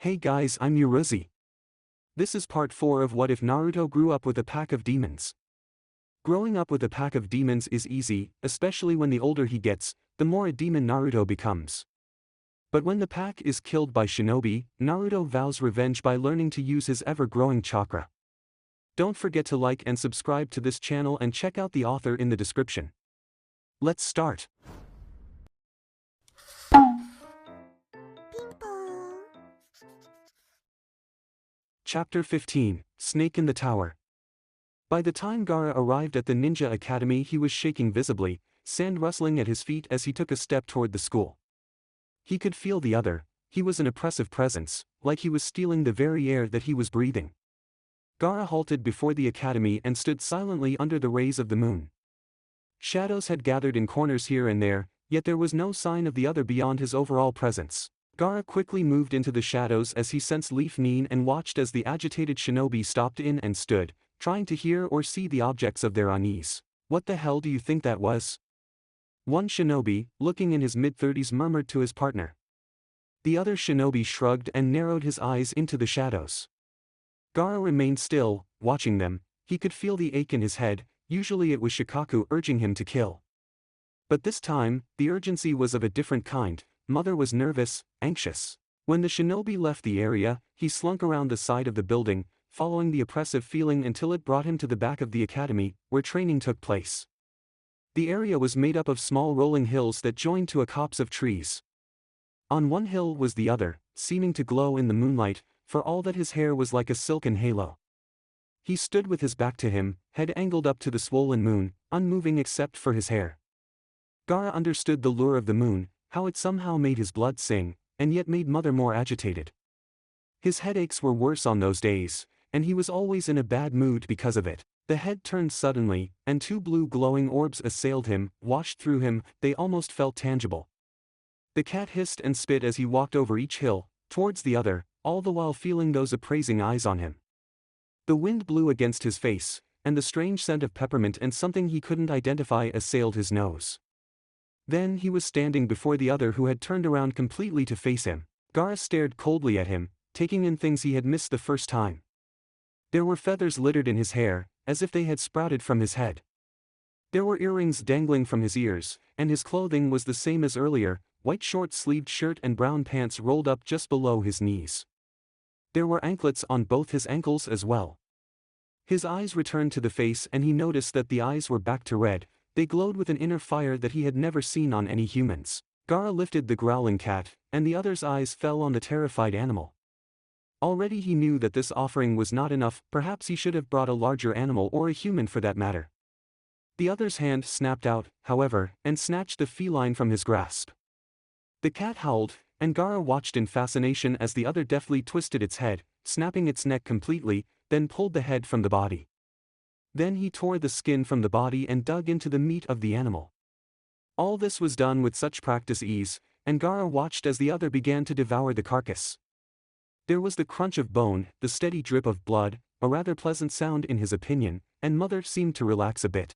Hey guys, I'm Yuruzi. This is part 4 of What If Naruto Grew Up with a Pack of Demons. Growing up with a pack of demons is easy, especially when the older he gets, the more a demon Naruto becomes. But when the pack is killed by shinobi, Naruto vows revenge by learning to use his ever-growing chakra. Don't forget to like and subscribe to this channel and check out the author in the description. Let's start. Chapter 15, Snake in the Tower. By the time Gaara arrived at the ninja academy, he was shaking visibly, sand rustling at his feet as he took a step toward the school. He could feel the other. He was an oppressive presence, like he was stealing the very air that he was breathing. Gaara halted before the academy and stood silently under the rays of the moon. Shadows had gathered in corners here and there, yet there was no sign of the other beyond his overall presence. Gaara quickly moved into the shadows as he sensed Leaf Neen and watched as the agitated shinobi stopped in and stood, trying to hear or see the objects of their unease. What the hell do you think that was? One shinobi, looking in his mid-30s, murmured to his partner. The other shinobi shrugged and narrowed his eyes into the shadows. Gaara remained still, watching them. He could feel the ache in his head. Usually it was Shikaku urging him to kill. But this time, the urgency was of a different kind. Mother was nervous, anxious. When the shinobi left the area, he slunk around the side of the building, following the oppressive feeling until it brought him to the back of the academy, where training took place. The area was made up of small rolling hills that joined to a copse of trees. On one hill was the other, seeming to glow in the moonlight, for all that his hair was like a silken halo. He stood with his back to him, head angled up to the swollen moon, unmoving except for his hair. Gaara understood the lure of the moon, how it somehow made his blood sing, and yet made Mother more agitated. His headaches were worse on those days, and he was always in a bad mood because of it. The head turned suddenly, and two blue glowing orbs assailed him, washed through him. They almost felt tangible. The cat hissed and spit as he walked over each hill, towards the other, all the while feeling those appraising eyes on him. The wind blew against his face, and the strange scent of peppermint and something he couldn't identify assailed his nose. Then he was standing before the other, who had turned around completely to face him. Gaara stared coldly at him, taking in things he had missed the first time. There were feathers littered in his hair, as if they had sprouted from his head. There were earrings dangling from his ears, and his clothing was the same as earlier, white short-sleeved shirt and brown pants rolled up just below his knees. There were anklets on both his ankles as well. His eyes returned to the face, and he noticed that the eyes were back to red. They glowed with an inner fire that he had never seen on any humans. Gaara lifted the growling cat, and the other's eyes fell on the terrified animal. Already he knew that this offering was not enough. Perhaps he should have brought a larger animal, or a human for that matter. The other's hand snapped out, however, and snatched the feline from his grasp. The cat howled, and Gaara watched in fascination as the other deftly twisted its head, snapping its neck completely, then pulled the head from the body. Then he tore the skin from the body and dug into the meat of the animal. All this was done with such practice ease, and Gaara watched as the other began to devour the carcass. There was the crunch of bone, the steady drip of blood, a rather pleasant sound in his opinion, and Mother seemed to relax a bit.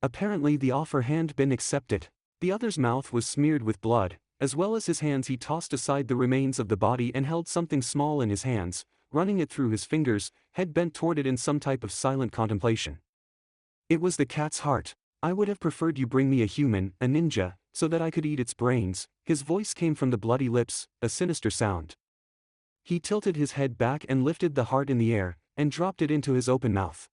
Apparently the offer had been accepted. The other's mouth was smeared with blood, as well as his hands. He tossed aside the remains of the body and held something small in his hands, running it through his fingers, head bent toward it in some type of silent contemplation. It was the cat's heart. I would have preferred you bring me a human, a ninja, so that I could eat its brains. His voice came from the bloody lips, a sinister sound. He tilted his head back and lifted the heart in the air, and dropped it into his open mouth.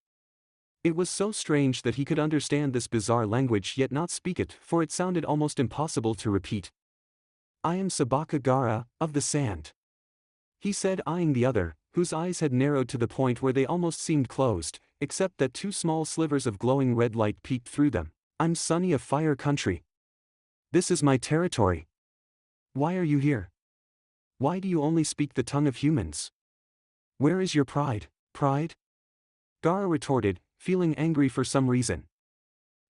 It was so strange that he could understand this bizarre language yet not speak it, for it sounded almost impossible to repeat. I am Sabaka Gaara, of the sand, he said, eyeing the other, whose eyes had narrowed to the point where they almost seemed closed, except that two small slivers of glowing red light peeked through them. I'm Sunny of Fire Country. This is my territory. Why are you here? Why do you only speak the tongue of humans? Where is your pride? Pride? Gaara retorted, feeling angry for some reason.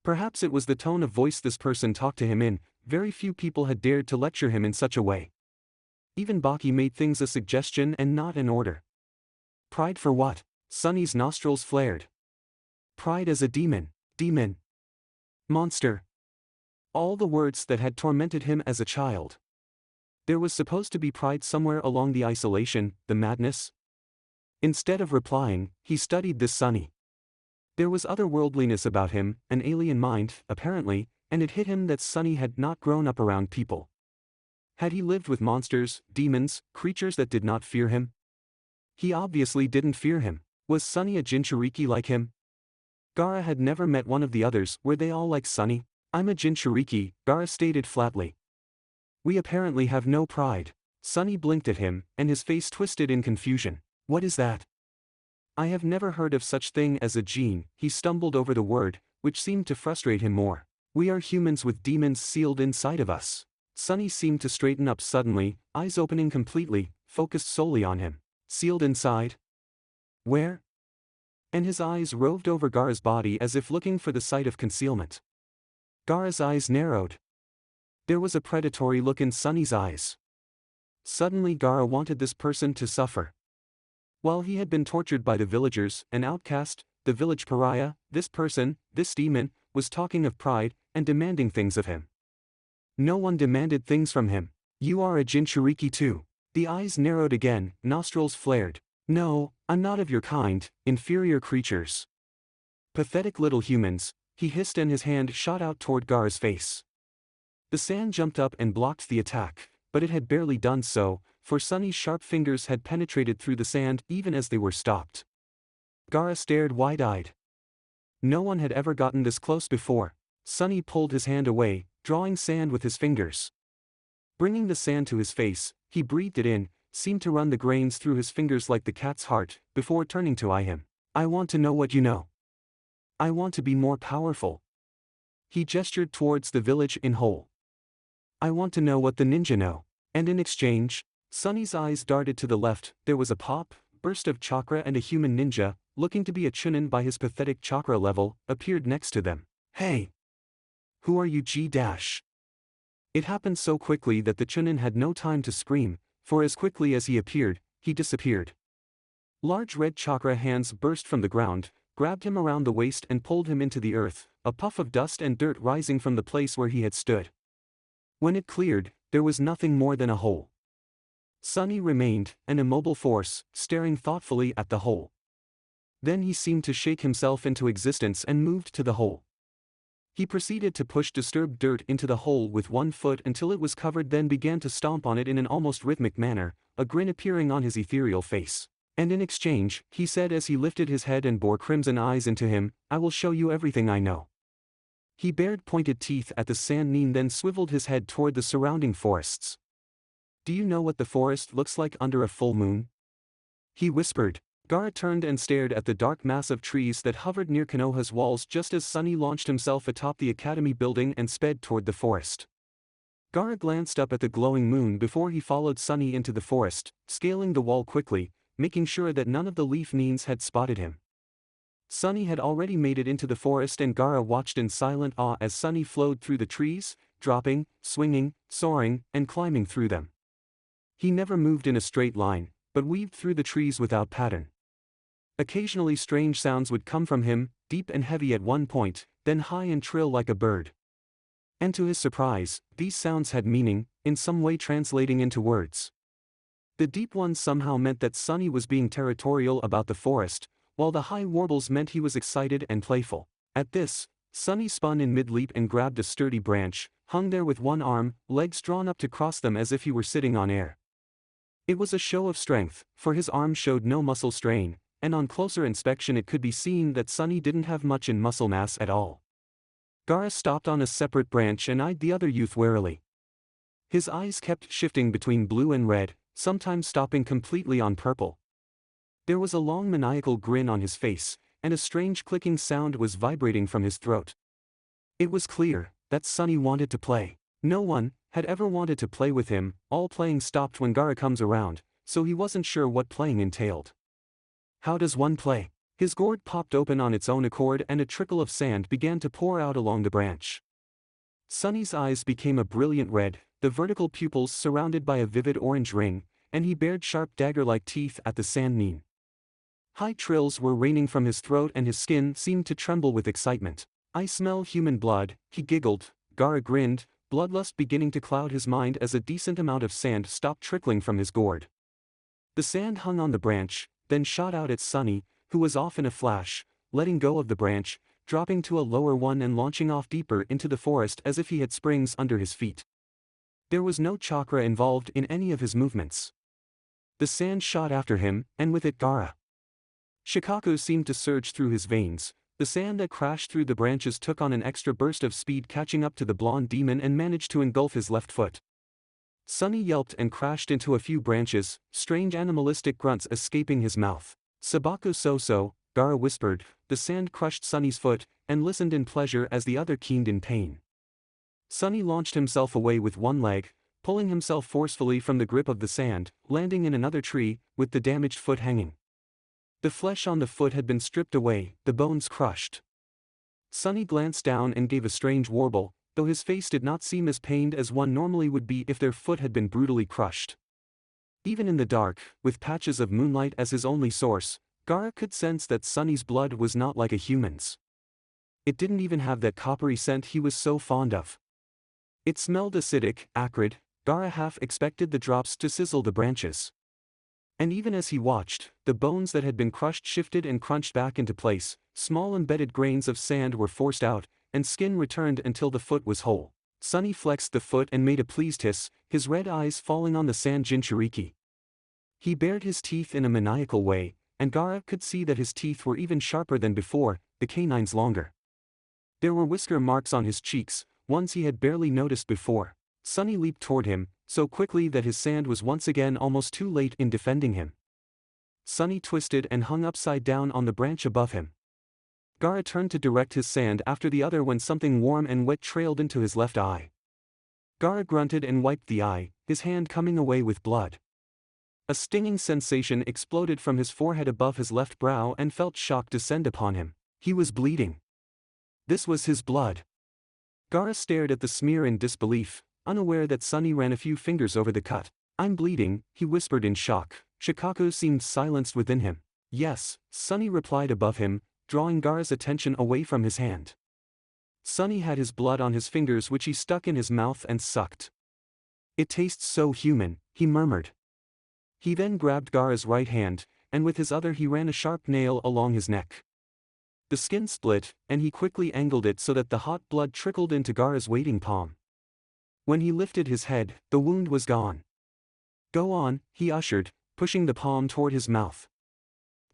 Perhaps it was the tone of voice this person talked to him in. Very few people had dared to lecture him in such a way. Even Baki made things a suggestion and not an order. Pride for what? Sunny's nostrils flared. Pride as a demon. Demon. Monster. All the words that had tormented him as a child. There was supposed to be pride somewhere along the isolation, the madness. Instead of replying, he studied this Sunny. There was otherworldliness about him, an alien mind, apparently, and it hit him that Sunny had not grown up around people. Had he lived with monsters, demons, creatures that did not fear him? He obviously didn't fear him. Was Sunny a Jinchuriki like him? Gaara had never met one of the others. Were they all like Sunny? I'm a Jinchuriki, Gaara stated flatly. We apparently have no pride. Sunny blinked at him, and his face twisted in confusion. What is that? I have never heard of such thing as a Jin. He stumbled over the word, which seemed to frustrate him more. We are humans with demons sealed inside of us. Sunny seemed to straighten up suddenly, eyes opening completely, focused solely on him. Sealed inside? Where? And his eyes roved over Gaara's body as if looking for the site of concealment. Gaara's eyes narrowed. There was a predatory look in Sunny's eyes. Suddenly Gaara wanted this person to suffer. While he had been tortured by the villagers, an outcast, the village pariah, this person, this demon, was talking of pride, and demanding things of him. No one demanded things from him. You are a Jinchuriki too. The eyes narrowed again, nostrils flared. No, I'm not of your kind, inferior creatures. Pathetic little humans, he hissed and his hand shot out toward Gaara's face. The sand jumped up and blocked the attack, but it had barely done so, for Sunny's sharp fingers had penetrated through the sand even as they were stopped. Gaara stared wide-eyed. No one had ever gotten this close before. Sunny pulled his hand away, drawing sand with his fingers. Bringing the sand to his face, he breathed it in, seemed to run the grains through his fingers like the cat's heart, before turning to eye him. I want to know what you know. I want to be more powerful. He gestured towards the village in whole. I want to know what the ninja know. And in exchange, Sunny's eyes darted to the left. There was a pop, burst of chakra, and a human ninja, looking to be a chunin by his pathetic chakra level, appeared next to them. Hey! Who are you G-? It happened so quickly that the chunin had no time to scream, for as quickly as he appeared, he disappeared. Large red chakra hands burst from the ground, grabbed him around the waist and pulled him into the earth, a puff of dust and dirt rising from the place where he had stood. When it cleared, there was nothing more than a hole. Sunny remained, an immobile force, staring thoughtfully at the hole. Then he seemed to shake himself into existence and moved to the hole. He proceeded to push disturbed dirt into the hole with one foot until it was covered, then began to stomp on it in an almost rhythmic manner, a grin appearing on his ethereal face. And in exchange, he said as he lifted his head and bore crimson eyes into him, I will show you everything I know. He bared pointed teeth at the sand nin, then swiveled his head toward the surrounding forests. Do you know what the forest looks like under a full moon? He whispered. Gaara turned and stared at the dark mass of trees that hovered near Konoha's walls just as Sunny launched himself atop the academy building and sped toward the forest. Gaara glanced up at the glowing moon before he followed Sunny into the forest, scaling the wall quickly, making sure that none of the leaf nins had spotted him. Sunny had already made it into the forest and Gaara watched in silent awe as Sunny flowed through the trees, dropping, swinging, soaring, and climbing through them. He never moved in a straight line, but weaved through the trees without pattern. Occasionally strange sounds would come from him, deep and heavy at one point, then high and trill like a bird. And to his surprise, these sounds had meaning, in some way translating into words. The deep ones somehow meant that Sunny was being territorial about the forest, while the high warbles meant he was excited and playful. At this, Sunny spun in mid-leap and grabbed a sturdy branch, hung there with one arm, legs drawn up to cross them as if he were sitting on air. It was a show of strength, for his arm showed no muscle strain, and on closer inspection it could be seen that Sunny didn't have much in muscle mass at all. Gaara stopped on a separate branch and eyed the other youth warily. His eyes kept shifting between blue and red, sometimes stopping completely on purple. There was a long maniacal grin on his face, and a strange clicking sound was vibrating from his throat. It was clear that Sunny wanted to play. No one had ever wanted to play with him. All playing stopped when Gaara comes around, so he wasn't sure what playing entailed. How does one play? His gourd popped open on its own accord and a trickle of sand began to pour out along the branch. Sunny's eyes became a brilliant red, the vertical pupils surrounded by a vivid orange ring, and he bared sharp dagger-like teeth at the sand nin. High trills were raining from his throat and his skin seemed to tremble with excitement. I smell human blood, he giggled. Gaara grinned, bloodlust beginning to cloud his mind as a decent amount of sand stopped trickling from his gourd. The sand hung on the branch, then shot out at Sunny, who was off in a flash, letting go of the branch, dropping to a lower one and launching off deeper into the forest as if he had springs under his feet. There was no chakra involved in any of his movements. The sand shot after him, and with it Gaara. Shikaku seemed to surge through his veins. The sand that crashed through the branches took on an extra burst of speed, catching up to the blonde demon and managed to engulf his left foot. Sunny yelped and crashed into a few branches, strange animalistic grunts escaping his mouth. Sabaku so-so, Gaara whispered. The sand crushed Sunny's foot, and listened in pleasure as the other keened in pain. Sunny launched himself away with one leg, pulling himself forcefully from the grip of the sand, landing in another tree, with the damaged foot hanging. The flesh on the foot had been stripped away, the bones crushed. Sunny glanced down and gave a strange warble, though his face did not seem as pained as one normally would be if their foot had been brutally crushed. Even in the dark, with patches of moonlight as his only source, Gaara could sense that Sunny's blood was not like a human's. It didn't even have that coppery scent he was so fond of. It smelled acidic, acrid. Gaara half expected the drops to sizzle the branches. And even as he watched, the bones that had been crushed shifted and crunched back into place, small embedded grains of sand were forced out, and skin returned until the foot was whole. Sunny flexed the foot and made a pleased hiss, his red eyes falling on the sand Jinchuriki. He bared his teeth in a maniacal way, and Gaara could see that his teeth were even sharper than before, the canines longer. There were whisker marks on his cheeks, ones he had barely noticed before. Sunny leaped toward him, so quickly that his sand was once again almost too late in defending him. Sunny twisted and hung upside down on the branch above him. Gaara turned to direct his sand after the other when something warm and wet trailed into his left eye. Gaara grunted and wiped the eye, his hand coming away with blood. A stinging sensation exploded from his forehead above his left brow and felt shock descend upon him. He was bleeding. This was his blood. Gaara stared at the smear in disbelief, unaware that Sunny ran a few fingers over the cut. "I'm bleeding," he whispered in shock. Shikaku seemed silenced within him. "Yes," Sunny replied above him, drawing Gaara's attention away from his hand. Sunny had his blood on his fingers which he stuck in his mouth and sucked. "It tastes so human," he murmured. He then grabbed Gaara's right hand, and with his other he ran a sharp nail along his neck. The skin split, and he quickly angled it so that the hot blood trickled into Gaara's waiting palm. When he lifted his head, the wound was gone. "Go on," he ushered, pushing the palm toward his mouth.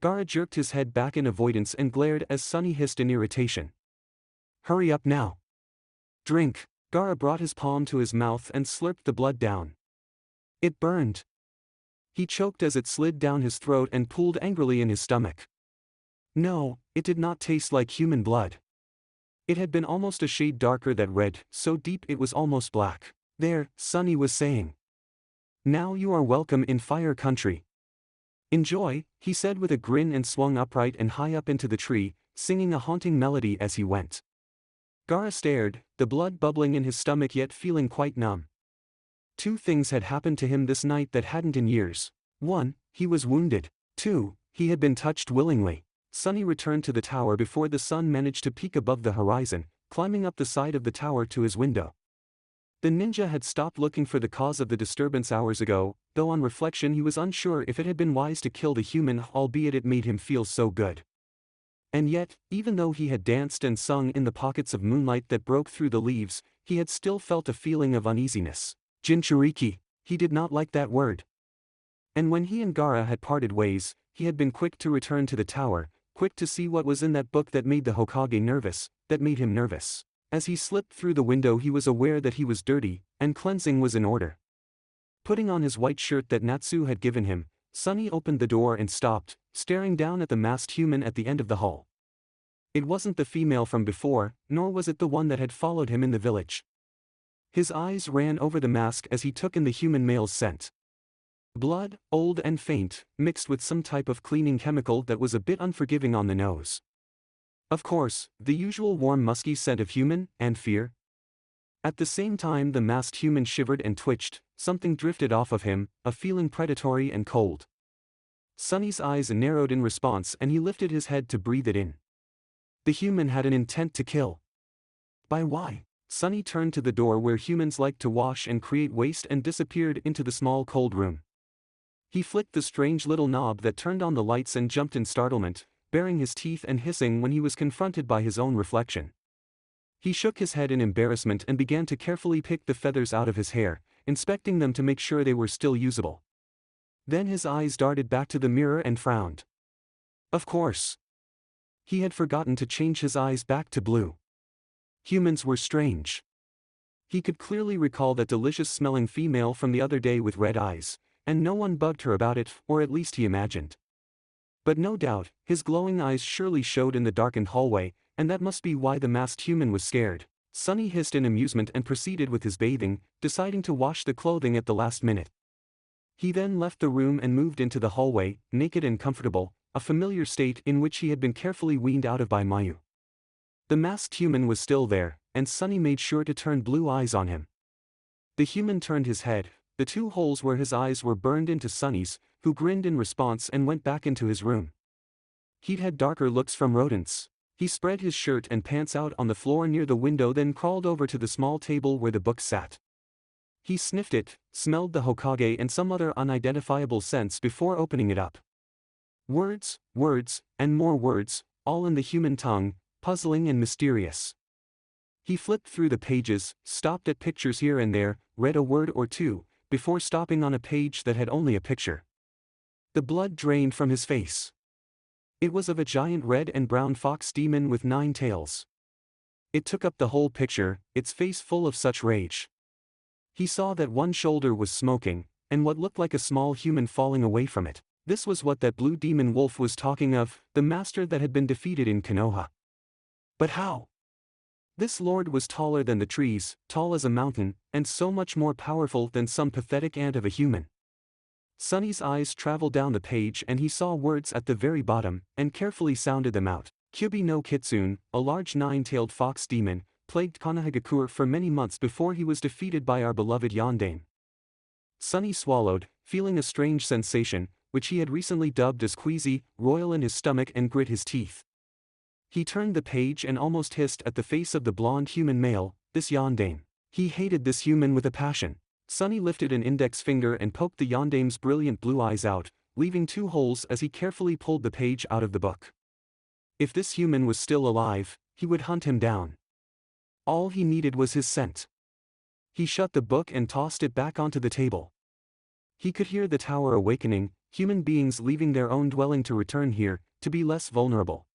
Gaara jerked his head back in avoidance and glared as Sunny hissed in irritation. "Hurry up now. Drink." Gaara brought his palm to his mouth and slurped the blood down. It burned. He choked as it slid down his throat and pooled angrily in his stomach. No, it did not taste like human blood. It had been almost a shade darker than red, so deep it was almost black. "There," Sunny was saying. "Now you are welcome in Fire Country. Enjoy," he said with a grin and swung upright and high up into the tree, singing a haunting melody as he went. Gaara stared, the blood bubbling in his stomach yet feeling quite numb. Two things had happened to him this night that hadn't in years. 1, he was wounded. 2, he had been touched willingly. Sunny returned to the tower before the sun managed to peek above the horizon, climbing up the side of the tower to his window. The ninja had stopped looking for the cause of the disturbance hours ago, though on reflection he was unsure if it had been wise to kill the human, albeit it made him feel so good. And yet, even though he had danced and sung in the pockets of moonlight that broke through the leaves, he had still felt a feeling of uneasiness. Jinchuriki, he did not like that word. And when he and Gaara had parted ways, he had been quick to return to the tower, quick to see what was in that book that made the Hokage nervous, that made him nervous. As he slipped through the window he was aware that he was dirty, and cleansing was in order. Putting on his white shirt that Natsu had given him, Sunny opened the door and stopped, staring down at the masked human at the end of the hall. It wasn't the female from before, nor was it the one that had followed him in the village. His eyes ran over the mask as he took in the human male's scent. Blood, old and faint, mixed with some type of cleaning chemical that was a bit unforgiving on the nose. Of course, the usual warm musky scent of human, and fear. At the same time the masked human shivered and twitched, something drifted off of him, a feeling predatory and cold. Sunny's eyes narrowed in response and he lifted his head to breathe it in. The human had an intent to kill. By why? Sunny turned to the door where humans like to wash and create waste and disappeared into the small cold room. He flicked the strange little knob that turned on the lights and jumped in startlement, baring his teeth and hissing when he was confronted by his own reflection. He shook his head in embarrassment and began to carefully pick the feathers out of his hair, inspecting them to make sure they were still usable. Then his eyes darted back to the mirror and frowned. Of course. He had forgotten to change his eyes back to blue. Humans were strange. He could clearly recall that delicious-smelling female from the other day with red eyes, and no one bugged her about it, or at least he imagined. But no doubt, his glowing eyes surely showed in the darkened hallway, and that must be why the masked human was scared. Sunny hissed in amusement and proceeded with his bathing, deciding to wash the clothing at the last minute. He then left the room and moved into the hallway, naked and comfortable, a familiar state in which he had been carefully weaned out of by Mayu. The masked human was still there, and Sunny made sure to turn blue eyes on him. The human turned his head, the two holes where his eyes were burned into Sunny's, who grinned in response and went back into his room. He'd had darker looks from rodents. He spread his shirt and pants out on the floor near the window, then crawled over to the small table where the book sat. He sniffed it, smelled the Hokage and some other unidentifiable scents before opening it up. Words, words, and more words, all in the human tongue, puzzling and mysterious. He flipped through the pages, stopped at pictures here and there, read a word or two, before stopping on a page that had only a picture. The blood drained from his face. It was of a giant red and brown fox demon with 9 tails. It took up the whole picture, its face full of such rage. He saw that one shoulder was smoking, and what looked like a small human falling away from it. This was what that blue demon wolf was talking of, the master that had been defeated in Konoha. But how? This lord was taller than the trees, tall as a mountain, and so much more powerful than some pathetic ant of a human. Sunny's eyes traveled down the page and he saw words at the very bottom, and carefully sounded them out. Kyubi no Kitsune, a large 9-tailed fox demon, plagued Konohagakure for many months before he was defeated by our beloved Yondaime. Sunny swallowed, feeling a strange sensation, which he had recently dubbed as queasy, roil in his stomach, and grit his teeth. He turned the page and almost hissed at the face of the blonde human male, this Yondaime. He hated this human with a passion. Sunny lifted an index finger and poked the Yondaime's brilliant blue eyes out, leaving 2 holes as he carefully pulled the page out of the book. If this human was still alive, he would hunt him down. All he needed was his scent. He shut the book and tossed it back onto the table. He could hear the tower awakening, human beings leaving their own dwelling to return here, to be less vulnerable.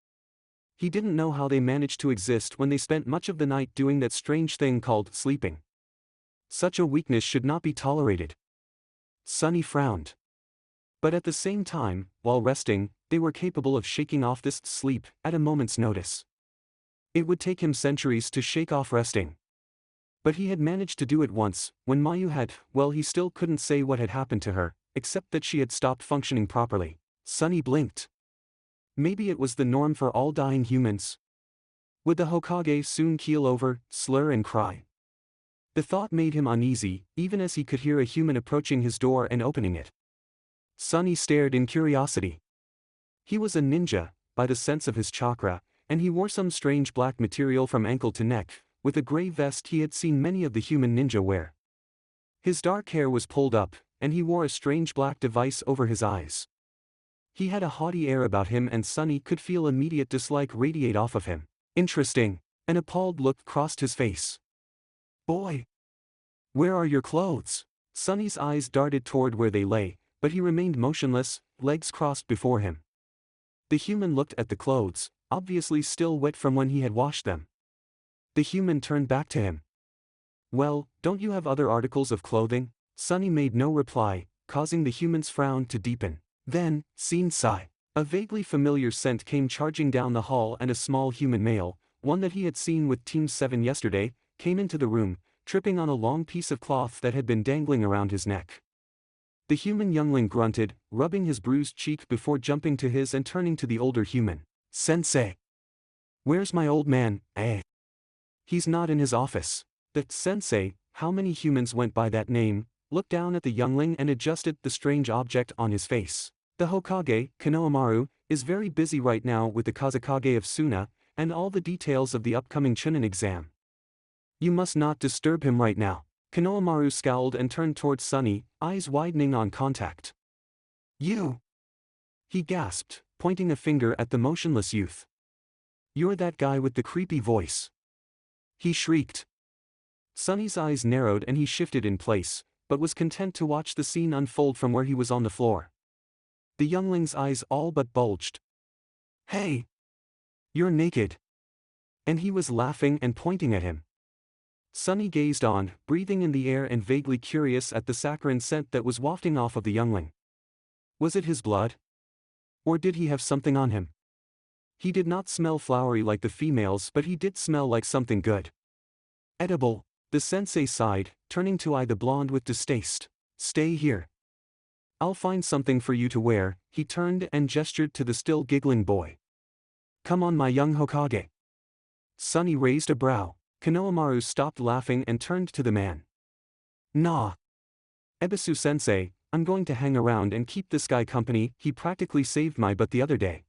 He didn't know how they managed to exist when they spent much of the night doing that strange thing called sleeping. Such a weakness should not be tolerated. Sunny frowned. But at the same time, while resting, they were capable of shaking off this sleep at a moment's notice. It would take him centuries to shake off resting. But he had managed to do it once, when Mayu had, well, he still couldn't say what had happened to her, except that she had stopped functioning properly. Sunny blinked. Maybe it was the norm for all dying humans. Would the Hokage soon keel over, slur and cry? The thought made him uneasy, even as he could hear a human approaching his door and opening it. Sunny stared in curiosity. He was a ninja, by the sense of his chakra, and he wore some strange black material from ankle to neck, with a gray vest he had seen many of the human ninja wear. His dark hair was pulled up, and he wore a strange black device over his eyes. He had a haughty air about him and Sunny could feel immediate dislike radiate off of him. Interesting. An appalled look crossed his face. Boy! Where are your clothes? Sunny's eyes darted toward where they lay, but he remained motionless, legs crossed before him. The human looked at the clothes, obviously still wet from when he had washed them. The human turned back to him. Well, don't you have other articles of clothing? Sunny made no reply, causing the human's frown to deepen. Then, scene sigh. A vaguely familiar scent came charging down the hall and a small human male, one that he had seen with Team 7 yesterday, came into the room, tripping on a long piece of cloth that had been dangling around his neck. The human youngling grunted, rubbing his bruised cheek before jumping to his and turning to the older human. Sensei! Where's my old man, eh? He's not in his office. The sensei, how many humans went by that name, looked down at the youngling and adjusted the strange object on his face. The Hokage, Konohamaru, is very busy right now with the Kazekage of Suna, and all the details of the upcoming Chunin exam. You must not disturb him right now. Konohamaru scowled and turned towards Sunny, eyes widening on contact. You! He gasped, pointing a finger at the motionless youth. You're that guy with the creepy voice. He shrieked. Sunny's eyes narrowed and he shifted in place, but was content to watch the scene unfold from where he was on the floor. The youngling's eyes all but bulged. Hey! You're naked! And he was laughing and pointing at him. Sunny gazed on, breathing in the air and vaguely curious at the saccharine scent that was wafting off of the youngling. Was it his blood? Or did he have something on him? He did not smell flowery like the females, but he did smell like something good. Edible, the sensei sighed, turning to eye the blonde with distaste. Stay here. I'll find something for you to wear. He turned and gestured to the still giggling boy. Come on, my young Hokage. Sunny raised a brow. Konohamaru stopped laughing and turned to the man. Nah. Ebisu-sensei, I'm going to hang around and keep this guy company. He practically saved my butt the other day.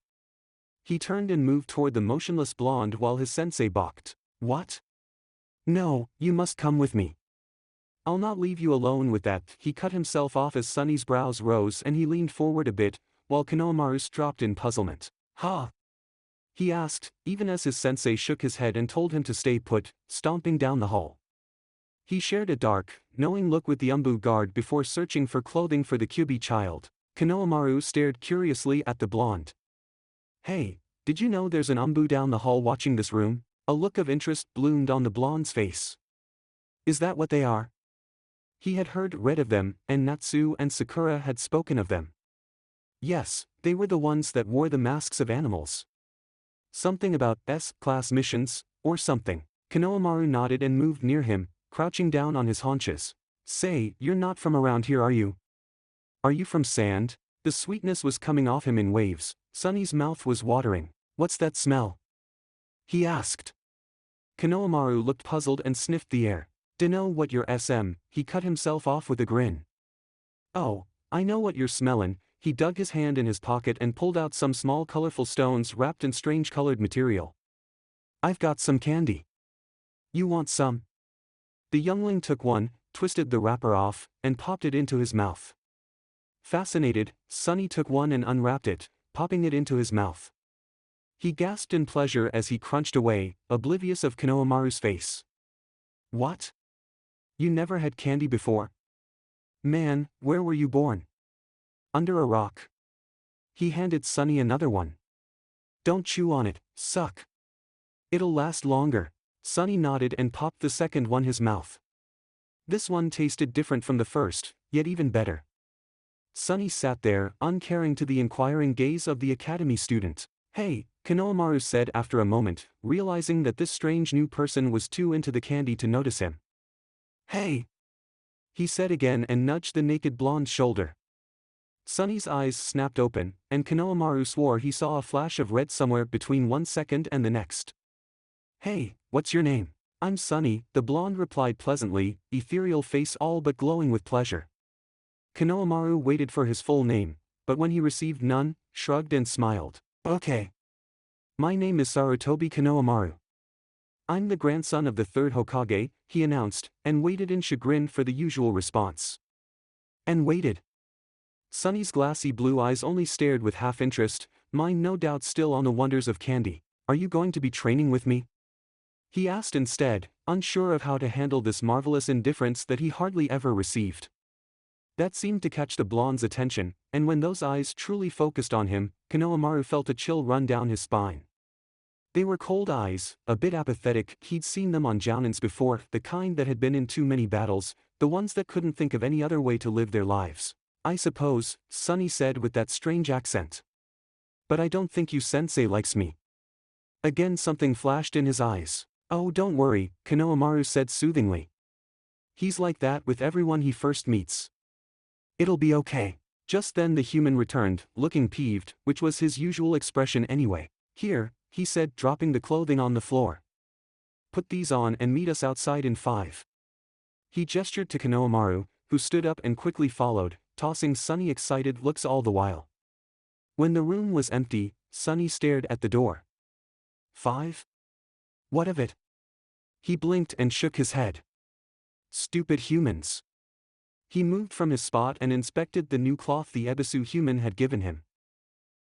He turned and moved toward the motionless blonde while his sensei balked. What? No, you must come with me. I'll not leave you alone with that. He cut himself off as Sunny's brows rose and he leaned forward a bit, while Konohamaru dropped in puzzlement. Ha! He asked, even as his sensei shook his head and told him to stay put, stomping down the hall. He shared a dark, knowing look with the Umbu guard before searching for clothing for the Kyubi child. Konohamaru stared curiously at the blonde. Hey, did you know there's an Umbu down the hall watching this room? A look of interest bloomed on the blonde's face. Is that what they are? He had read of them, and Natsu and Sakura had spoken of them. Yes, they were the ones that wore the masks of animals. Something about S-class missions, or something. Konohamaru nodded and moved near him, crouching down on his haunches. Say, you're not from around here, are you? Are you from Sand? The sweetness was coming off him in waves. Sunny's mouth was watering. What's that smell? He asked. Konohamaru looked puzzled and sniffed the air. Dunno what you're SM, he cut himself off with a grin. Oh, I know what you're smellin'. He dug his hand in his pocket and pulled out some small colorful stones wrapped in strange colored material. I've got some candy. You want some? The youngling took one, twisted the wrapper off, and popped it into his mouth. Fascinated, Sunny took one and unwrapped it, popping it into his mouth. He gasped in pleasure as he crunched away, oblivious of Konohamaru's face. What? You never had candy before? Man, where were you born? Under a rock. He handed Sunny another one. Don't chew on it, suck. It'll last longer. Sunny nodded and popped the second one in his mouth. This one tasted different from the first, yet even better. Sunny sat there, uncaring to the inquiring gaze of the academy student. Hey, Konohamaru said after a moment, realizing that this strange new person was too into the candy to notice him. Hey! He said again and nudged the naked blonde's shoulder. Sunny's eyes snapped open, and Konohamaru swore he saw a flash of red somewhere between 1 second and the next. Hey, what's your name? I'm Sunny, the blonde replied pleasantly, ethereal face all but glowing with pleasure. Konohamaru waited for his full name, but when he received none, shrugged and smiled. Okay. My name is Sarutobi Konohamaru. I'm the grandson of the third Hokage, he announced, and waited in chagrin for the usual response. And waited. Sunny's glassy blue eyes only stared with half interest, mine no doubt still on the wonders of candy. Are you going to be training with me? He asked instead, unsure of how to handle this marvelous indifference that he hardly ever received. That seemed to catch the blonde's attention, and when those eyes truly focused on him, Konohamaru felt a chill run down his spine. They were cold eyes, a bit apathetic. He'd seen them on Jounins before, the kind that had been in too many battles, the ones that couldn't think of any other way to live their lives. I suppose, Sunny said with that strange accent. But I don't think you sensei likes me. Again something flashed in his eyes. Oh, don't worry, Konohamaru said soothingly. He's like that with everyone he first meets. It'll be okay. Just then the human returned, looking peeved, which was his usual expression anyway. Here, he said, dropping the clothing on the floor. Put these on and meet us outside in 5. He gestured to Konohamaru, who stood up and quickly followed, tossing Sunny excited looks all the while. When the room was empty, Sunny stared at the door. 5? What of it? He blinked and shook his head. Stupid humans. He moved from his spot and inspected the new cloth the Ebisu human had given him.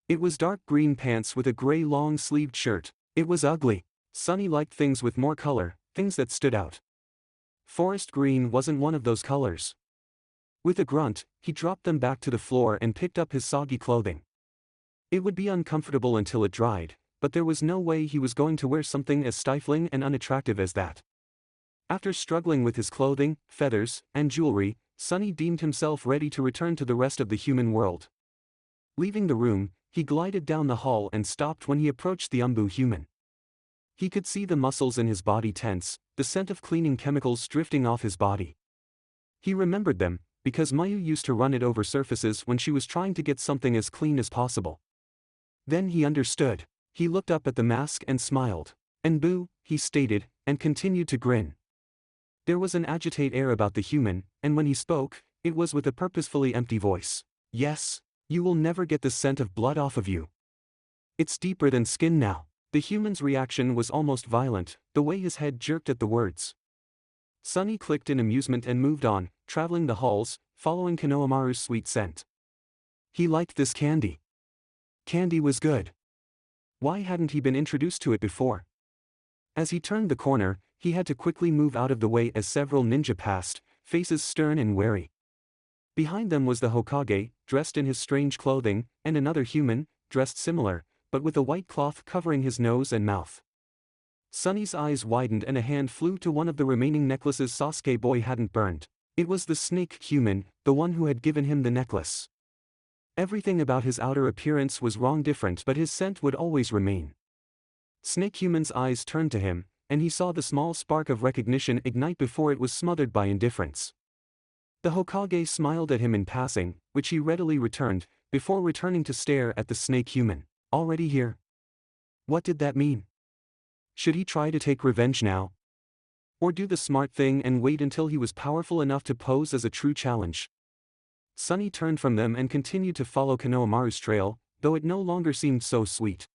It was dark green pants with a gray long-sleeved shirt. It was ugly. Sunny liked things with more color, things that stood out. Forest green wasn't one of those colors. With a grunt, he dropped them back to the floor and picked up his soggy clothing. It would be uncomfortable until it dried, but there was no way he was going to wear something as stifling and unattractive as that. After struggling with his clothing, feathers, and jewelry, Sunny deemed himself ready to return to the rest of the human world. Leaving the room, he glided down the hall and stopped when he approached the Umbu human. He could see the muscles in his body tense, the scent of cleaning chemicals drifting off his body. He remembered them, because Mayu used to run it over surfaces when she was trying to get something as clean as possible. Then he understood. He looked up at the mask and smiled. "Nbu," he stated, and continued to grin. There was an agitated air about the human, and when he spoke, it was with a purposefully empty voice. "Yes, you will never get the scent of blood off of you. It's deeper than skin now." The human's reaction was almost violent, the way his head jerked at the words. Sunny clicked in amusement and moved on, traveling the halls, following Konohamaru's sweet scent. He liked this candy. Candy was good. Why hadn't he been introduced to it before? As he turned the corner, he had to quickly move out of the way as several ninja passed, faces stern and wary. Behind them was the Hokage, dressed in his strange clothing, and another human, dressed similar, but with a white cloth covering his nose and mouth. Sunny's eyes widened and a hand flew to one of the remaining necklaces Sasuke boy hadn't burned. It was the snake human, the one who had given him the necklace. Everything about his outer appearance was wrong different, but his scent would always remain. Snake human's eyes turned to him, and he saw the small spark of recognition ignite before it was smothered by indifference. The Hokage smiled at him in passing, which he readily returned, before returning to stare at the snake human. Already here? What did that mean? Should he try to take revenge now? Or do the smart thing and wait until he was powerful enough to pose as a true challenge? Sunny turned from them and continued to follow Konohamaru's trail, though it no longer seemed so sweet.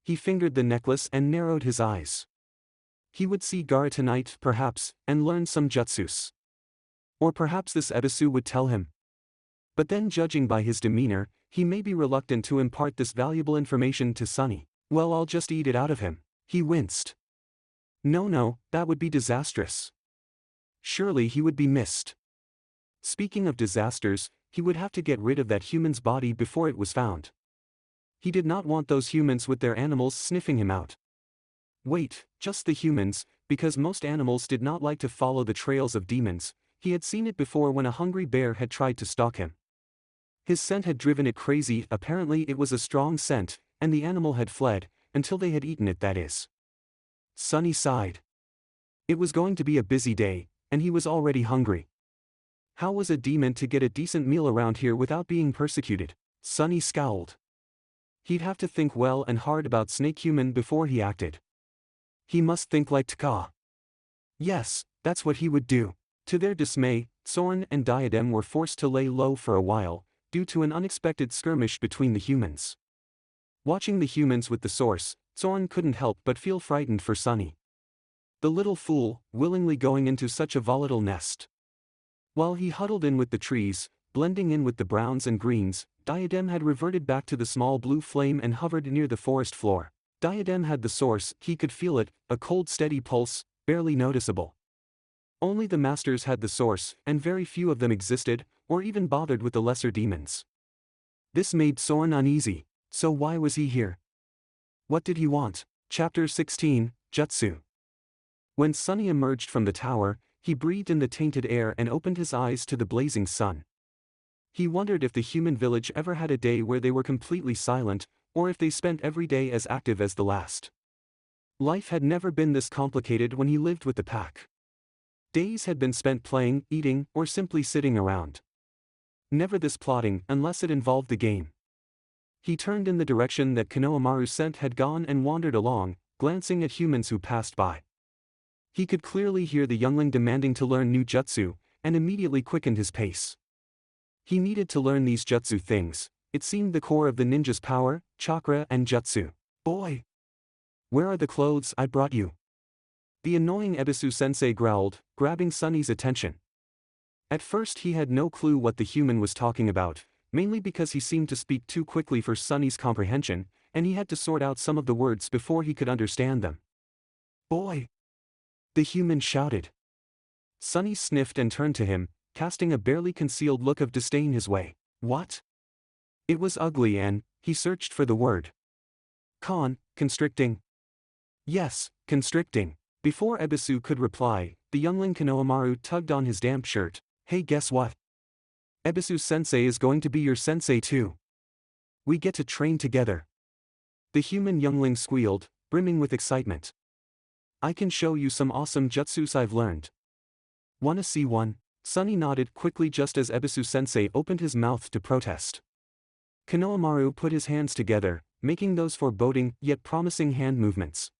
He fingered the necklace and narrowed his eyes. He would see Gaara tonight, perhaps, and learn some jutsus. Or perhaps this Ebisu would tell him. But then, judging by his demeanor, he may be reluctant to impart this valuable information to Sunny. "Well, I'll just eat it out of him." He winced. No, that would be disastrous. Surely he would be missed. Speaking of disasters, he would have to get rid of that human's body before it was found. He did not want those humans with their animals sniffing him out. Wait, just the humans, because most animals did not like to follow the trails of demons. He had seen it before when a hungry bear had tried to stalk him. His scent had driven it crazy. Apparently it was a strong scent, and the animal had fled, until they had eaten it, that is. Sunny sighed. It was going to be a busy day, and he was already hungry. How was a demon to get a decent meal around here without being persecuted? Sunny scowled. He'd have to think well and hard about Snake Human before he acted. He must think like Taka. Yes, that's what he would do. To their dismay, Soren and Diadem were forced to lay low for a while, due to an unexpected skirmish between the humans. Watching the humans with the source, Soren couldn't help but feel frightened for Sunny. The little fool, willingly going into such a volatile nest. While he huddled in with the trees, blending in with the browns and greens, Diadem had reverted back to the small blue flame and hovered near the forest floor. Diadem had the source, he could feel it, a cold steady pulse, barely noticeable. Only the masters had the source, and very few of them existed, or even bothered with the lesser demons. This made Soren uneasy. So why was he here? What did he want? Chapter 16, Jutsu. When Sunny emerged from the tower, he breathed in the tainted air and opened his eyes to the blazing sun. He wondered if the human village ever had a day where they were completely silent, or if they spent every day as active as the last. Life had never been this complicated when he lived with the pack. Days had been spent playing, eating, or simply sitting around. Never this plotting, unless it involved the game. He turned in the direction that Konohamaru's scent had gone and wandered along, glancing at humans who passed by. He could clearly hear the youngling demanding to learn new jutsu, and immediately quickened his pace. He needed to learn these jutsu things. It seemed the core of the ninja's power, chakra and jutsu. "Boy! Where are the clothes I brought you?" The annoying Ebisu-sensei growled, grabbing Sunny's attention. At first he had no clue what the human was talking about, mainly because he seemed to speak too quickly for Sunny's comprehension, and he had to sort out some of the words before he could understand them. "Boy!" the human shouted. Sunny sniffed and turned to him, casting a barely concealed look of disdain his way. What? It was ugly and, he searched for the word. Constricting. Yes, constricting. Before Ebisu could reply, the youngling Konohamaru tugged on his damp shirt. Hey, guess what? Ebisu-sensei is going to be your sensei too. We get to train together. The human youngling squealed, brimming with excitement. I can show you some awesome jutsus I've learned. Wanna see one? Sunny nodded quickly just as Ebisu-sensei opened his mouth to protest. Konohamaru put his hands together, making those foreboding yet promising hand movements.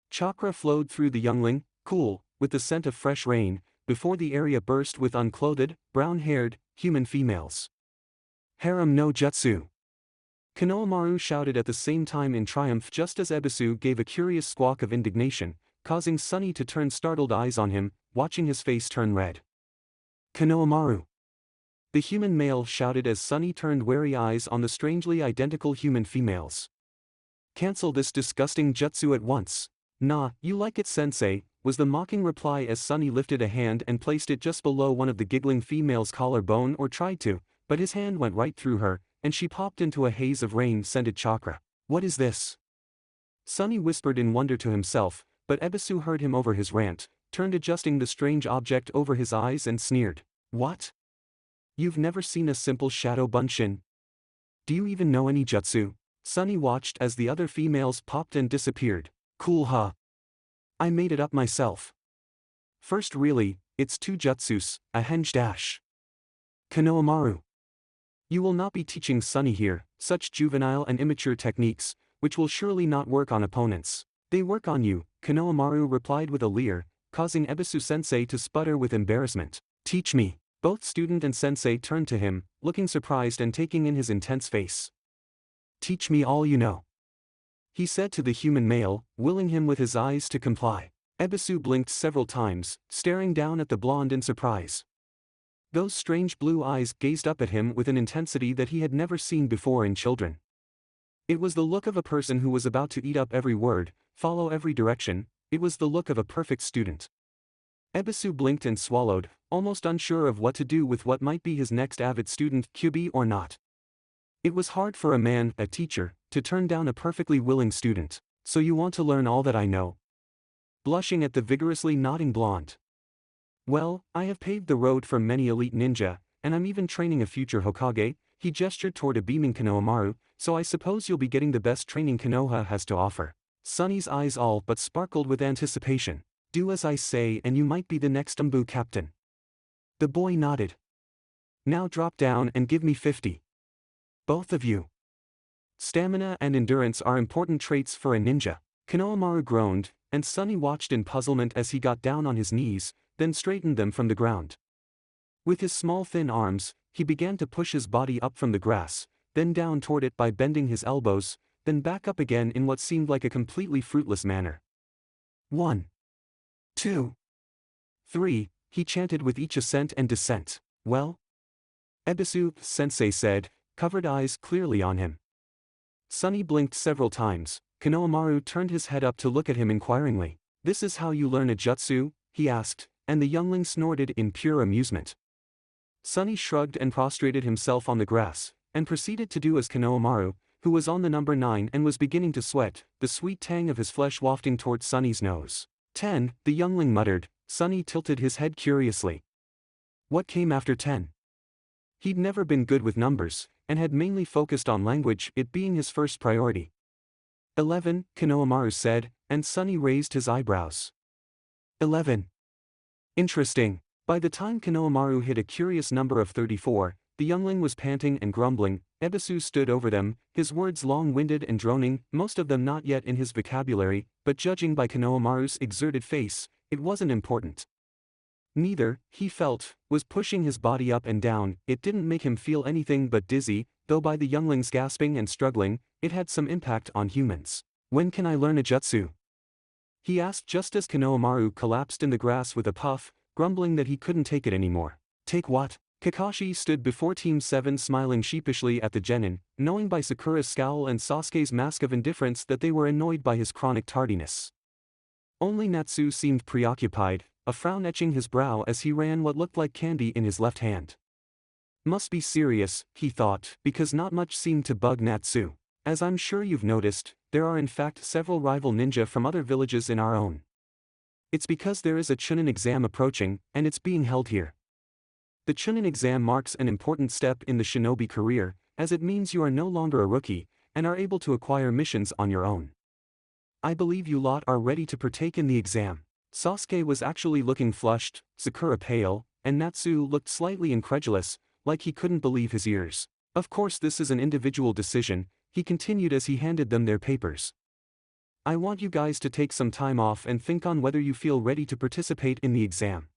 Chakra flowed through the youngling, cool, with the scent of fresh rain, before the area burst with unclothed, brown-haired, human females. Harem no jutsu! Konohamaru shouted at the same time in triumph just as Ebisu gave a curious squawk of indignation, causing Sunny to turn startled eyes on him, watching his face turn red. Konohamaru! The human male shouted as Sunny turned wary eyes on the strangely identical human females. Cancel this disgusting jutsu at once. Nah, you like it, sensei, was the mocking reply as Sunny lifted a hand and placed it just below one of the giggling female's collarbone, or tried to, but his hand went right through her, and she popped into a haze of rain-scented chakra. What is this? Sunny whispered in wonder to himself, but Ebisu heard him over his rant, turned adjusting the strange object over his eyes and sneered. What? You've never seen a simple shadow bunshin? Do you even know any jutsu? Sunny watched as the other females popped and disappeared. Cool, huh? I made it up myself. First, really, it's two jutsus, a henge dash. Konohamaru. You will not be teaching Sunny here, such juvenile and immature techniques, which will surely not work on opponents. They work on you, Konohamaru replied with a leer, causing Ebisu-sensei to sputter with embarrassment. Teach me. Both student and sensei turned to him, looking surprised and taking in his intense face. Teach me all you know, he said to the human male, willing him with his eyes to comply. Ebisu blinked several times, staring down at the blonde in surprise. Those strange blue eyes gazed up at him with an intensity that he had never seen before in children. It was the look of a person who was about to eat up every word, follow every direction. It was the look of a perfect student. Ebisu blinked and swallowed, almost unsure of what to do with what might be his next avid student, Kyubi or not. It was hard for a man, a teacher, to turn down a perfectly willing student. So you want to learn all that I know? Blushing at the vigorously nodding blonde. Well, I have paved the road for many elite ninja, and I'm even training a future Hokage. He gestured toward a beaming Konohamaru, so I suppose you'll be getting the best training Konoha has to offer. Sunny's eyes all but sparkled with anticipation. Do as I say and you might be the next Umbu captain. The boy nodded. Now drop down and give me 50. Both of you. Stamina and endurance are important traits for a ninja. Konohamaru groaned, and Sunny watched in puzzlement as he got down on his knees, then straightened them from the ground. With his small thin arms, he began to push his body up from the grass, then down toward it by bending his elbows, then back up again in what seemed like a completely fruitless manner. 1, 2, 3, he chanted with each ascent and descent. Well? Ebisu-sensei said, covered eyes clearly on him. Sunny blinked several times. Konohamaru turned his head up to look at him inquiringly. This is how you learn a jutsu? He asked, and the youngling snorted in pure amusement. Sunny shrugged and prostrated himself on the grass, and proceeded to do as Konohamaru, who was on the number 9 and was beginning to sweat, the sweet tang of his flesh wafting towards Sunny's nose. 10, the youngling muttered. Sunny tilted his head curiously. What came after 10? He'd never been good with numbers, and had mainly focused on language, it being his first priority. 11, Konohamaru said, and Sunny raised his eyebrows. 11. Interesting. By the time Konohamaru hit a curious number of 34, the youngling was panting and grumbling. Ebisu stood over them, his words long-winded and droning, most of them not yet in his vocabulary, but judging by Konohamaru's exerted face, it wasn't important. Neither, he felt, was pushing his body up and down. It didn't make him feel anything but dizzy, though by the youngling's gasping and struggling, it had some impact on humans. When can I learn a jutsu? he asked just as Konohamaru collapsed in the grass with a puff, grumbling that he couldn't take it anymore. Take what? Kakashi stood before Team 7 smiling sheepishly at the genin, knowing by Sakura's scowl and Sasuke's mask of indifference that they were annoyed by his chronic tardiness. Only Natsu seemed preoccupied, a frown etching his brow as he ran what looked like candy in his left hand. Must be serious, he thought, because not much seemed to bug Natsu. As I'm sure you've noticed, there are in fact several rival ninja from other villages in our own. It's because there is a Chunin exam approaching, and it's being held here. The Chunin exam marks an important step in the shinobi career, as it means you are no longer a rookie, and are able to acquire missions on your own. I believe you lot are ready to partake in the exam. Sasuke was actually looking flushed, Sakura pale, and Natsu looked slightly incredulous, like he couldn't believe his ears. Of course this is an individual decision, he continued as he handed them their papers. I want you guys to take some time off and think on whether you feel ready to participate in the exam.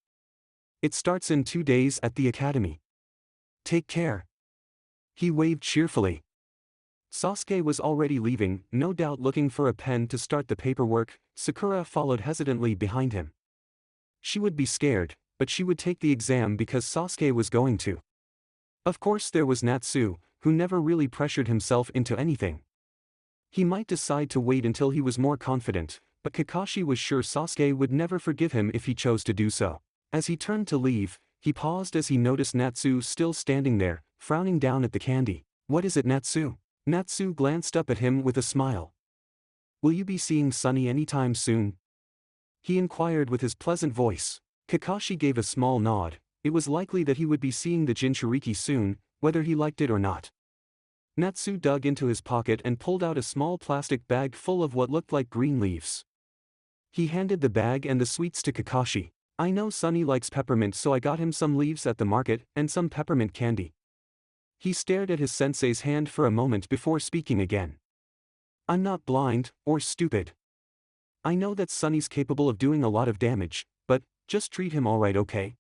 It starts in 2 days at the academy. Take care. He waved cheerfully. Sasuke was already leaving, no doubt looking for a pen to start the paperwork. Sakura followed hesitantly behind him. She would be scared, but she would take the exam because Sasuke was going to. Of course there was Natsu, who never really pressured himself into anything. He might decide to wait until he was more confident, but Kakashi was sure Sasuke would never forgive him if he chose to do so. As he turned to leave, he paused as he noticed Natsu still standing there, frowning down at the candy. What is it, Natsu? Natsu glanced up at him with a smile. Will you be seeing Sunny anytime soon? He inquired with his pleasant voice. Kakashi gave a small nod. It was likely that he would be seeing the Jinchuriki soon, whether he liked it or not. Natsu dug into his pocket and pulled out a small plastic bag full of what looked like green leaves. He handed the bag and the sweets to Kakashi. I know Sunny likes peppermint, so I got him some leaves at the market and some peppermint candy. He stared at his sensei's hand for a moment before speaking again. I'm not blind, or stupid. I know that Sunny's capable of doing a lot of damage, but just treat him alright, okay?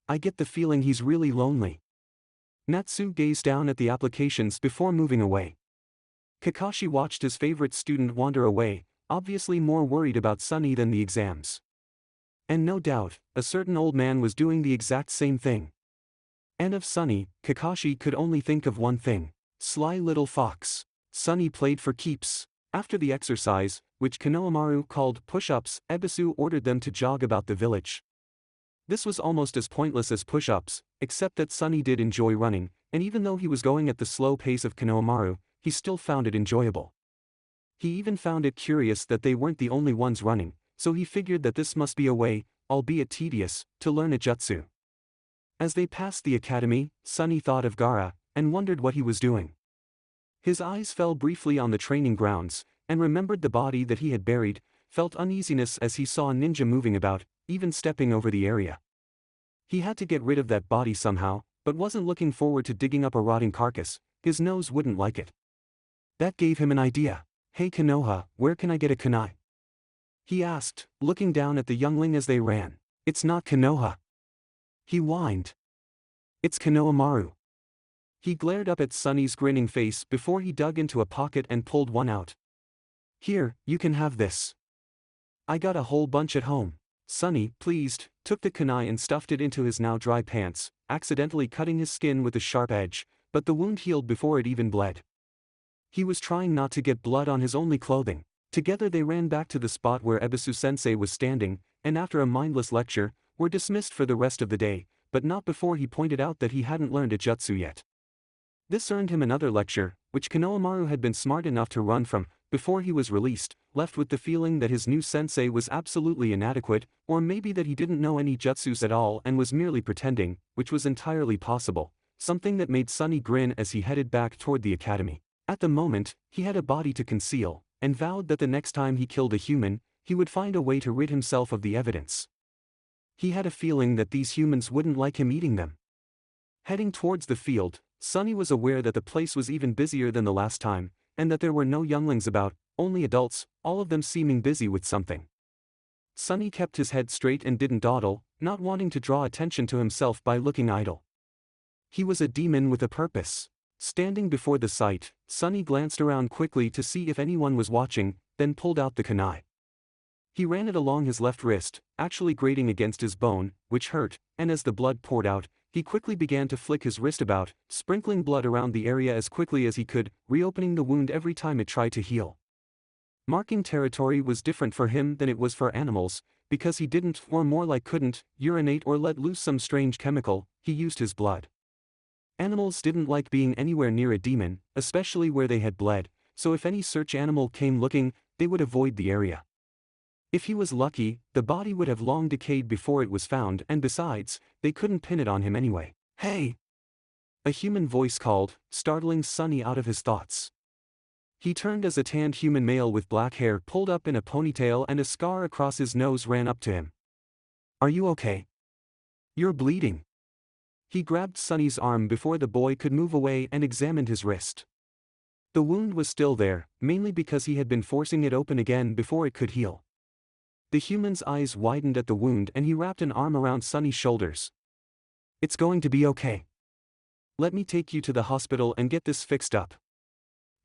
I get the feeling he's really lonely. Natsu gazed down at the applications before moving away. Kakashi watched his favorite student wander away, obviously more worried about Sunny than the exams. And no doubt, a certain old man was doing the exact same thing. And of Sunny, Kakashi could only think of one thing. Sly little fox. Sunny played for keeps. After the exercise, which Konohamaru called push-ups, Ebisu ordered them to jog about the village. This was almost as pointless as push-ups, except that Sunny did enjoy running, and even though he was going at the slow pace of Konohamaru, he still found it enjoyable. He even found it curious that they weren't the only ones running, so he figured that this must be a way, albeit tedious, to learn a jutsu. As they passed the academy, Sunny thought of Gaara, and wondered what he was doing. His eyes fell briefly on the training grounds, and remembered the body that he had buried, felt uneasiness as he saw a ninja moving about, even stepping over the area. He had to get rid of that body somehow, but wasn't looking forward to digging up a rotting carcass. His nose wouldn't like it. That gave him an idea. Hey Konoha, where can I get a kunai? He asked, looking down at the youngling as they ran. It's not Konoha. He whined. It's Konohamaru. He glared up at Sunny's grinning face before he dug into a pocket and pulled one out. Here, you can have this. I got a whole bunch at home. Sunny, pleased, took the kunai and stuffed it into his now dry pants, accidentally cutting his skin with a sharp edge, but the wound healed before it even bled. He was trying not to get blood on his only clothing. Together they ran back to the spot where Ebisu-sensei was standing, and after a mindless lecture, were dismissed for the rest of the day, but not before he pointed out that he hadn't learned a jutsu yet. This earned him another lecture, which Konohamaru had been smart enough to run from, before he was released, left with the feeling that his new sensei was absolutely inadequate, or maybe that he didn't know any jutsus at all and was merely pretending, which was entirely possible, something that made Sunny grin as he headed back toward the academy. At the moment, he had a body to conceal, and vowed that the next time he killed a human, he would find a way to rid himself of the evidence. He had a feeling that these humans wouldn't like him eating them. Heading towards the field, Sunny was aware that the place was even busier than the last time, and that there were no younglings about, only adults, all of them seeming busy with something. Sunny kept his head straight and didn't dawdle, not wanting to draw attention to himself by looking idle. He was a demon with a purpose. Standing before the sight, Sunny glanced around quickly to see if anyone was watching, then pulled out the kunai. He ran it along his left wrist, actually grating against his bone, which hurt, and as the blood poured out, he quickly began to flick his wrist about, sprinkling blood around the area as quickly as he could, reopening the wound every time it tried to heal. Marking territory was different for him than it was for animals, because he didn't, or more like couldn't, urinate or let loose some strange chemical, he used his blood. Animals didn't like being anywhere near a demon, especially where they had bled, so if any search animal came looking, they would avoid the area. If he was lucky, the body would have long decayed before it was found, and besides, they couldn't pin it on him anyway. "Hey!" A human voice called, startling Sunny out of his thoughts. He turned as a tanned human male with black hair pulled up in a ponytail and a scar across his nose ran up to him. "Are you okay? You're bleeding." He grabbed Sunny's arm before the boy could move away and examined his wrist. The wound was still there, mainly because he had been forcing it open again before it could heal. The human's eyes widened at the wound and he wrapped an arm around Sunny's shoulders. "It's going to be okay. Let me take you to the hospital and get this fixed up."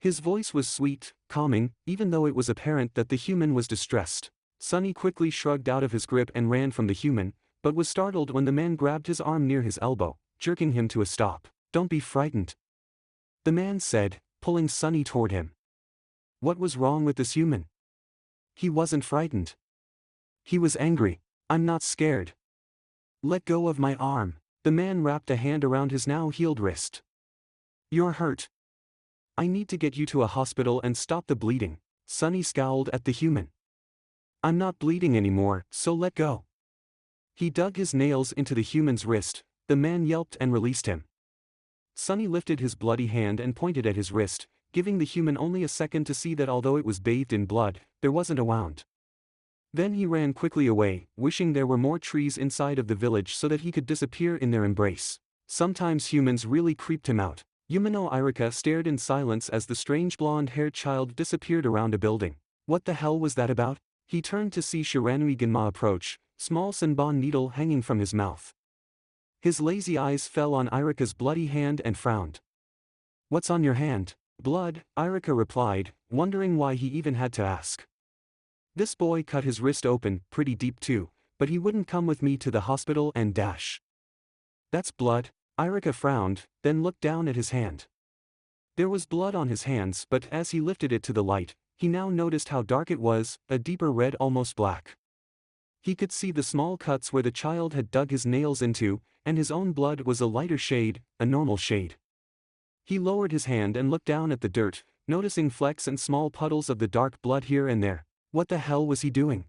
His voice was sweet, calming, even though it was apparent that the human was distressed. Sunny quickly shrugged out of his grip and ran from the human, but was startled when the man grabbed his arm near his elbow, jerking him to a stop. "Don't be frightened," the man said, pulling Sunny toward him. What was wrong with this human? He wasn't frightened. He was angry. "I'm not scared. Let go of my arm." The man wrapped a hand around his now healed wrist. "You're hurt. I need to get you to a hospital and stop the bleeding." Sunny scowled at the human. "I'm not bleeding anymore, so let go." He dug his nails into the human's wrist. The man yelped and released him. Sunny lifted his bloody hand and pointed at his wrist, giving the human only a second to see that although it was bathed in blood, there wasn't a wound. Then he ran quickly away, wishing there were more trees inside of the village so that he could disappear in their embrace. Sometimes humans really creeped him out. Yumino Irika stared in silence as the strange blonde-haired child disappeared around a building. What the hell was that about? He turned to see Shiranui Genma approach, small Senbon needle hanging from his mouth. His lazy eyes fell on Irika's bloody hand and frowned. "What's on your hand?" "Blood," Irika replied, wondering why he even had to ask. This boy cut his wrist open, pretty deep too, but he wouldn't come with me to the hospital and dash. "That's blood." Irika frowned, then looked down at his hand. There was blood on his hands, but as he lifted it to the light, he now noticed how dark it was, a deeper red, almost black. He could see the small cuts where the child had dug his nails into, and his own blood was a lighter shade, a normal shade. He lowered his hand and looked down at the dirt, noticing flecks and small puddles of the dark blood here and there. What the hell was he doing?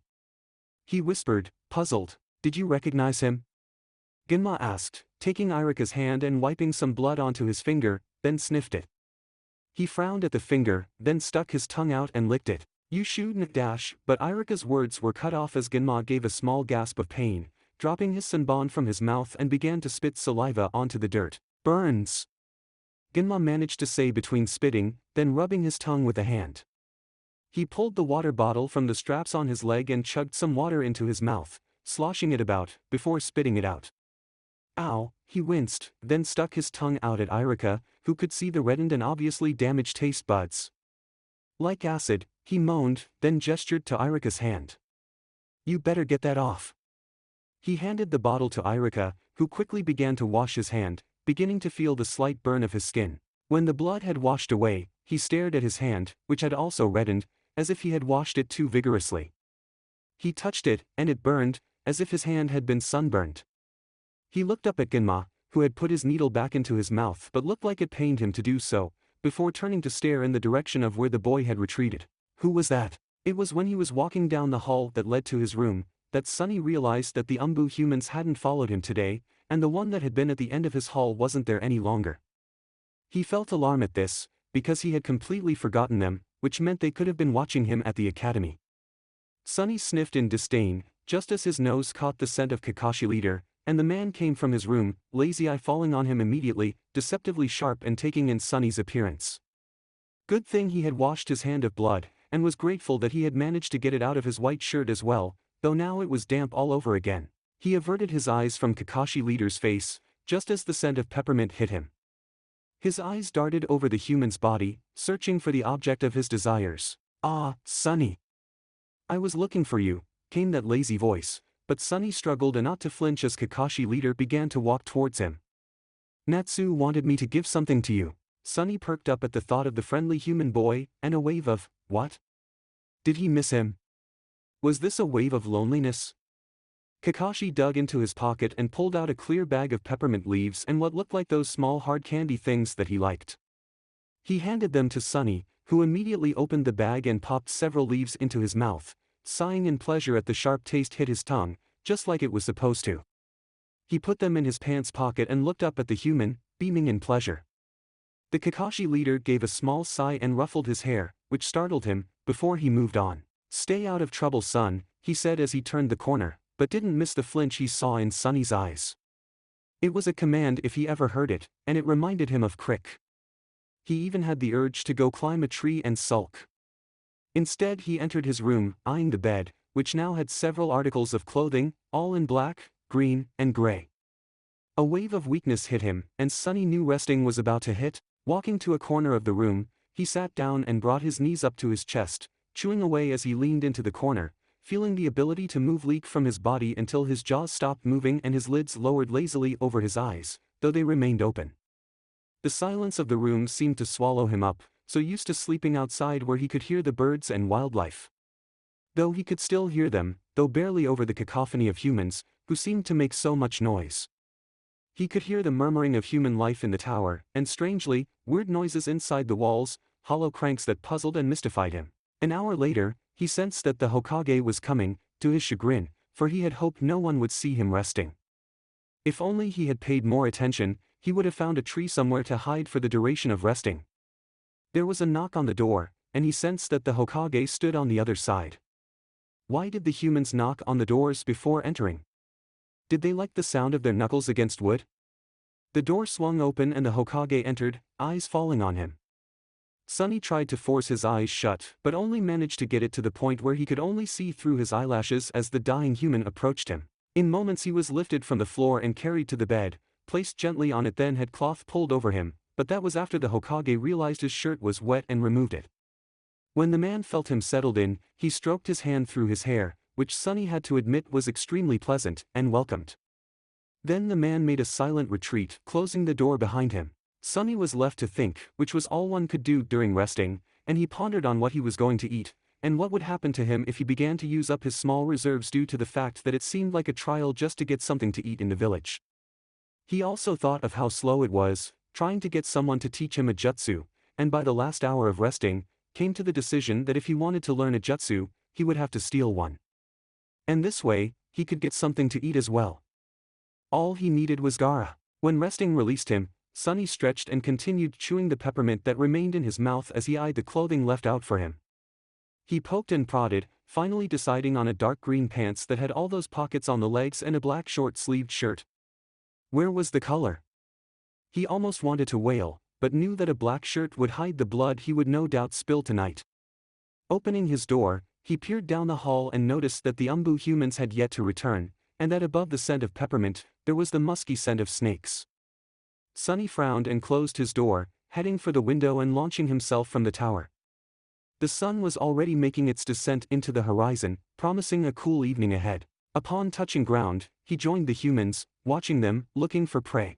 He whispered, puzzled. "Did you recognize him?" Genma asked, taking Irika's hand and wiping some blood onto his finger, then sniffed it. He frowned at the finger, then stuck his tongue out and licked it. "You shouldn't dash," but Irika's words were cut off as Genma gave a small gasp of pain, dropping his senbon from his mouth and began to spit saliva onto the dirt. "Burns," Genma managed to say between spitting, then rubbing his tongue with a hand. He pulled the water bottle from the straps on his leg and chugged some water into his mouth, sloshing it about, before spitting it out. "Ow," he winced, then stuck his tongue out at Irika, who could see the reddened and obviously damaged taste buds. "Like acid," he moaned, then gestured to Irika's hand. "You better get that off." He handed the bottle to Irika, who quickly began to wash his hand, beginning to feel the slight burn of his skin. When the blood had washed away, he stared at his hand, which had also reddened, as if he had washed it too vigorously. He touched it, and it burned, as if his hand had been sunburned. He looked up at Genma, who had put his needle back into his mouth but looked like it pained him to do so, before turning to stare in the direction of where the boy had retreated. Who was that? It was when he was walking down the hall that led to his room, that Sunny realized that the Umbu humans hadn't followed him today, and the one that had been at the end of his hall wasn't there any longer. He felt alarm at this, because he had completely forgotten them, which meant they could have been watching him at the academy. Sunny sniffed in disdain, just as his nose caught the scent of Kakashi leader, and the man came from his room, lazy eye falling on him immediately, deceptively sharp and taking in Sunny's appearance. Good thing he had washed his hand of blood, and was grateful that he had managed to get it out of his white shirt as well, though now it was damp all over again. He averted his eyes from Kakashi leader's face, just as the scent of peppermint hit him. His eyes darted over the human's body, searching for the object of his desires. "Ah, Sunny." I was looking for you, came that lazy voice, but Sunny struggled not to flinch as Kakashi leader began to walk towards him. Natsu wanted me to give something to you. Sunny perked up at the thought of the friendly human boy, and a wave of, what? Did he miss him? Was this a wave of loneliness? Kakashi dug into his pocket and pulled out a clear bag of peppermint leaves and what looked like those small hard candy things that he liked. He handed them to Sunny, who immediately opened the bag and popped several leaves into his mouth, sighing in pleasure at the sharp taste hit his tongue, just like it was supposed to. He put them in his pants pocket and looked up at the human, beaming in pleasure. The Kakashi leader gave a small sigh and ruffled his hair, which startled him, before he moved on. Stay out of trouble, son, he said as he turned the corner, but didn't miss the flinch he saw in Sunny's eyes. It was a command if he ever heard it, and it reminded him of Crick. He even had the urge to go climb a tree and sulk. Instead he entered his room, eyeing the bed, which now had several articles of clothing, all in black, green, and gray. A wave of weakness hit him, and Sunny knew resting was about to hit. Walking to a corner of the room, he sat down and brought his knees up to his chest, chewing away as he leaned into the corner, feeling the ability to move leak from his body until his jaws stopped moving and his lids lowered lazily over his eyes, though they remained open. The silence of the room seemed to swallow him up, so used to sleeping outside where he could hear the birds and wildlife. Though he could still hear them, though barely over the cacophony of humans, who seemed to make so much noise. He could hear the murmuring of human life in the tower, and strangely, weird noises inside the walls, hollow cranks that puzzled and mystified him. An hour later, he sensed that the Hokage was coming, to his chagrin, for he had hoped no one would see him resting. If only he had paid more attention, he would have found a tree somewhere to hide for the duration of resting. There was a knock on the door, and he sensed that the Hokage stood on the other side. Why did the humans knock on the doors before entering? Did they like the sound of their knuckles against wood? The door swung open and the Hokage entered, eyes falling on him. Sunny tried to force his eyes shut but only managed to get it to the point where he could only see through his eyelashes as the dying human approached him. In moments he was lifted from the floor and carried to the bed, placed gently on it, then had cloth pulled over him, but that was after the Hokage realized his shirt was wet and removed it. When the man felt him settled in, he stroked his hand through his hair, which Sunny had to admit was extremely pleasant, and welcomed. Then the man made a silent retreat, closing the door behind him. Sunny was left to think, which was all one could do during resting, and he pondered on what he was going to eat, and what would happen to him if he began to use up his small reserves due to the fact that it seemed like a trial just to get something to eat in the village. He also thought of how slow it was, trying to get someone to teach him a jutsu, and by the last hour of resting, came to the decision that if he wanted to learn a jutsu, he would have to steal one. And this way, he could get something to eat as well. All he needed was Gaara. When resting released him, Sunny stretched and continued chewing the peppermint that remained in his mouth as he eyed the clothing left out for him. He poked and prodded, finally deciding on a dark green pants that had all those pockets on the legs and a black short-sleeved shirt. Where was the color? He almost wanted to wail, but knew that a black shirt would hide the blood he would no doubt spill tonight. Opening his door, he peered down the hall and noticed that the Umbu humans had yet to return, and that above the scent of peppermint, there was the musky scent of snakes. Sunny frowned and closed his door, heading for the window and launching himself from the tower. The sun was already making its descent into the horizon, promising a cool evening ahead. Upon touching ground, he joined the humans, watching them, looking for prey.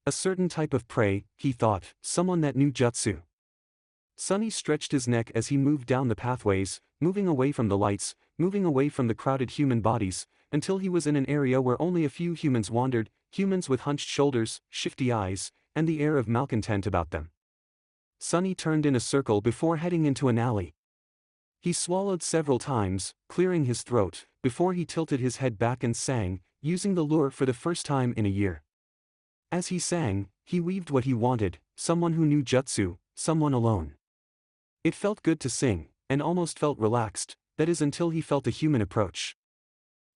A certain type of prey, he thought, someone that knew jutsu. Sunny stretched his neck as he moved down the pathways, moving away from the lights, moving away from the crowded human bodies, until he was in an area where only a few humans wandered, humans with hunched shoulders, shifty eyes, and the air of malcontent about them. Sunny turned in a circle before heading into an alley. He swallowed several times, clearing his throat, before he tilted his head back and sang, using the lure for the first time in a year. As he sang, he weaved what he wanted, someone who knew jutsu, someone alone. It felt good to sing, and almost felt relaxed, that is until he felt a human approach.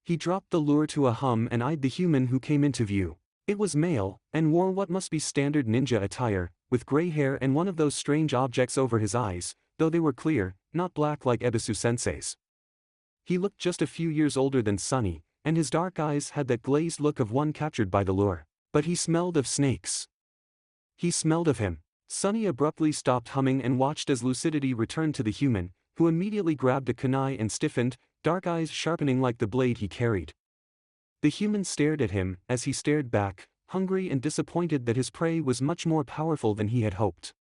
He dropped the lure to a hum and eyed the human who came into view. It was male, and wore what must be standard ninja attire, with gray hair and one of those strange objects over his eyes, though they were clear, not black like Ebisu-sensei's. He looked just a few years older than Sunny, and his dark eyes had that glazed look of one captured by the lure. But he smelled of snakes. He smelled of him. Sunny abruptly stopped humming and watched as lucidity returned to the human, who immediately grabbed a kunai and stiffened, dark eyes sharpening like the blade he carried. The human stared at him as he stared back, hungry and disappointed that his prey was much more powerful than he had hoped.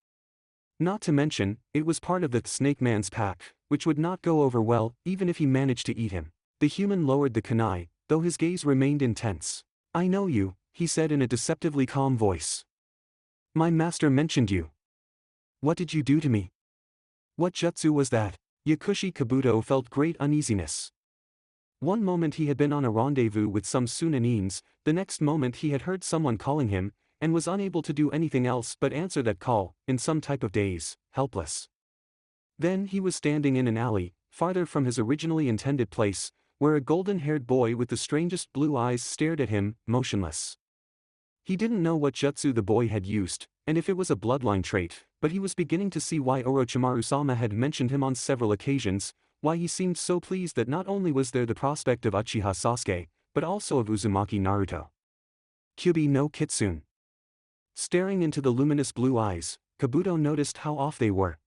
Not to mention, it was part of the Snake Man's pack, which would not go over well even if he managed to eat him. The human lowered the kunai, though his gaze remained intense. "I know you," he said in a deceptively calm voice. "My master mentioned you. What did you do to me? What jutsu was that?" Yakushi Kabuto felt great uneasiness. One moment he had been on a rendezvous with some Sunanines, the next moment he had heard someone calling him, and was unable to do anything else but answer that call, in some type of daze, helpless. Then he was standing in an alley, farther from his originally intended place, where a golden-haired boy with the strangest blue eyes stared at him, motionless. He didn't know what jutsu the boy had used, and if it was a bloodline trait, but he was beginning to see why Orochimaru-sama had mentioned him on several occasions, why he seemed so pleased that not only was there the prospect of Uchiha Sasuke, but also of Uzumaki Naruto. Kyubi no Kitsune. Staring into the luminous blue eyes, Kabuto noticed how off they were.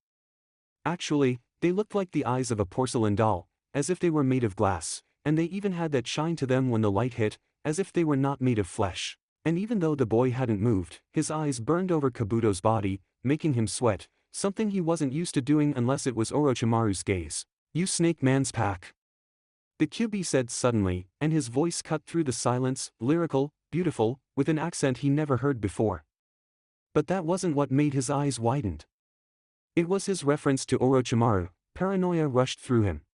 Actually, they looked like the eyes of a porcelain doll, as if they were made of glass, and they even had that shine to them when the light hit, as if they were not made of flesh. And even though the boy hadn't moved, his eyes burned over Kabuto's body, making him sweat, something he wasn't used to doing unless it was Orochimaru's gaze. "You Snake Man's pack," the Kyubi said suddenly, and his voice cut through the silence, lyrical, beautiful, with an accent he never heard before. But that wasn't what made his eyes widened. It was his reference to Orochimaru. Paranoia rushed through him.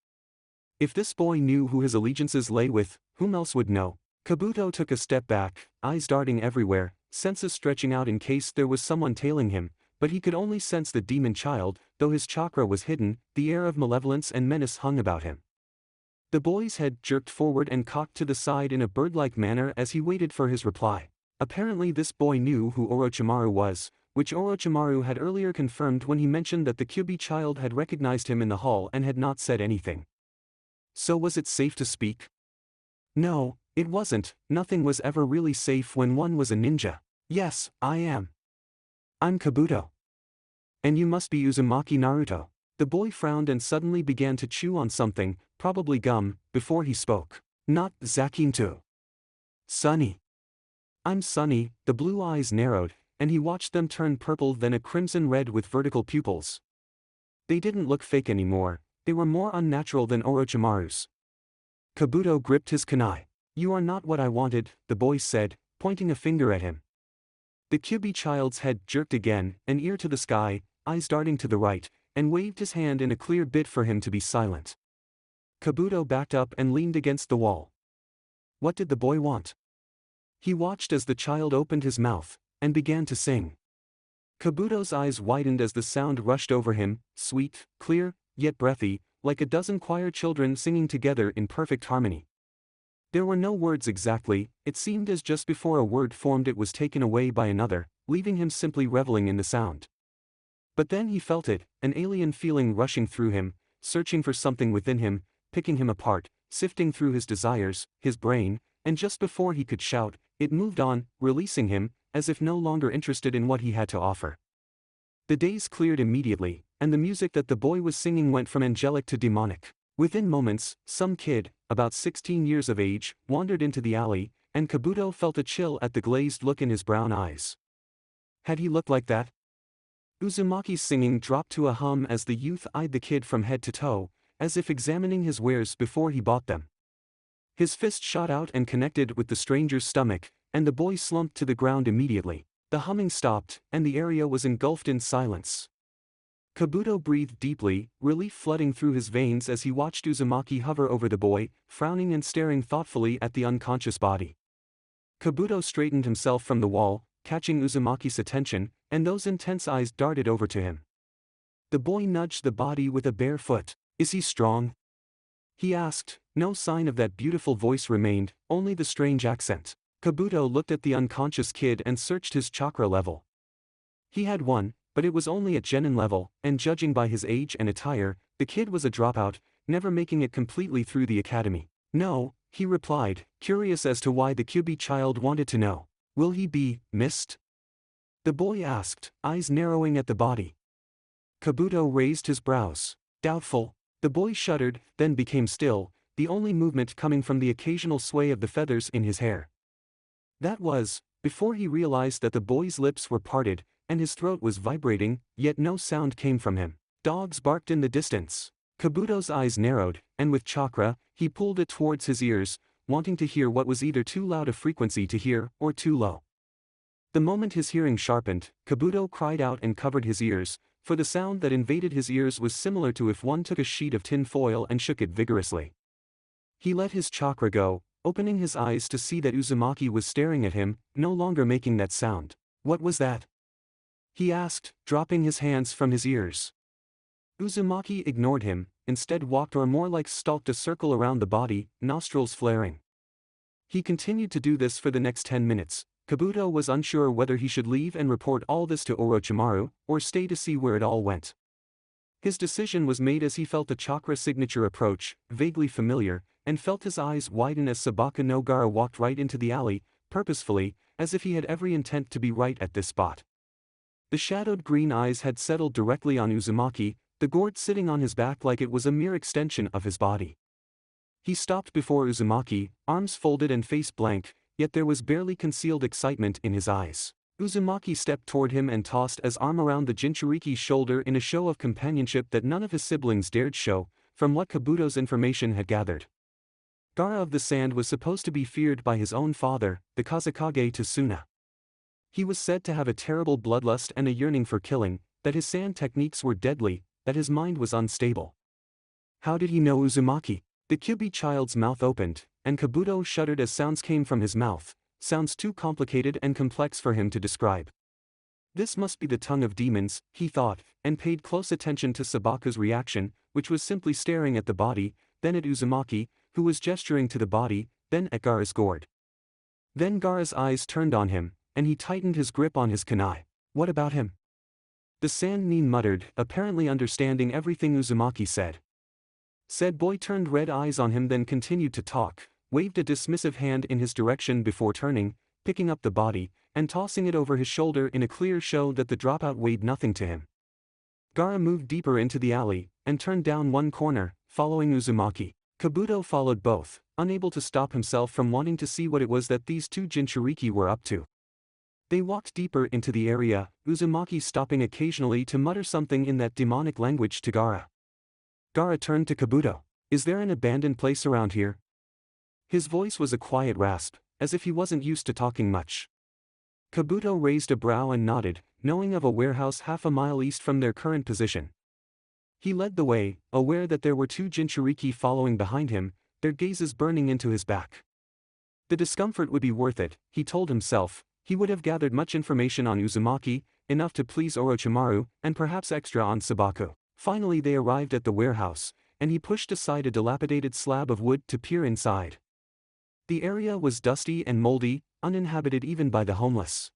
If this boy knew who his allegiances lay with, whom else would know? Kabuto took a step back, eyes darting everywhere, senses stretching out in case there was someone tailing him, but he could only sense the demon child, though his chakra was hidden, the air of malevolence and menace hung about him. The boy's head jerked forward and cocked to the side in a bird-like manner as he waited for his reply. Apparently this boy knew who Orochimaru was, which Orochimaru had earlier confirmed when he mentioned that the Kyubi child had recognized him in the hall and had not said anything. So was it safe to speak? No, it wasn't. Nothing was ever really safe when one was a ninja. "Yes, I am. I'm Kabuto. And you must be Uzumaki Naruto." The boy frowned and suddenly began to chew on something, probably gum, before he spoke. "Not Zakinto. Sunny. I'm Sunny." The blue eyes narrowed, and he watched them turn purple then a crimson red with vertical pupils. They didn't look fake anymore, they were more unnatural than Orochimaru's. Kabuto gripped his kunai. "You are not what I wanted," the boy said, pointing a finger at him. The Kyubi child's head jerked again, an ear to the sky, eyes darting to the right, and waved his hand in a clear bid for him to be silent. Kabuto backed up and leaned against the wall. What did the boy want? He watched as the child opened his mouth, and began to sing. Kabuto's eyes widened as the sound rushed over him, sweet, clear, yet breathy, like a dozen choir children singing together in perfect harmony. There were no words exactly, it seemed as just before a word formed it was taken away by another, leaving him simply reveling in the sound. But then he felt it, an alien feeling rushing through him, searching for something within him, picking him apart, sifting through his desires, his brain, and just before he could shout, it moved on, releasing him, as if no longer interested in what he had to offer. The daze cleared immediately, and the music that the boy was singing went from angelic to demonic. Within moments, some kid, about 16 years of age, wandered into the alley, and Kabuto felt a chill at the glazed look in his brown eyes. Had he looked like that? Uzumaki's singing dropped to a hum as the youth eyed the kid from head to toe, as if examining his wares before he bought them. His fist shot out and connected with the stranger's stomach, and the boy slumped to the ground immediately. The humming stopped, and the area was engulfed in silence. Kabuto breathed deeply, relief flooding through his veins as he watched Uzumaki hover over the boy, frowning and staring thoughtfully at the unconscious body. Kabuto straightened himself from the wall, catching Uzumaki's attention, and those intense eyes darted over to him. The boy nudged the body with a bare foot. "Is he strong?" he asked. No sign of that beautiful voice remained, only the strange accent. Kabuto looked at the unconscious kid and searched his chakra level. He had one, but it was only at genin level, and judging by his age and attire, the kid was a dropout, never making it completely through the academy. "No," he replied, curious as to why the Kyubi child wanted to know. "Will he be missed?" the boy asked, eyes narrowing at the body. Kabuto raised his brows. "Doubtful." The boy shuddered, then became still, the only movement coming from the occasional sway of the feathers in his hair. That was, before he realized that the boy's lips were parted, and his throat was vibrating, yet no sound came from him. Dogs barked in the distance. Kabuto's eyes narrowed, and with chakra, he pulled it towards his ears, wanting to hear what was either too loud a frequency to hear, or too low. The moment his hearing sharpened, Kabuto cried out and covered his ears, for the sound that invaded his ears was similar to if one took a sheet of tin foil and shook it vigorously. He let his chakra go, opening his eyes to see that Uzumaki was staring at him, no longer making that sound. What was that? He asked, dropping his hands from his ears. Uzumaki ignored him, instead walked or more like stalked a circle around the body, nostrils flaring. He continued to do this for the next 10 minutes. Kabuto was unsure whether he should leave and report all this to Orochimaru, or stay to see where it all went. His decision was made as he felt the chakra signature approach, vaguely familiar, and felt his eyes widen as Sabaka no Gaara walked right into the alley, purposefully, as if he had every intent to be right at this spot. The shadowed green eyes had settled directly on Uzumaki, the gourd sitting on his back like it was a mere extension of his body. He stopped before Uzumaki, arms folded and face blank, yet there was barely concealed excitement in his eyes. Uzumaki stepped toward him and tossed his arm around the Jinchuriki's shoulder in a show of companionship that none of his siblings dared show, from what Kabuto's information had gathered. Gaara of the Sand was supposed to be feared by his own father, the Kazekage Tsuna. He was said to have a terrible bloodlust and a yearning for killing, that his sand techniques were deadly, that his mind was unstable. How did he know Uzumaki? The Kyubi child's mouth opened, and Kabuto shuddered as sounds came from his mouth, sounds too complicated and complex for him to describe. This must be the tongue of demons, he thought, and paid close attention to Sabaka's reaction, which was simply staring at the body, then at Uzumaki, who was gesturing to the body, then at Gaara's gourd. Then Gaara's eyes turned on him, and he tightened his grip on his kunai. What about him? The Sand Nin muttered, apparently understanding everything Uzumaki said. Said boy turned red eyes on him, then continued to talk, waved a dismissive hand in his direction before turning, picking up the body, and tossing it over his shoulder in a clear show that the dropout weighed nothing to him. Gaara moved deeper into the alley, and turned down one corner, following Uzumaki. Kabuto followed both, unable to stop himself from wanting to see what it was that these two Jinchuriki were up to. They walked deeper into the area, Uzumaki stopping occasionally to mutter something in that demonic language to Gaara. Gaara turned to Kabuto. Is there an abandoned place around here? His voice was a quiet rasp, as if he wasn't used to talking much. Kabuto raised a brow and nodded, knowing of a warehouse half a mile east from their current position. He led the way, aware that there were two Jinchuriki following behind him, their gazes burning into his back. The discomfort would be worth it, he told himself. He would have gathered much information on Uzumaki, enough to please Orochimaru, and perhaps extra on Sabaka. Finally they arrived at the warehouse, and he pushed aside a dilapidated slab of wood to peer inside. The area was dusty and moldy, uninhabited even by the homeless.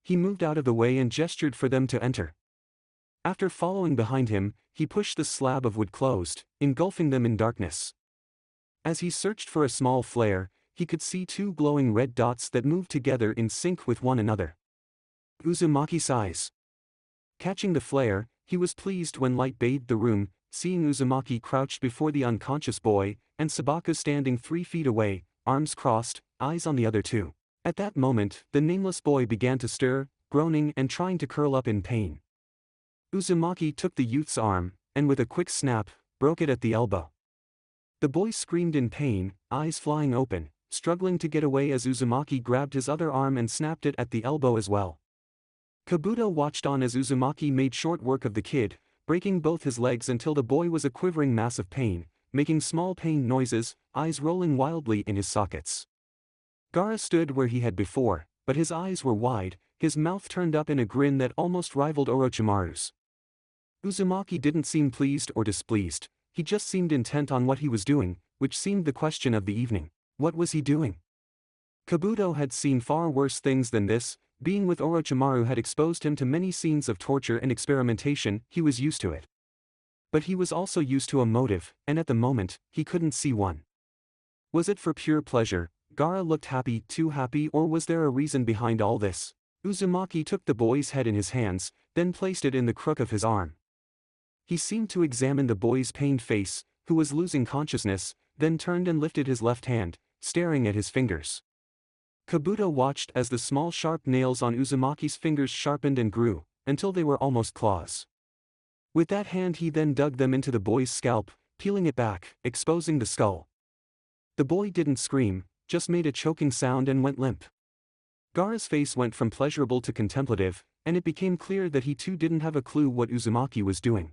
He moved out of the way and gestured for them to enter. After following behind him, he pushed the slab of wood closed, engulfing them in darkness. As he searched for a small flare, he could see two glowing red dots that moved together in sync with one another. Uzumaki's eyes. Catching the flare, he was pleased when light bathed the room, seeing Uzumaki crouched before the unconscious boy, and Sabaka standing 3 feet away, arms crossed, eyes on the other two. At that moment, the nameless boy began to stir, groaning and trying to curl up in pain. Uzumaki took the youth's arm, and with a quick snap, broke it at the elbow. The boy screamed in pain, eyes flying open, struggling to get away as Uzumaki grabbed his other arm and snapped it at the elbow as well. Kabuto watched on as Uzumaki made short work of the kid, breaking both his legs until the boy was a quivering mass of pain, making small pain noises, eyes rolling wildly in his sockets. Gaara stood where he had before, but his eyes were wide, his mouth turned up in a grin that almost rivaled Orochimaru's. Uzumaki didn't seem pleased or displeased, he just seemed intent on what he was doing, which seemed the question of the evening. What was he doing? Kabuto had seen far worse things than this. Being with Orochimaru had exposed him to many scenes of torture and experimentation. He was used to it. But he was also used to a motive, and at the moment, he couldn't see one. Was it for pure pleasure? Gaara looked happy, too happy, or was there a reason behind all this? Uzumaki took the boy's head in his hands, then placed it in the crook of his arm. He seemed to examine the boy's pained face, who was losing consciousness, then turned and lifted his left hand, staring at his fingers. Kabuto watched as the small sharp nails on Uzumaki's fingers sharpened and grew, until they were almost claws. With that hand he then dug them into the boy's scalp, peeling it back, exposing the skull. The boy didn't scream, just made a choking sound and went limp. Gaara's face went from pleasurable to contemplative, and it became clear that he too didn't have a clue what Uzumaki was doing.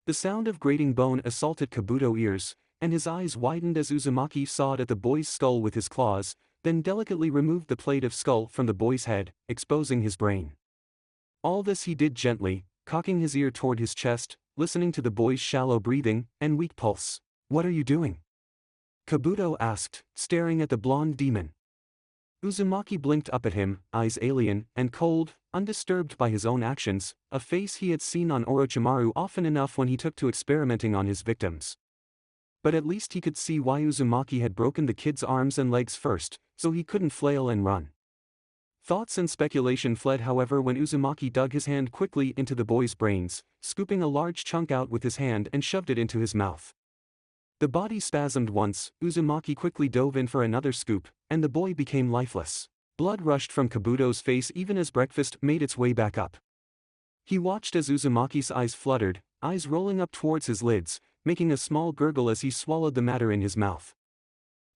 The sound of grating bone assaulted Kabuto's ears, and his eyes widened as Uzumaki sawed at the boy's skull with his claws, then delicately removed the plate of skull from the boy's head, exposing his brain. All this he did gently, cocking his ear toward his chest, listening to the boy's shallow breathing and weak pulse. "What are you doing?" Kabuto asked, staring at the blonde demon. Uzumaki blinked up at him, eyes alien and cold, undisturbed by his own actions, a face he had seen on Orochimaru often enough when he took to experimenting on his victims. But at least he could see why Uzumaki had broken the kid's arms and legs first, so he couldn't flail and run. Thoughts and speculation fled however when Uzumaki dug his hand quickly into the boy's brains, scooping a large chunk out with his hand and shoved it into his mouth. The body spasmed once, Uzumaki quickly dove in for another scoop, and the boy became lifeless. Blood rushed from Kabuto's face even as breakfast made its way back up. He watched as Uzumaki's eyes fluttered, eyes rolling up towards his lids, making a small gurgle as he swallowed the matter in his mouth.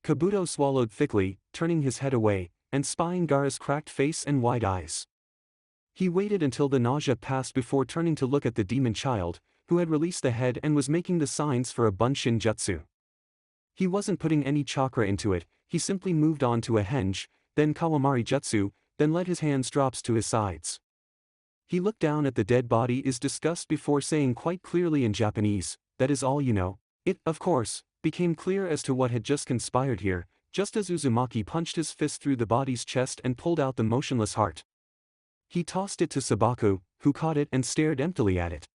Kabuto swallowed thickly, turning his head away, and spying Gaara's cracked face and wide eyes. He waited until the nausea passed before turning to look at the demon child, who had released the head and was making the signs for a bunshin jutsu. He wasn't putting any chakra into it, he simply moved on to a henge, then kawamari jutsu, then let his hands drop to his sides. He looked down at the dead body in disgust before saying quite clearly in Japanese, "That is all you know?" It, of course, became clear as to what had just conspired here, just as Uzumaki punched his fist through the body's chest and pulled out the motionless heart. He tossed it to Sabaku, who caught it and stared emptily at it.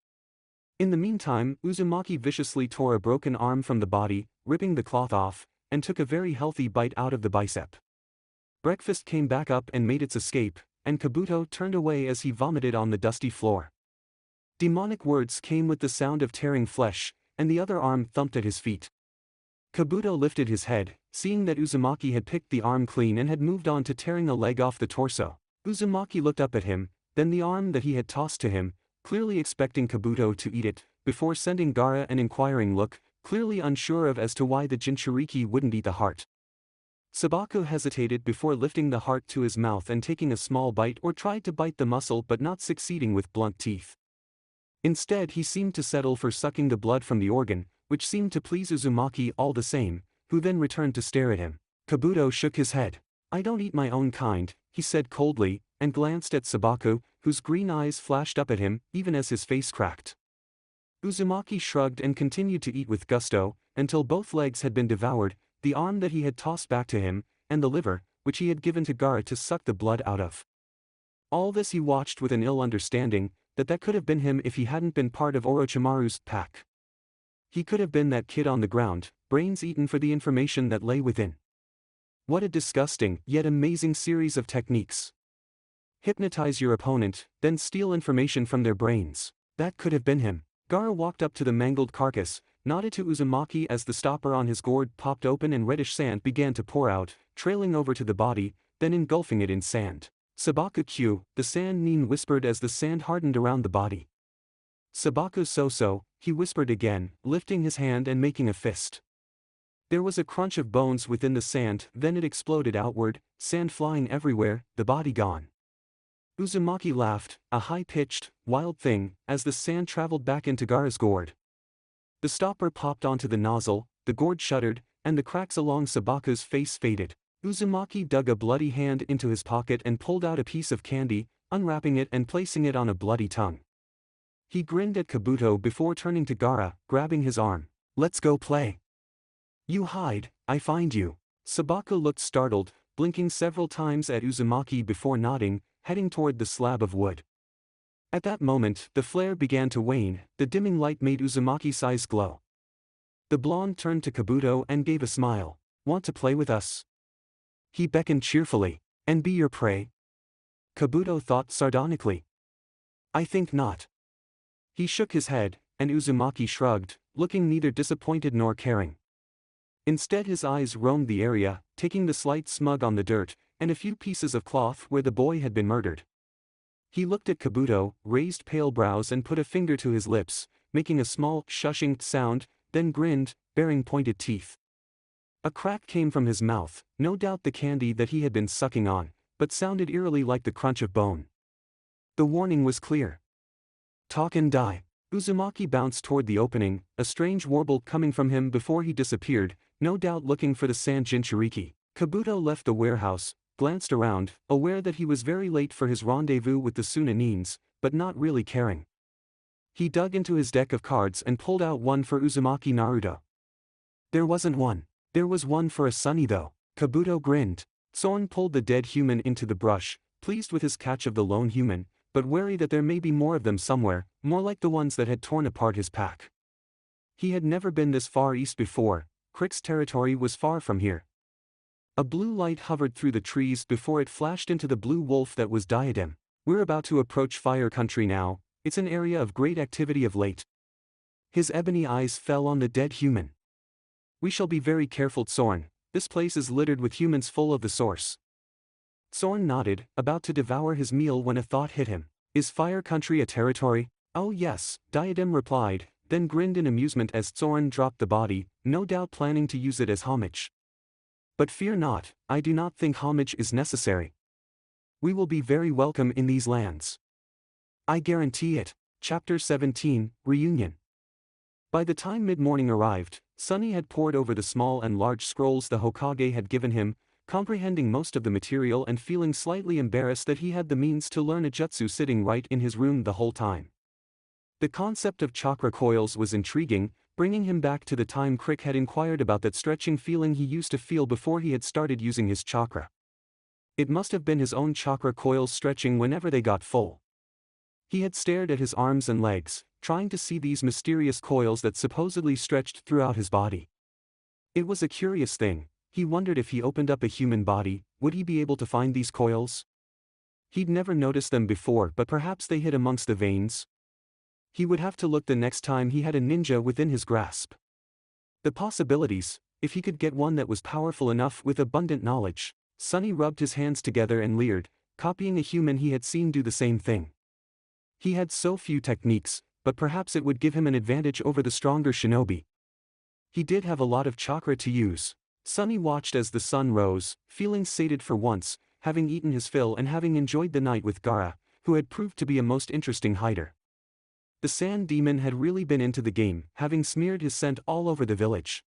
In the meantime, Uzumaki viciously tore a broken arm from the body, ripping the cloth off, and took a very healthy bite out of the bicep. Breakfast came back up and made its escape, and Kabuto turned away as he vomited on the dusty floor. Demonic words came with the sound of tearing flesh, and the other arm thumped at his feet. Kabuto lifted his head, seeing that Uzumaki had picked the arm clean and had moved on to tearing a leg off the torso. Uzumaki looked up at him, then the arm that he had tossed to him, clearly expecting Kabuto to eat it, before sending Gaara an inquiring look, clearly unsure of as to why the Jinchuriki wouldn't eat the heart. Sabaku hesitated before lifting the heart to his mouth and taking a small bite or tried to bite the muscle but not succeeding with blunt teeth. Instead he seemed to settle for sucking the blood from the organ, which seemed to please Uzumaki all the same, who then returned to stare at him. Kabuto shook his head. "I don't eat my own kind," he said coldly, and glanced at Sabaku, whose green eyes flashed up at him, even as his face cracked. Uzumaki shrugged and continued to eat with gusto, until both legs had been devoured, the arm that he had tossed back to him, and the liver, which he had given to Gaara to suck the blood out of. All this he watched with an ill understanding, that could have been him if he hadn't been part of Orochimaru's pack. He could have been that kid on the ground, brains eaten for the information that lay within. What a disgusting, yet amazing series of techniques. Hypnotize your opponent, then steal information from their brains. That could have been him. Gaara walked up to the mangled carcass, nodded to Uzumaki as the stopper on his gourd popped open and reddish sand began to pour out, trailing over to the body, then engulfing it in sand. "Sabaku Q," the sand nin whispered as the sand hardened around the body. "Sabaku so," he whispered again, lifting his hand and making a fist. There was a crunch of bones within the sand, then it exploded outward, sand flying everywhere, the body gone. Uzumaki laughed, a high-pitched, wild thing, as the sand traveled back into Gaara's gourd. The stopper popped onto the nozzle, the gourd shuddered, and the cracks along Sabaku's face faded. Uzumaki dug a bloody hand into his pocket and pulled out a piece of candy, unwrapping it and placing it on a bloody tongue. He grinned at Kabuto before turning to Gaara, grabbing his arm. "Let's go play. You hide, I find you." Sabaku looked startled, blinking several times at Uzumaki before nodding, heading toward the slab of wood. At that moment, the flare began to wane, the dimming light made Uzumaki's eyes glow. The blonde turned to Kabuto and gave a smile. "Want to play with us?" He beckoned cheerfully. "And be your prey?" Kabuto thought sardonically. "I think not." He shook his head, and Uzumaki shrugged, looking neither disappointed nor caring. Instead his eyes roamed the area, taking the slight smudge on the dirt, and a few pieces of cloth where the boy had been murdered. He looked at Kabuto, raised pale brows and put a finger to his lips, making a small, shushing sound, then grinned, baring pointed teeth. A crack came from his mouth, no doubt the candy that he had been sucking on, but sounded eerily like the crunch of bone. The warning was clear. Talk and die. Uzumaki bounced toward the opening, a strange warble coming from him before he disappeared, no doubt looking for the sand jinchuriki. Kabuto left the warehouse, glanced around, aware that he was very late for his rendezvous with the Sunanines, but not really caring. He dug into his deck of cards and pulled out one for Uzumaki Naruto. There wasn't one. There was one for a Sunny though. Kabuto grinned. Zorn pulled the dead human into the brush, pleased with his catch of the lone human, but wary that there may be more of them somewhere, more like the ones that had torn apart his pack. He had never been this far east before. Crick's territory was far from here. A blue light hovered through the trees before it flashed into the blue wolf that was Diadem. We're about to approach Fire Country now. It's an area of great activity of late. His ebony eyes fell on the dead human. We shall be very careful, Zorn. This place is littered with humans full of the source. Zorn nodded, about to devour his meal when a thought hit him. Is Fire Country a territory? Oh yes, Diadem replied, then grinned in amusement as Zorn dropped the body, no doubt planning to use it as homage. But fear not, I do not think homage is necessary. We will be very welcome in these lands. I guarantee it. Chapter 17, Reunion. By the time mid-morning arrived, Sunny had pored over the small and large scrolls the Hokage had given him, comprehending most of the material and feeling slightly embarrassed that he had the means to learn a jutsu sitting right in his room the whole time. The concept of chakra coils was intriguing, bringing him back to the time Crick had inquired about that stretching feeling he used to feel before he had started using his chakra. It must have been his own chakra coils stretching whenever they got full. He had stared at his arms and legs, trying to see these mysterious coils that supposedly stretched throughout his body. It was a curious thing. He wondered if he opened up a human body, would he be able to find these coils? He'd never noticed them before, but perhaps they hid amongst the veins. He would have to look the next time he had a ninja within his grasp. The possibilities, if he could get one that was powerful enough with abundant knowledge. Sunny rubbed his hands together and leered, copying a human he had seen do the same thing. He had so few techniques, but perhaps it would give him an advantage over the stronger shinobi. He did have a lot of chakra to use. Sunny watched as the sun rose, feeling sated for once, having eaten his fill and having enjoyed the night with Gaara, who had proved to be a most interesting hider. The sand demon had really been into the game, having smeared his scent all over the village.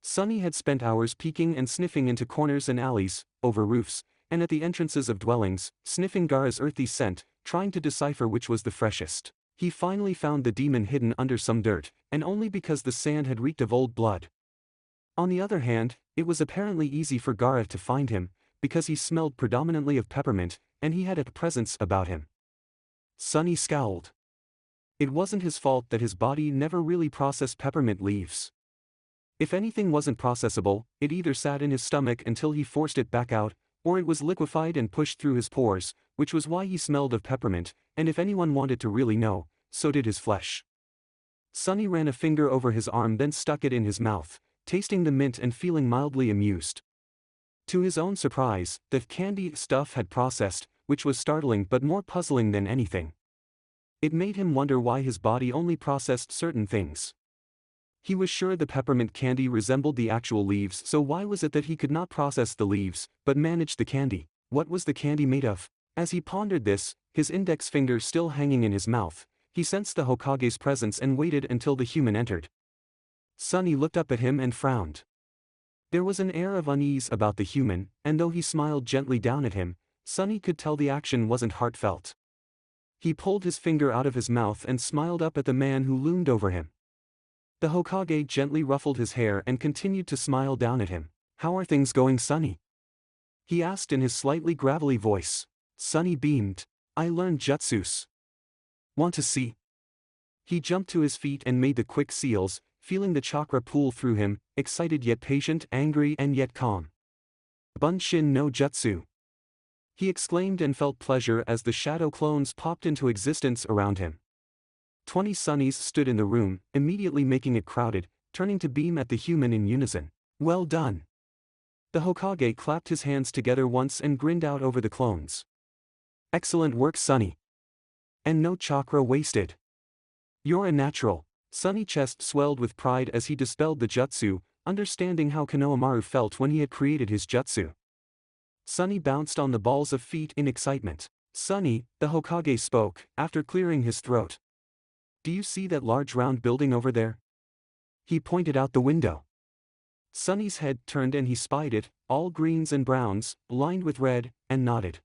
Sunny had spent hours peeking and sniffing into corners and alleys, over roofs, and at the entrances of dwellings, sniffing Gaara's earthy scent, trying to decipher which was the freshest. He finally found the demon hidden under some dirt, and only because the sand had reeked of old blood. On the other hand, it was apparently easy for Gaara to find him, because he smelled predominantly of peppermint, and he had a presence about him. Sunny scowled. It wasn't his fault that his body never really processed peppermint leaves. If anything wasn't processable, it either sat in his stomach until he forced it back out, or it was liquefied and pushed through his pores, which was why he smelled of peppermint, and if anyone wanted to really know, so did his flesh. Sunny ran a finger over his arm, then stuck it in his mouth, tasting the mint and feeling mildly amused. To his own surprise, the candy stuff had processed, which was startling but more puzzling than anything. It made him wonder why his body only processed certain things. He was sure the peppermint candy resembled the actual leaves, so why was it that he could not process the leaves, but managed the candy? What was the candy made of? As he pondered this, his index finger still hanging in his mouth, he sensed the Hokage's presence and waited until the human entered. Sunny looked up at him and frowned. There was an air of unease about the human, and though he smiled gently down at him, Sunny could tell the action wasn't heartfelt. He pulled his finger out of his mouth and smiled up at the man who loomed over him. The Hokage gently ruffled his hair and continued to smile down at him. How are things going, Sunny? He asked in his slightly gravelly voice. Sunny beamed. I learned jutsus. Want to see? He jumped to his feet and made the quick seals, feeling the chakra pool through him, excited yet patient, angry and yet calm. Bunshin no jutsu. He exclaimed and felt pleasure as the shadow clones popped into existence around him. 20 Sunnies stood in the room, immediately making it crowded, turning to beam at the human in unison. Well done. The Hokage clapped his hands together once and grinned out over the clones. Excellent work, Sunny. And no chakra wasted. You're a natural. Sunny's chest swelled with pride as he dispelled the jutsu, understanding how Konohamaru felt when he had created his jutsu. Sunny bounced on the balls of feet in excitement. Sunny, the Hokage spoke, after clearing his throat. Do you see that large round building over there? He pointed out the window. Sunny's head turned and he spied it, all greens and browns, lined with red, and nodded.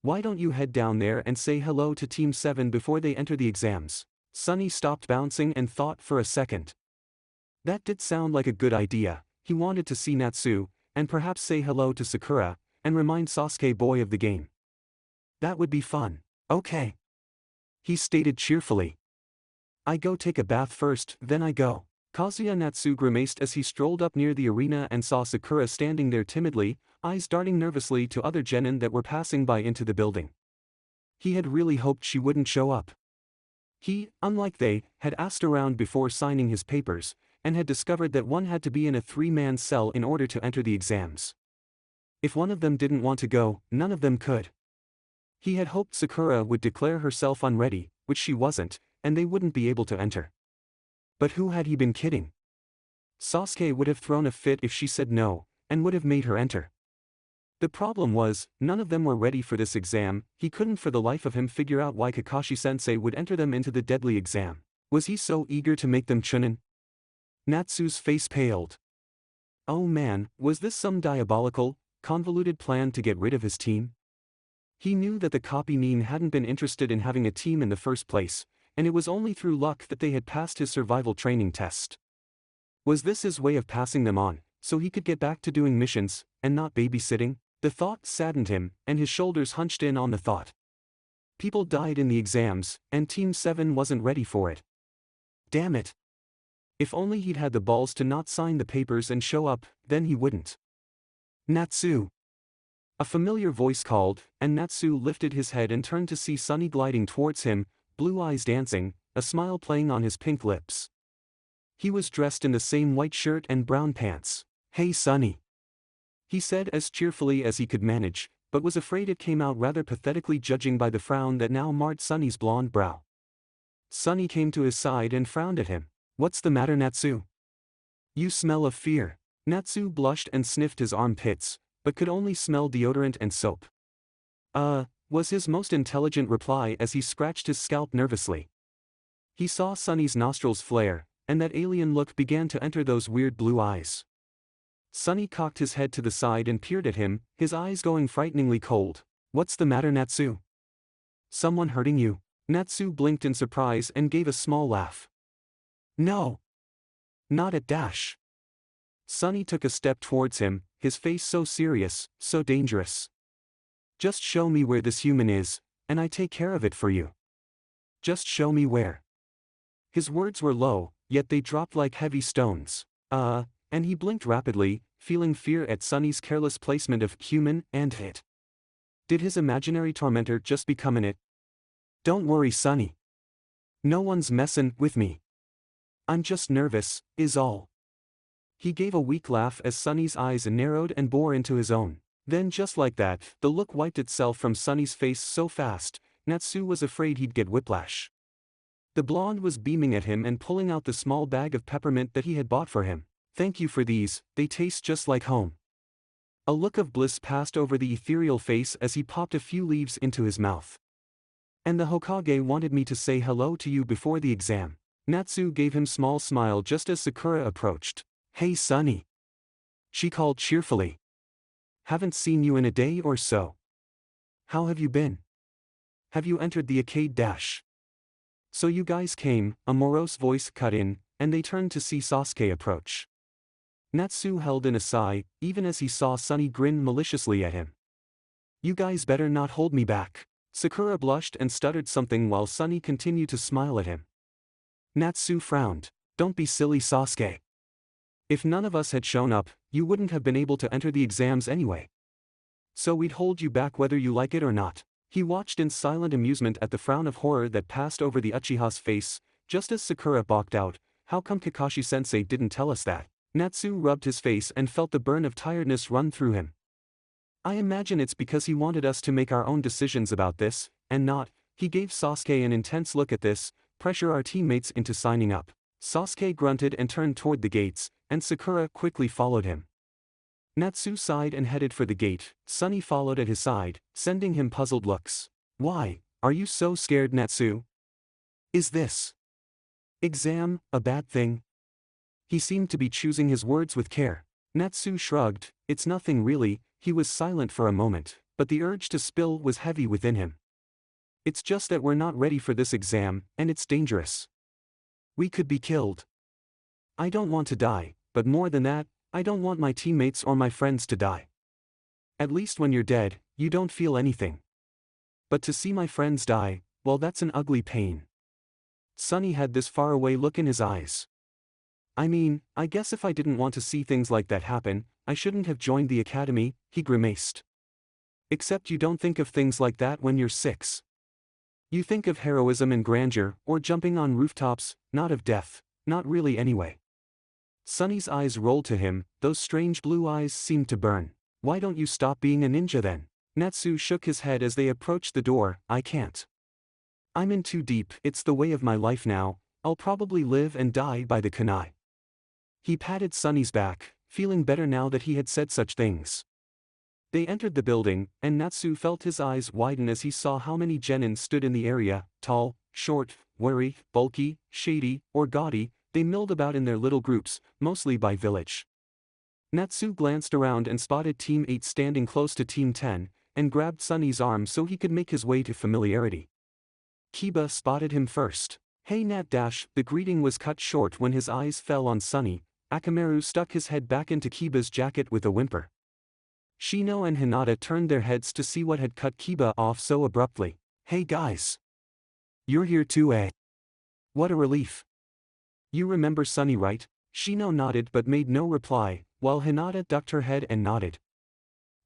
Why don't you head down there and say hello to Team 7 before they enter the exams? Sunny stopped bouncing and thought for a second. That did sound like a good idea. He wanted to see Natsu, and perhaps say hello to Sakura, and remind Sasuke boy of the game. That would be fun. Okay. He stated cheerfully. I go take a bath first, then I go. Kazuya Natsu grimaced as he strolled up near the arena and saw Sakura standing there timidly, eyes darting nervously to other genin that were passing by into the building. He had really hoped she wouldn't show up. He, unlike they, had asked around before signing his papers, and had discovered that one had to be in a 3-man cell in order to enter the exams. If one of them didn't want to go, none of them could. He had hoped Sakura would declare herself unready, which she wasn't, and they wouldn't be able to enter. But who had he been kidding? Sasuke would have thrown a fit if she said no, and would have made her enter. The problem was, none of them were ready for this exam. He couldn't for the life of him figure out why Kakashi-sensei would enter them into the deadly exam. Was he so eager to make them chunin? Natsu's face paled. Oh man, was this some diabolical, convoluted plan to get rid of his team? He knew that the copy Nin hadn't been interested in having a team in the first place, and it was only through luck that they had passed his survival training test. Was this his way of passing them on, so he could get back to doing missions, and not babysitting? The thought saddened him, and his shoulders hunched in on the thought. People died in the exams, and Team 7 wasn't ready for it. Damn it. If only he'd had the balls to not sign the papers and show up, then he wouldn't. Natsu. A familiar voice called, and Natsu lifted his head and turned to see Sunny gliding towards him, blue eyes dancing, a smile playing on his pink lips. He was dressed in the same white shirt and brown pants. Hey Sunny. He said as cheerfully as he could manage, but was afraid it came out rather pathetically judging by the frown that now marred Sunny's blonde brow. Sunny came to his side and frowned at him. What's the matter, Natsu? You smell of fear. Natsu blushed and sniffed his armpits, but could only smell deodorant and soap. Was his most intelligent reply as he scratched his scalp nervously. He saw Sunny's nostrils flare, and that alien look began to enter those weird blue eyes. Sunny cocked his head to the side and peered at him, his eyes going frighteningly cold. What's the matter, Natsu? Someone hurting you? Natsu blinked in surprise and gave a small laugh. No. Not at Dash. Sunny took a step towards him, his face so serious, so dangerous. Just show me where this human is, and I take care of it for you. Just show me where. His words were low, yet they dropped like heavy stones. And he blinked rapidly, feeling fear at Sunny's careless placement of human and it. Did his imaginary tormentor just become an it? Don't worry, Sunny. No one's messin' with me. I'm just nervous, is all. He gave a weak laugh as Sunny's eyes narrowed and bore into his own. Then just like that, the look wiped itself from Sunny's face so fast, Natsu was afraid he'd get whiplash. The blonde was beaming at him and pulling out the small bag of peppermint that he had bought for him. Thank you for these, they taste just like home. A look of bliss passed over the ethereal face as he popped a few leaves into his mouth. And the Hokage wanted me to say hello to you before the exam. Natsu gave him small smile just as Sakura approached. Hey Sunny. She called cheerfully. Haven't seen you in a day or so. How have you been? Have you entered the arcade Dash? So you guys came, a morose voice cut in, and they turned to see Sasuke approach. Natsu held in a sigh, even as he saw Sunny grin maliciously at him. You guys better not hold me back. Sakura blushed and stuttered something while Sunny continued to smile at him. Natsu frowned. Don't be silly, Sasuke. If none of us had shown up, you wouldn't have been able to enter the exams anyway. So we'd hold you back whether you like it or not. He watched in silent amusement at the frown of horror that passed over the Uchiha's face, just as Sakura balked out, "How come Kakashi-sensei didn't tell us that?" Natsu rubbed his face and felt the burn of tiredness run through him. "I imagine it's because he wanted us to make our own decisions about this, and not," he gave Sasuke an intense look at this, "pressure our teammates into signing up." Sasuke grunted and turned toward the gates, and Sakura quickly followed him. Natsu sighed and headed for the gate. Sunny followed at his side, sending him puzzled looks. "Why, are you so scared, Natsu? Is this exam a bad thing?" He seemed to be choosing his words with care. Natsu shrugged. "It's nothing really." He was silent for a moment, but the urge to spill was heavy within him. "It's just that we're not ready for this exam, and it's dangerous. We could be killed. I don't want to die, but more than that, I don't want my teammates or my friends to die. At least when you're dead, you don't feel anything. But to see my friends die, well, that's an ugly pain." Sunny had this faraway look in his eyes. "I mean, I guess if I didn't want to see things like that happen, I shouldn't have joined the academy," he grimaced. "Except you don't think of things like that when you're 6. You think of heroism and grandeur, or jumping on rooftops, not of death, not really anyway." Sunny's eyes rolled to him, those strange blue eyes seemed to burn. "Why don't you stop being a ninja then?" Natsu shook his head as they approached the door. "I can't. I'm in too deep, it's the way of my life now, I'll probably live and die by the kunai." He patted Sunny's back, feeling better now that he had said such things. They entered the building, and Natsu felt his eyes widen as he saw how many genin stood in the area, tall, short, wiry, bulky, shady, or gaudy. They milled about in their little groups, mostly by village. Natsu glanced around and spotted Team 8 standing close to Team 10, and grabbed Sunny's arm so he could make his way to familiarity. Kiba spotted him first. "Hey Nat dash," the greeting was cut short when his eyes fell on Sunny. Akamaru stuck his head back into Kiba's jacket with a whimper. Shino and Hinata turned their heads to see what had cut Kiba off so abruptly. "Hey guys. You're here too, eh? What a relief. You remember Sunny, right?" Shino nodded but made no reply, while Hinata ducked her head and nodded.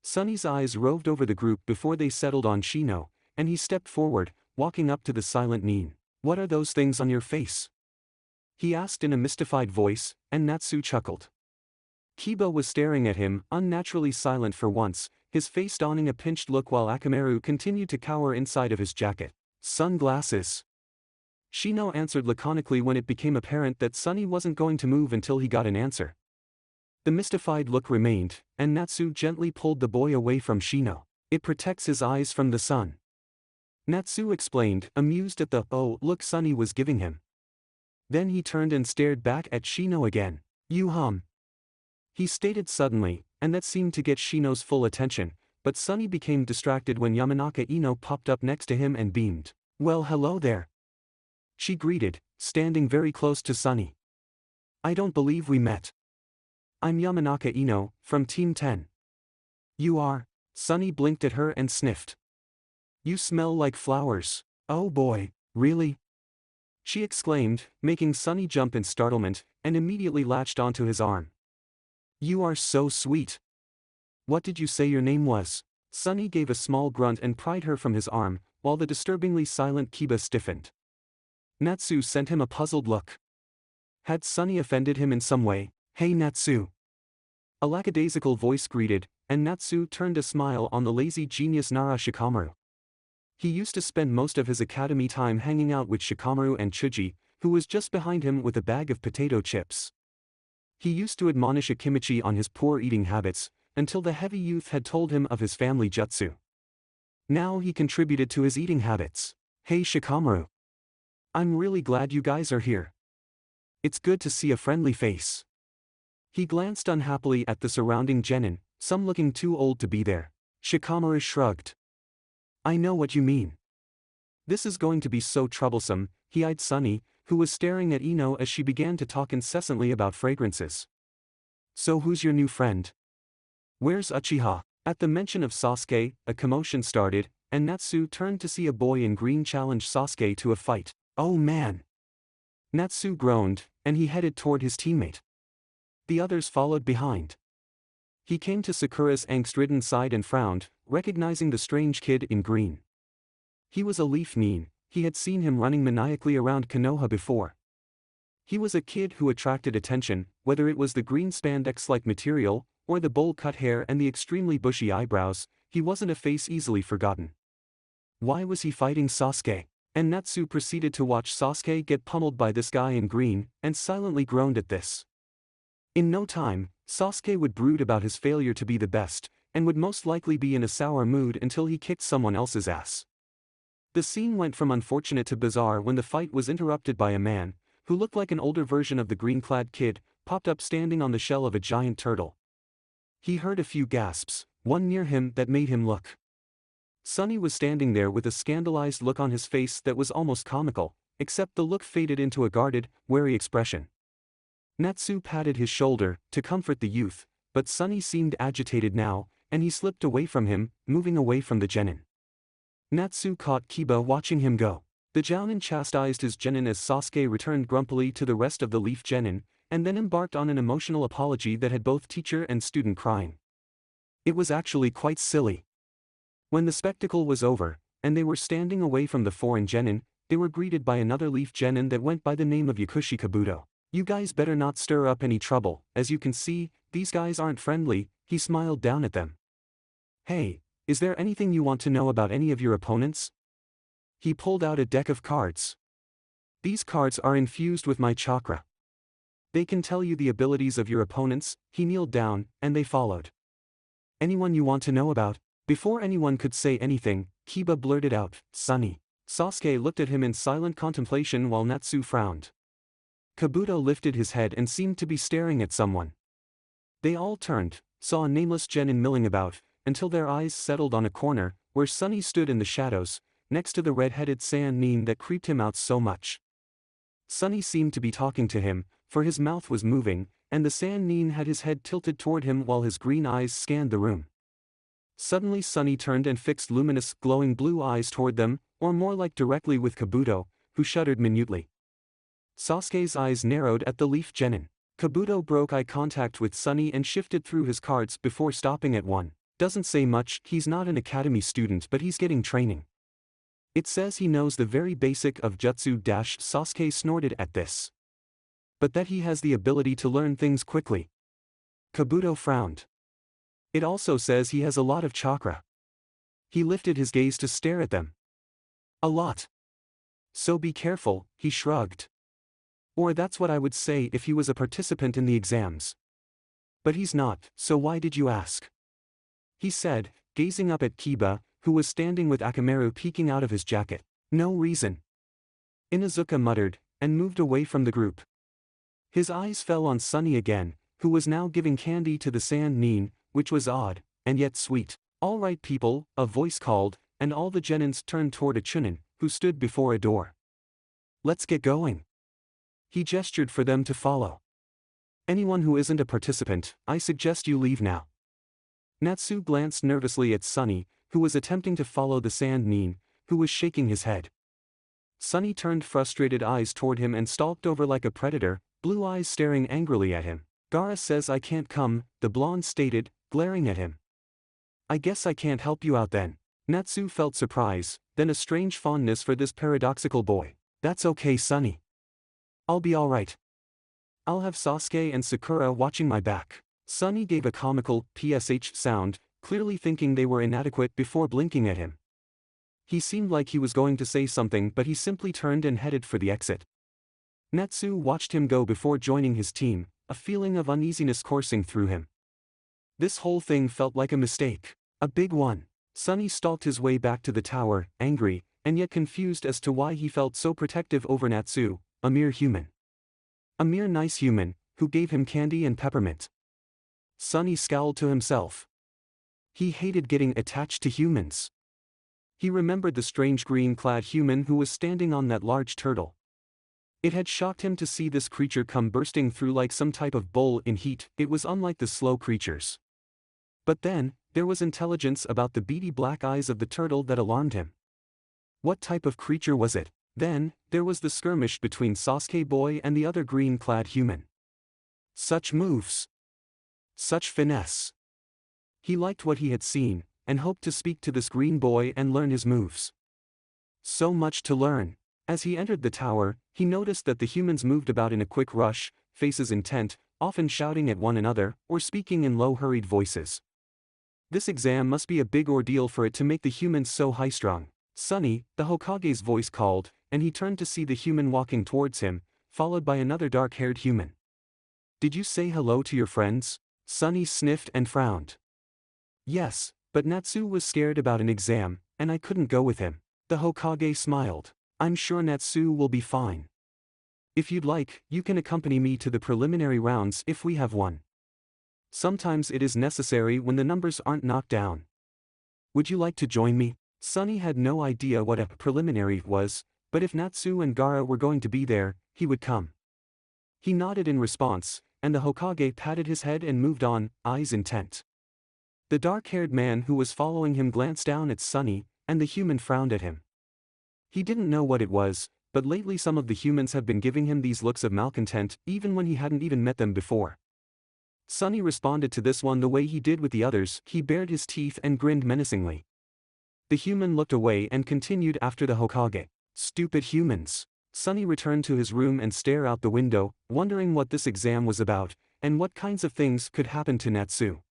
Sunny's eyes roved over the group before they settled on Shino, and he stepped forward, walking up to the silent Nin. "What are those things on your face?" he asked in a mystified voice, and Natsu chuckled. Kiba was staring at him, unnaturally silent for once, his face donning a pinched look while Akamaru continued to cower inside of his jacket. "Sunglasses." Shino answered laconically when it became apparent that Sunny wasn't going to move until he got an answer. The mystified look remained, and Natsu gently pulled the boy away from Shino. "It protects his eyes from the sun," Natsu explained, amused at the "oh" look Sunny was giving him. Then he turned and stared back at Shino again. "You he stated suddenly, and that seemed to get Shino's full attention, but Sunny became distracted when Yamanaka Ino popped up next to him and beamed. "Well, hello there," she greeted, standing very close to Sunny. "I don't believe we met. I'm Yamanaka Ino, from Team 10. You are?" Sunny blinked at her and sniffed. "You smell like flowers." "Oh boy, really?" she exclaimed, making Sunny jump in startlement, and immediately latched onto his arm. "You are so sweet. What did you say your name was?" Sunny gave a small grunt and pried her from his arm, while the disturbingly silent Kiba stiffened. Natsu sent him a puzzled look. Had Sunny offended him in some way? "Hey Natsu." A lackadaisical voice greeted, and Natsu turned a smile on the lazy genius Nara Shikamaru. He used to spend most of his academy time hanging out with Shikamaru and Chuji, who was just behind him with a bag of potato chips. He used to admonish Akimichi on his poor eating habits, until the heavy youth had told him of his family jutsu. Now he contributed to his eating habits. "Hey Shikamaru. I'm really glad you guys are here. It's good to see a friendly face." He glanced unhappily at the surrounding genin, some looking too old to be there. Shikamaru shrugged. "I know what you mean. This is going to be so troublesome," he eyed Sunny, who was staring at Ino as she began to talk incessantly about fragrances. "So who's your new friend? Where's Uchiha?" At the mention of Sasuke, a commotion started, and Natsu turned to see a boy in green challenge Sasuke to a fight. "Oh man!" Natsu groaned, and he headed toward his teammate. The others followed behind. He came to Sakura's angst-ridden side and frowned, recognizing the strange kid in green. He was a leaf nin. He had seen him running maniacally around Konoha before. He was a kid who attracted attention, whether it was the green spandex-like material, or the bowl-cut hair and the extremely bushy eyebrows. He wasn't a face easily forgotten. Why was he fighting Sasuke? And Natsu proceeded to watch Sasuke get pummeled by this guy in green, and silently groaned at this. In no time, Sasuke would brood about his failure to be the best, and would most likely be in a sour mood until he kicked someone else's ass. The scene went from unfortunate to bizarre when the fight was interrupted by a man, who looked like an older version of the green-clad kid, popped up standing on the shell of a giant turtle. He heard a few gasps, one near him that made him look. Sunny was standing there with a scandalized look on his face that was almost comical, except the look faded into a guarded, wary expression. Natsu patted his shoulder, to comfort the youth, but Sunny seemed agitated now, and he slipped away from him, moving away from the genin. Natsu caught Kiba watching him go. The Jounin chastised his genin as Sasuke returned grumpily to the rest of the leaf genin, and then embarked on an emotional apology that had both teacher and student crying. It was actually quite silly. When the spectacle was over, and they were standing away from the foreign genin, they were greeted by another leaf genin that went by the name of Yakushi Kabuto. You guys better not stir up any trouble. As you can see, these guys aren't friendly. He smiled down at them. Hey, is there anything you want to know about any of your opponents? He pulled out a deck of cards. These cards are infused with my chakra. They can tell you the abilities of your opponents. He kneeled down, and they followed. Anyone you want to know about? Before anyone could say anything, Kiba blurted out, Sunny. Sasuke looked at him in silent contemplation while Natsu frowned. Kabuto lifted his head and seemed to be staring at someone. They all turned, saw a nameless genin milling about, until their eyes settled on a corner, where Sunny stood in the shadows, next to the red-headed sand nin that creeped him out so much. Sunny seemed to be talking to him, for his mouth was moving, and the sand nin had his head tilted toward him while his green eyes scanned the room. Suddenly Sunny turned and fixed luminous, glowing blue eyes toward them, or more like directly with Kabuto, who shuddered minutely. Sasuke's eyes narrowed at the leaf genin. Kabuto broke eye contact with Sunny and shifted through his cards before stopping at one. Doesn't say much. He's not an academy student, but he's getting training. It says he knows the very basic of Jutsu. Sasuke snorted at this. But that he has the ability to learn things quickly. Kabuto frowned. It also says he has a lot of chakra. He lifted his gaze to stare at them. A lot. So be careful, he shrugged. Or that's what I would say if he was a participant in the exams. But he's not, so why did you ask? He said, gazing up at Kiba, who was standing with Akamaru peeking out of his jacket. No reason. Inuzuka muttered, and moved away from the group. His eyes fell on Sunny again, who was now giving candy to the sand nin, which was odd, and yet sweet. All right people, a voice called, and all the genins turned toward a chunin, who stood before a door. Let's get going. He gestured for them to follow. Anyone who isn't a participant, I suggest you leave now. Natsu glanced nervously at Sunny, who was attempting to follow the sand nin, who was shaking his head. Sunny turned frustrated eyes toward him and stalked over like a predator, blue eyes staring angrily at him. Gaara says I can't come, the blonde stated, glaring at him. I guess I can't help you out then. Natsu felt surprise, then a strange fondness for this paradoxical boy. That's okay Sunny. I'll be alright. I'll have Sasuke and Sakura watching my back. Sunny gave a comical psh sound, clearly thinking they were inadequate before blinking at him. He seemed like he was going to say something but he simply turned and headed for the exit. Natsu watched him go before joining his team, a feeling of uneasiness coursing through him. This whole thing felt like a mistake. A big one. Sunny stalked his way back to the tower, angry, and yet confused as to why he felt so protective over Natsu, a mere human. A mere nice human, who gave him candy and peppermint. Sunny scowled to himself. He hated getting attached to humans. He remembered the strange green-clad human who was standing on that large turtle. It had shocked him to see this creature come bursting through like some type of bull in heat. It was unlike the slow creatures. But then, there was intelligence about the beady black eyes of the turtle that alarmed him. What type of creature was it? Then, there was the skirmish between Sasuke boy and the other green-clad human. Such moves. Such finesse. He liked what he had seen, and hoped to speak to this green boy and learn his moves. So much to learn. As he entered the tower, he noticed that the humans moved about in a quick rush, faces intent, often shouting at one another, or speaking in low hurried voices. This exam must be a big ordeal for it to make the humans so high-strung. Sonny, the Hokage's voice called, and he turned to see the human walking towards him, followed by another dark-haired human. Did you say hello to your friends? Sonny sniffed and frowned. Yes, but Natsu was scared about an exam, and I couldn't go with him. The Hokage smiled. I'm sure Natsu will be fine. If you'd like, you can accompany me to the preliminary rounds if we have one. Sometimes it is necessary when the numbers aren't knocked down. Would you like to join me? Sonny had no idea what a preliminary was, but if Natsu and Gaara were going to be there, he would come. He nodded in response, and the Hokage patted his head and moved on, eyes intent. The dark-haired man who was following him glanced down at Sonny, and the human frowned at him. He didn't know what it was, but lately some of the humans have been giving him these looks of malcontent, even when he hadn't even met them before. Sonny responded to this one the way he did with the others. He bared his teeth and grinned menacingly. The human looked away and continued after the Hokage. Stupid humans. Sonny returned to his room and stared out the window, wondering what this exam was about, and what kinds of things could happen to Natsu.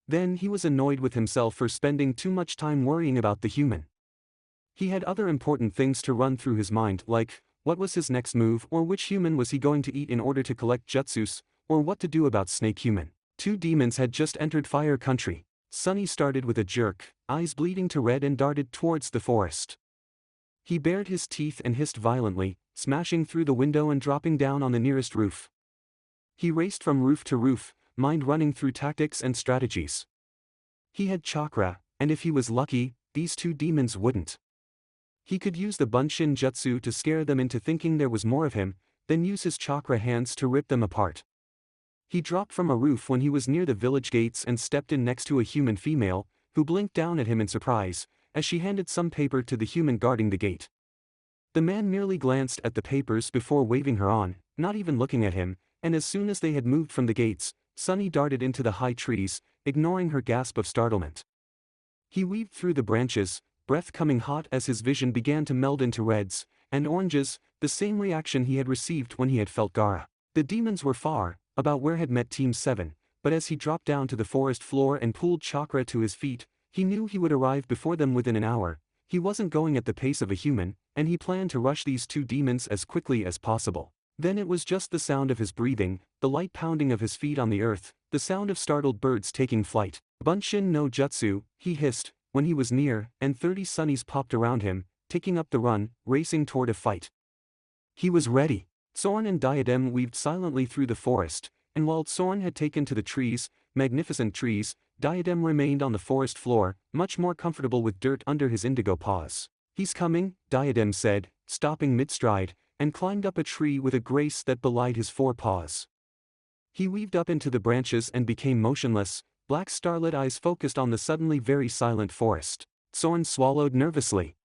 Then he was annoyed with himself for spending too much time worrying about the human. He had other important things to run through his mind, like, what was his next move, or which human was he going to eat in order to collect jutsus, or what to do about Snake Human. 2 demons had just entered Fire Country. Sonny started with a jerk, eyes bleeding to red, and darted towards the forest. He bared his teeth and hissed violently, smashing through the window and dropping down on the nearest roof. He raced from roof to roof, mind running through tactics and strategies. He had chakra, and if he was lucky, these 2 demons wouldn't. He could use the Bunshin Jutsu to scare them into thinking there was more of him, then use his chakra hands to rip them apart. He dropped from a roof when he was near the village gates and stepped in next to a human female, who blinked down at him in surprise, as she handed some paper to the human guarding the gate. The man merely glanced at the papers before waving her on, not even looking at him, and as soon as they had moved from the gates, Sonny darted into the high trees, ignoring her gasp of startlement. He weaved through the branches, breath coming hot as his vision began to meld into reds and oranges, the same reaction he had received when he had felt Gaara. The demons were far, about where had met Team 7, but as he dropped down to the forest floor and pulled chakra to his feet, he knew he would arrive before them within an hour. He wasn't going at the pace of a human, and he planned to rush these 2 demons as quickly as possible. Then it was just the sound of his breathing, the light pounding of his feet on the earth, the sound of startled birds taking flight. Bunshin no Jutsu, he hissed, when he was near, and 30 Sunnies popped around him, taking up the run, racing toward a fight. He was ready. Zorn and Diadem weaved silently through the forest, and while Zorn had taken to the trees, magnificent trees, Diadem remained on the forest floor, much more comfortable with dirt under his indigo paws. He's coming, Diadem said, stopping mid-stride, and climbed up a tree with a grace that belied his 4 paws. He weaved up into the branches and became motionless, black starlit eyes focused on the suddenly very silent forest. Zorn swallowed nervously.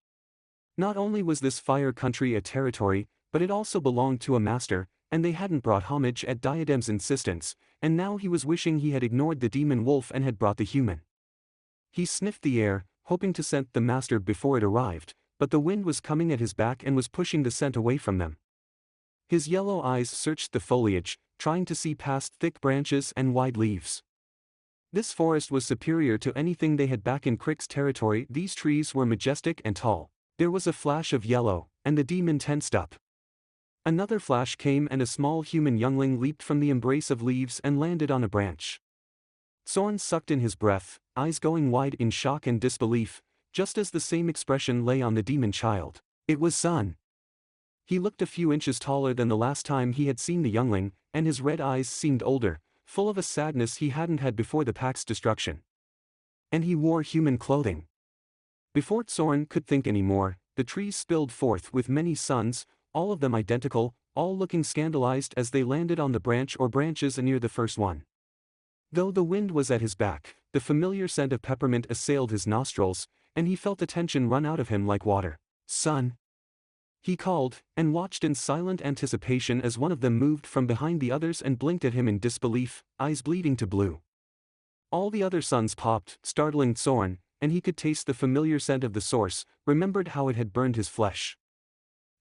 Not only was this Fire Country a territory, but it also belonged to a master, and they hadn't brought homage at Diadem's insistence, and now he was wishing he had ignored the demon wolf and had brought the human. He sniffed the air, hoping to scent the master before it arrived, but the wind was coming at his back and was pushing the scent away from them. His yellow eyes searched the foliage, trying to see past thick branches and wide leaves. This forest was superior to anything they had back in Crick's territory. These trees were majestic and tall. There was a flash of yellow, and the demon tensed up. Another flash came and a small human youngling leaped from the embrace of leaves and landed on a branch. Zorn sucked in his breath, eyes going wide in shock and disbelief, just as the same expression lay on the demon child. It was Sun. He looked a few inches taller than the last time he had seen the youngling, and his red eyes seemed older, full of a sadness he hadn't had before the pack's destruction. And he wore human clothing. Before Zorn could think any more, the trees spilled forth with many suns, all of them identical, all looking scandalized as they landed on the branch or branches near the first one. Though the wind was at his back, the familiar scent of peppermint assailed his nostrils, and he felt the tension run out of him like water. Sun! He called, and watched in silent anticipation as one of them moved from behind the others and blinked at him in disbelief, eyes bleeding to blue. All the other suns popped, startling Zorn, and he could taste the familiar scent of the source, remembered how it had burned his flesh.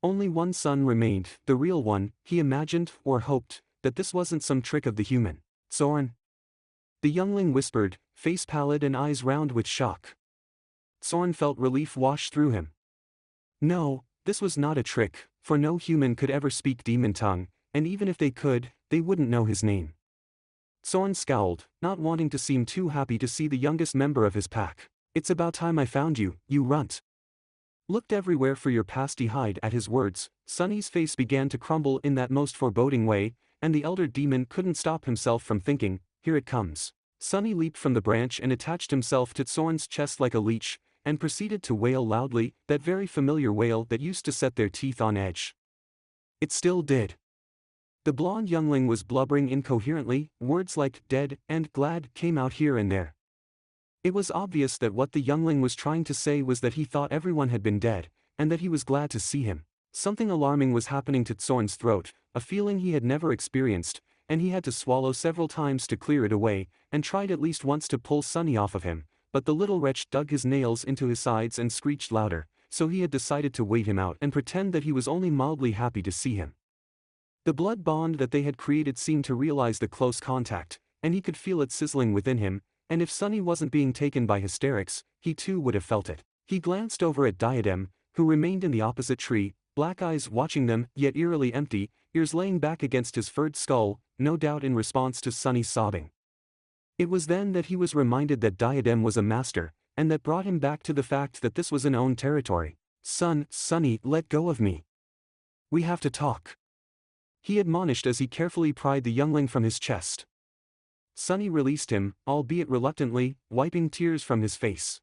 Only one son remained, the real one. He imagined, or hoped, that this wasn't some trick of the human. Soren? The youngling whispered, face pallid and eyes round with shock. Soren felt relief wash through him. No, this was not a trick, for no human could ever speak demon tongue, and even if they could, they wouldn't know his name. Soren scowled, not wanting to seem too happy to see the youngest member of his pack. It's about time I found you, you runt. Looked everywhere for your pasty hide. At his words, Sunny's face began to crumble in that most foreboding way, and the elder demon couldn't stop himself from thinking, here it comes. Sunny leaped from the branch and attached himself to Soren's chest like a leech, and proceeded to wail loudly, that very familiar wail that used to set their teeth on edge. It still did. The blonde youngling was blubbering incoherently, words like dead and glad came out here and there. It was obvious that what the youngling was trying to say was that he thought everyone had been dead, and that he was glad to see him. Something alarming was happening to Soren's throat, a feeling he had never experienced, and he had to swallow several times to clear it away, and tried at least once to pull Sunny off of him, but the little wretch dug his nails into his sides and screeched louder, so he had decided to wait him out and pretend that he was only mildly happy to see him. The blood bond that they had created seemed to realize the close contact, and he could feel it sizzling within him, and if Sunny wasn't being taken by hysterics, he too would have felt it. He glanced over at Diadem, who remained in the opposite tree, black eyes watching them, yet eerily empty, ears laying back against his furred skull, no doubt in response to Sunny's sobbing. It was then that he was reminded that Diadem was a master, and that brought him back to the fact that this was an own territory. Sunny, let go of me. We have to talk. He admonished as he carefully pried the youngling from his chest. Sunny released him, albeit reluctantly, wiping tears from his face.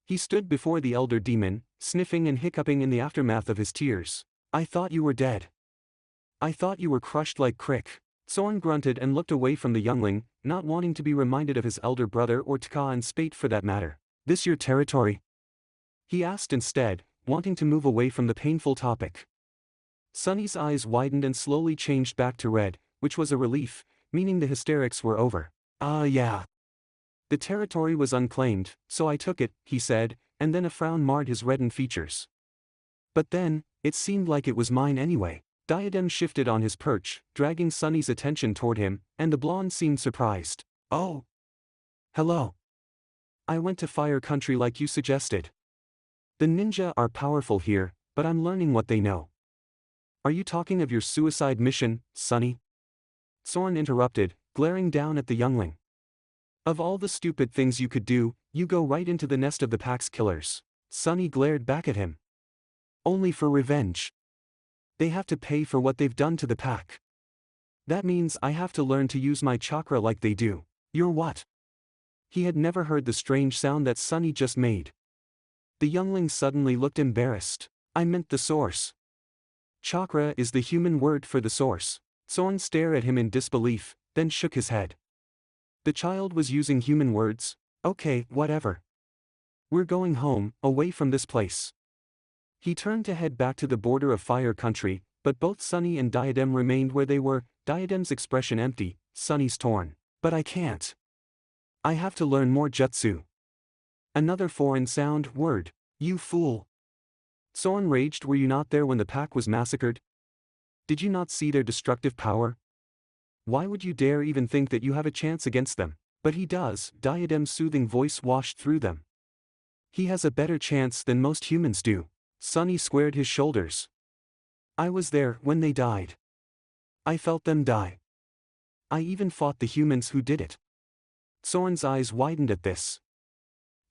He stood before the elder demon, sniffing and hiccuping in the aftermath of his tears. I thought you were dead. I thought you were crushed like crick. Soren grunted and looked away from the youngling, not wanting to be reminded of his elder brother or Tka and Spate for that matter. This your territory? He asked instead, wanting to move away from the painful topic. Sunny's eyes widened and slowly changed back to red, which was a relief, meaning the hysterics were over. Yeah. The territory was unclaimed, so I took it, he said, and then a frown marred his reddened features. But then, it seemed like it was mine anyway. Diadem shifted on his perch, dragging Sunny's attention toward him, and the blonde seemed surprised. Oh. Hello. I went to Fire Country like you suggested. The ninja are powerful here, but I'm learning what they know. Are you talking of your suicide mission, Sunny? Soren interrupted, glaring down at the youngling. Of all the stupid things you could do, you go right into the nest of the pack's killers. Sunny glared back at him. Only for revenge. They have to pay for what they've done to the pack. That means I have to learn to use my chakra like they do. You're what? He had never heard the strange sound that Sunny just made. The youngling suddenly looked embarrassed. I meant the source. Chakra is the human word for the source. Soren stared at him in disbelief, then shook his head. The child was using human words? Okay, whatever. We're going home, away from this place. He turned to head back to the border of Fire Country, but both Sunny and Diadem remained where they were, Diadem's expression empty, Sunny's torn. But I can't. I have to learn more jutsu. Another foreign sound, word. You fool. Soren raged. Were you not there when the pack was massacred? Did you not see their destructive power? Why would you dare even think that you have a chance against them? But he does, Diadem's soothing voice washed through them. He has a better chance than most humans do. Sunny squared his shoulders. I was there when they died. I felt them die. I even fought the humans who did it. Soren's eyes widened at this.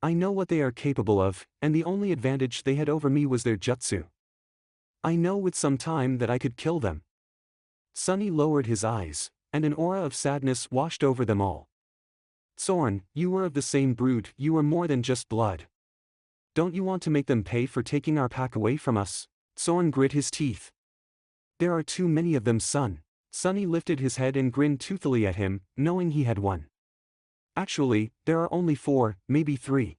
I know what they are capable of, and the only advantage they had over me was their jutsu. I know with some time that I could kill them. Sunny lowered his eyes, and an aura of sadness washed over them all. Soren, you were of the same brood, you were more than just blood. Don't you want to make them pay for taking our pack away from us? Soren grit his teeth. There are too many of them, son. Sunny lifted his head and grinned toothily at him, knowing he had won. Actually, there are only 4, maybe 3.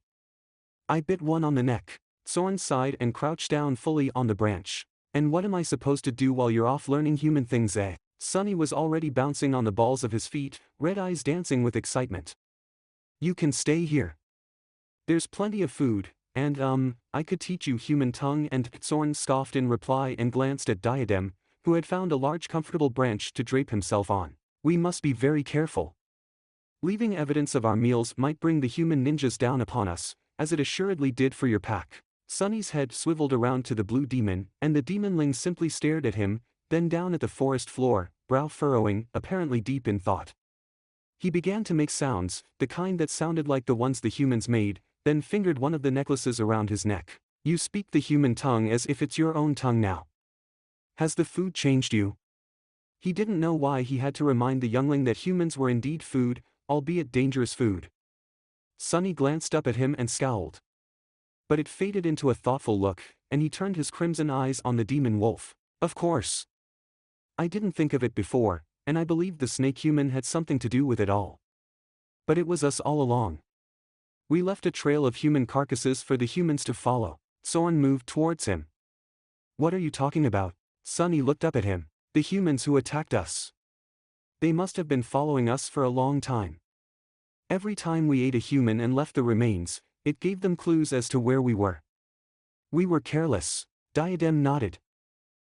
I bit one on the neck. Soren sighed and crouched down fully on the branch. And what am I supposed to do while you're off learning human things, eh? Sunny was already bouncing on the balls of his feet, red eyes dancing with excitement. You can stay here. There's plenty of food, and I could teach you human tongue. And Zorn scoffed in reply and glanced at Diadem, who had found a large comfortable branch to drape himself on. We must be very careful. Leaving evidence of our meals might bring the human ninjas down upon us, as it assuredly did for your pack. Sunny's head swiveled around to the blue demon, and the demonling simply stared at him, then down at the forest floor, brow furrowing, apparently deep in thought. He began to make sounds, the kind that sounded like the ones the humans made, then fingered one of the necklaces around his neck. You speak the human tongue as if it's your own tongue now. Has the food changed you? He didn't know why he had to remind the youngling that humans were indeed food, albeit dangerous food. Sunny glanced up at him and scowled. But it faded into a thoughtful look, and he turned his crimson eyes on the demon wolf. Of course. I didn't think of it before, and I believed the snake human had something to do with it all. But it was us all along. We left a trail of human carcasses for the humans to follow. Zorn moved towards him. What are you talking about? Sunny looked up at him. The humans who attacked us. They must have been following us for a long time. Every time we ate a human and left the remains, it gave them clues as to where we were. We were careless. Diadem nodded.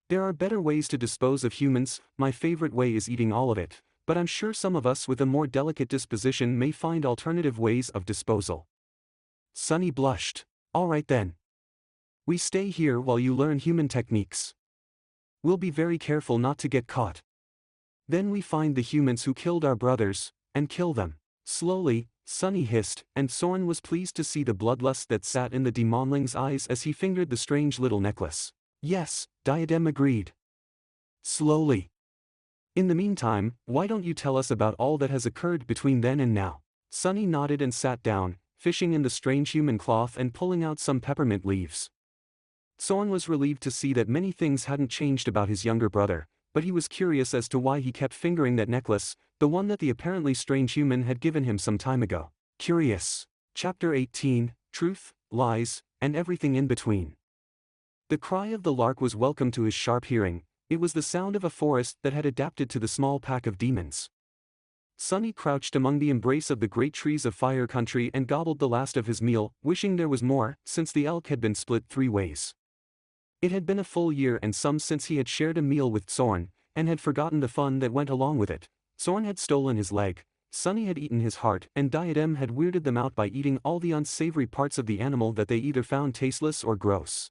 There are better ways to dispose of humans. My favorite way is eating all of it, but I'm sure some of us with a more delicate disposition may find alternative ways of disposal. Sunny blushed. All right then. We stay here while you learn human techniques. We'll be very careful not to get caught. Then we find the humans who killed our brothers, and kill them. Slowly, Sunny hissed, and Zorn was pleased to see the bloodlust that sat in the demonling's eyes as he fingered the strange little necklace. Yes, Diadem agreed. Slowly. In the meantime, why don't you tell us about all that has occurred between then and now? Sunny nodded and sat down, fishing in the strange human cloth and pulling out some peppermint leaves. Zorn was relieved to see that many things hadn't changed about his younger brother, but he was curious as to why he kept fingering that necklace, the one that the apparently strange human had given him some time ago. Curious. Chapter 18, Truth, Lies, and Everything in Between. The cry of the lark was welcome to his sharp hearing. It was the sound of a forest that had adapted to the small pack of demons. Sunny crouched among the embrace of the great trees of Fire Country and gobbled the last of his meal, wishing there was more, since the elk had been split 3 ways. It had been a full year and some since he had shared a meal with Zorn, and had forgotten the fun that went along with it. Zorn had stolen his leg, Sunny had eaten his heart, and Diadem had weirded them out by eating all the unsavory parts of the animal that they either found tasteless or gross.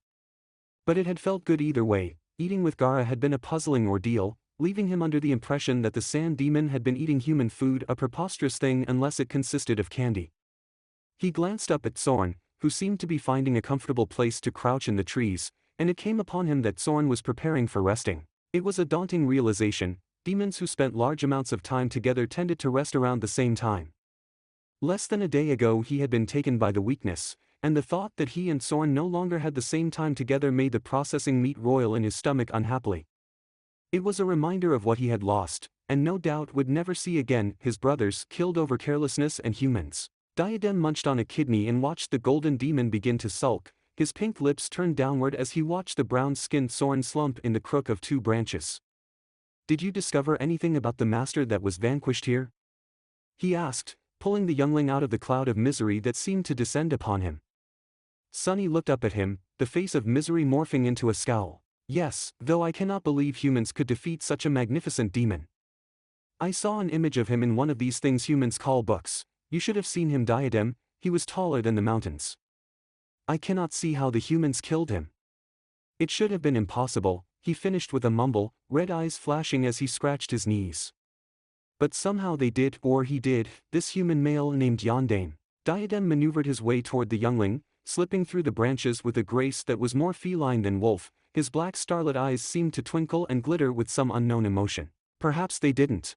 But it had felt good either way. Eating with Gaara had been a puzzling ordeal, leaving him under the impression that the sand demon had been eating human food, a preposterous thing unless it consisted of candy. He glanced up at Zorn, who seemed to be finding a comfortable place to crouch in the trees, and it came upon him that Zorn was preparing for resting. It was a daunting realization. Demons who spent large amounts of time together tended to rest around the same time. Less than a day ago he had been taken by the weakness, and the thought that he and Zorn no longer had the same time together made the processing meat roil in his stomach unhappily. It was a reminder of what he had lost, and no doubt would never see again, his brothers killed over carelessness and humans. Diadem munched on a kidney and watched the golden demon begin to sulk, his pink lips turned downward as he watched the brown-skinned Zorn slump in the crook of 2 branches. Did you discover anything about the master that was vanquished here? He asked, pulling the youngling out of the cloud of misery that seemed to descend upon him. Sunny looked up at him, the face of misery morphing into a scowl. Yes, though I cannot believe humans could defeat such a magnificent demon. I saw an image of him in one of these things humans call books. You should have seen him, Diadem. He was taller than the mountains. I cannot see how the humans killed him. It should have been impossible, he finished with a mumble, red eyes flashing as he scratched his knees. But somehow they did, or he did, this human male named Yondain. Diadem maneuvered his way toward the youngling, slipping through the branches with a grace that was more feline than wolf. His black starlit eyes seemed to twinkle and glitter with some unknown emotion. Perhaps they didn't.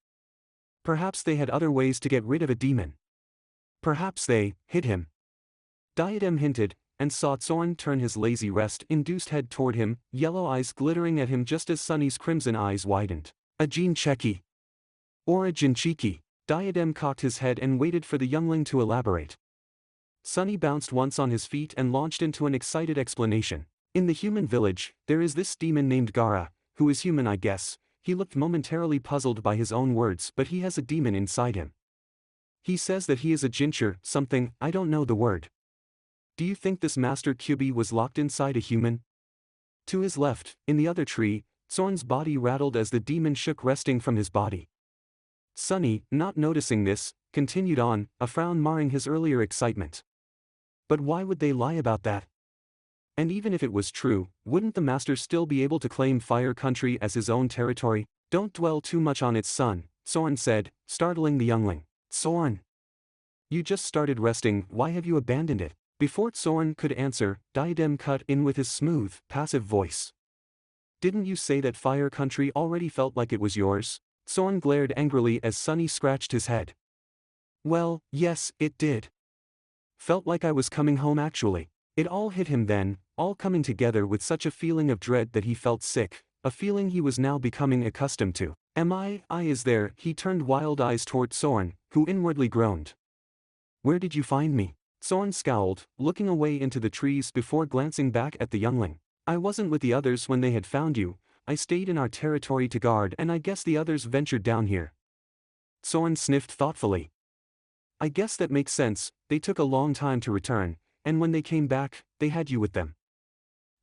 Perhaps they had other ways to get rid of a demon. Perhaps they hid him. Diadem hinted, and saw Zorn turn his lazy rest-induced head toward him, yellow eyes glittering at him just as Sunny's crimson eyes widened. A Jincheki. Or a Jinchiki. Diadem cocked his head and waited for the youngling to elaborate. Sunny bounced once on his feet and launched into an excited explanation. In the human village, there is this demon named Gaara, who is human I guess. He looked momentarily puzzled by his own words, but he has a demon inside him. He says that he is a Jincher, something, I don't know the word. Do you think this Master Kyubi was locked inside a human? To his left, in the other tree, Soren's body rattled as the demon shook, resting from his body. Sunny, not noticing this, continued on, a frown marring his earlier excitement. But why would they lie about that? And even if it was true, wouldn't the master still be able to claim Fire Country as his own territory? Don't dwell too much on it, son, Soren said, startling the youngling. Soren! You just started resting, why have you abandoned it? Before Soren could answer, Diadem cut in with his smooth, passive voice. Didn't you say that Fire Country already felt like it was yours? Soren glared angrily as Sunny scratched his head. Well, yes, it did. Felt like I was coming home actually. It all hit him then, all coming together with such a feeling of dread that he felt sick, a feeling he was now becoming accustomed to. I is there, he turned wild eyes toward Soren, who inwardly groaned. Where did you find me? Soren scowled, looking away into the trees before glancing back at the youngling. I wasn't with the others when they had found you, I stayed in our territory to guard and I guess the others ventured down here. Soren sniffed thoughtfully. I guess that makes sense, they took a long time to return, and when they came back, they had you with them.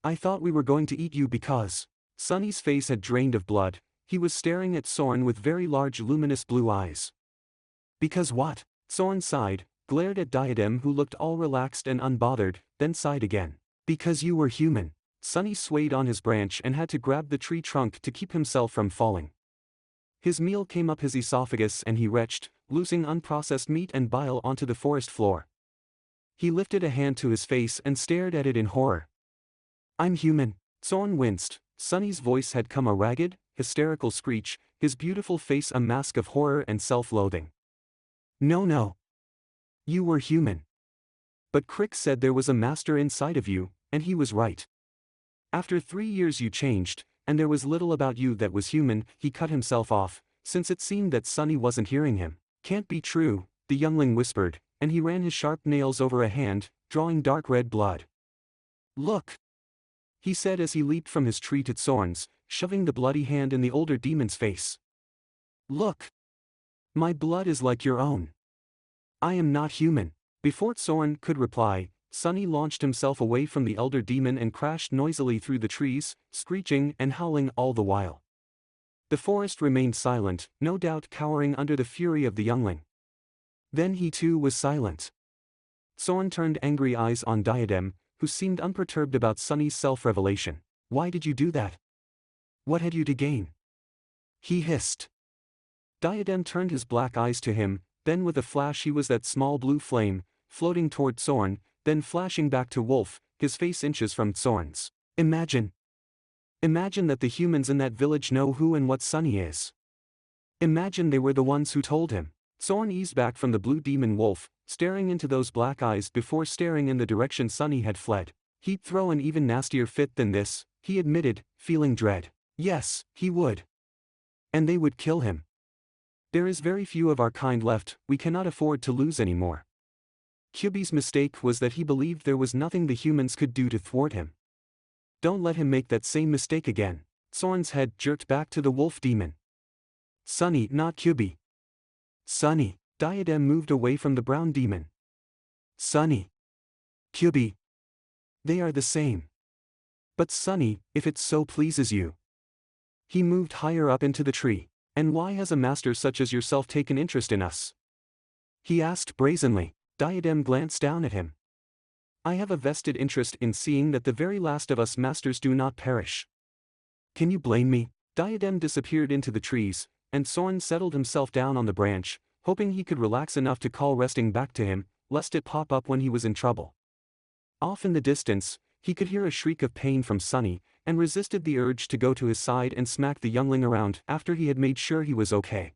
I thought we were going to eat you because... Sunny's face had drained of blood, he was staring at Soren with very large luminous blue eyes. Because what? Soren sighed, glared at Diadem who looked all relaxed and unbothered, then sighed again. Because you were human. Sunny swayed on his branch and had to grab the tree trunk to keep himself from falling. His meal came up his esophagus and he retched, losing unprocessed meat and bile onto the forest floor. He lifted a hand to his face and stared at it in horror. I'm human. Soren winced. Sunny's voice had come a ragged, hysterical screech, his beautiful face a mask of horror and self-loathing. No. You were human. But Crick said there was a master inside of you, and he was right. After 3 years you changed, and there was little about you that was human. He cut himself off, since it seemed that Sunny wasn't hearing him. Can't be true, the youngling whispered, and he ran his sharp nails over a hand, drawing dark red blood. Look! He said as he leaped from his tree to Soren's, shoving the bloody hand in the older demon's face. Look! My blood is like your own. I am not human. Before Soren could reply, Sunny launched himself away from the elder demon and crashed noisily through the trees, screeching and howling all the while. The forest remained silent, no doubt cowering under the fury of the youngling. Then he too was silent. Soren turned angry eyes on Diadem, who seemed unperturbed about Sunny's self-revelation. Why did you do that? What had you to gain? He hissed. Diadem turned his black eyes to him, then with a flash he was that small blue flame, floating toward Soren, then flashing back to Wolf, his face inches from Soren's. Imagine that the humans in that village know who and what Sunny is. Imagine they were the ones who told him. Soren eased back from the blue demon Wolf, staring into those black eyes before staring in the direction Sunny had fled. He'd throw an even nastier fit than this, he admitted, feeling dread. Yes, he would. And they would kill him. There is very few of our kind left, we cannot afford to lose any more. Kyubi's mistake was that he believed there was nothing the humans could do to thwart him. Don't let him make that same mistake again. Soren's head jerked back to the wolf demon. Sunny, not Kyubi. Sunny. Diadem moved away from the brown demon. Sunny. Kyubi. They are the same. But Sunny, if it so pleases you. He moved higher up into the tree. And why has a master such as yourself taken interest in us? He asked brazenly. Diadem glanced down at him. I have a vested interest in seeing that the very last of us masters do not perish. Can you blame me? Diadem disappeared into the trees, and Soren settled himself down on the branch, hoping he could relax enough to call resting back to him, lest it pop up when he was in trouble. Off in the distance, he could hear a shriek of pain from Sunny, and resisted the urge to go to his side and smack the youngling around after he had made sure he was okay.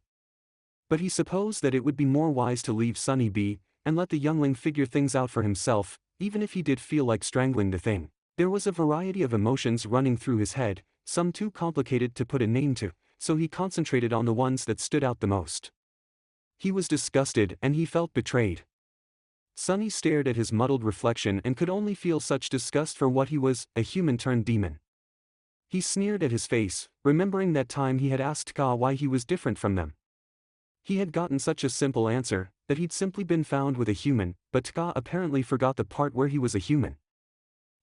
But he supposed that it would be more wise to leave Sunny be, and let the youngling figure things out for himself, even if he did feel like strangling the thing. There was a variety of emotions running through his head, some too complicated to put a name to, so he concentrated on the ones that stood out the most. He was disgusted and he felt betrayed. Sunny stared at his muddled reflection and could only feel such disgust for what he was, a human turned demon. He sneered at his face, remembering that time he had asked Ka why he was different from them. He had gotten such a simple answer, that he'd simply been found with a human, but Taka apparently forgot the part where he was a human.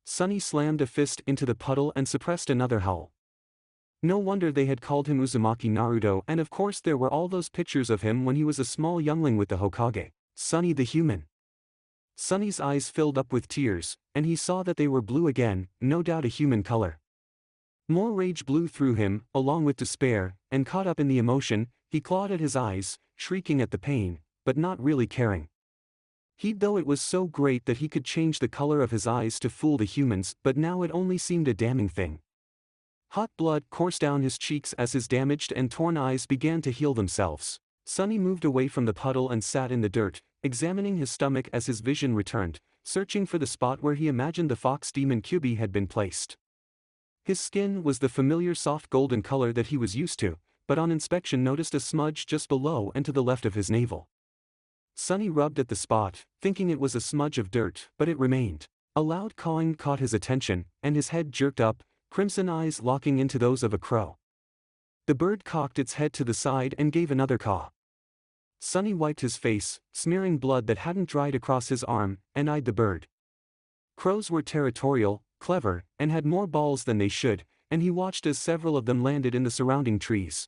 Sunny slammed a fist into the puddle and suppressed another howl. No wonder they had called him Uzumaki Naruto, and of course there were all those pictures of him when he was a small youngling with the Hokage. Sunny the human. Sunny's eyes filled up with tears, and he saw that they were blue again, no doubt a human color. More rage blew through him, along with despair, and caught up in the emotion, he clawed at his eyes, shrieking at the pain, but not really caring. Though it was so great that he could change the color of his eyes to fool the humans, but now it only seemed a damning thing. Hot blood coursed down his cheeks as his damaged and torn eyes began to heal themselves. Sunny moved away from the puddle and sat in the dirt, examining his stomach as his vision returned, searching for the spot where he imagined the fox demon Kyubi had been placed. His skin was the familiar soft golden color that he was used to, but on inspection noticed a smudge just below and to the left of his navel. Sunny rubbed at the spot, thinking it was a smudge of dirt, but it remained. A loud cawing caught his attention, and his head jerked up, crimson eyes locking into those of a crow. The bird cocked its head to the side and gave another caw. Sunny wiped his face, smearing blood that hadn't dried across his arm, and eyed the bird. Crows were territorial, clever, and had more balls than they should, and he watched as several of them landed in the surrounding trees.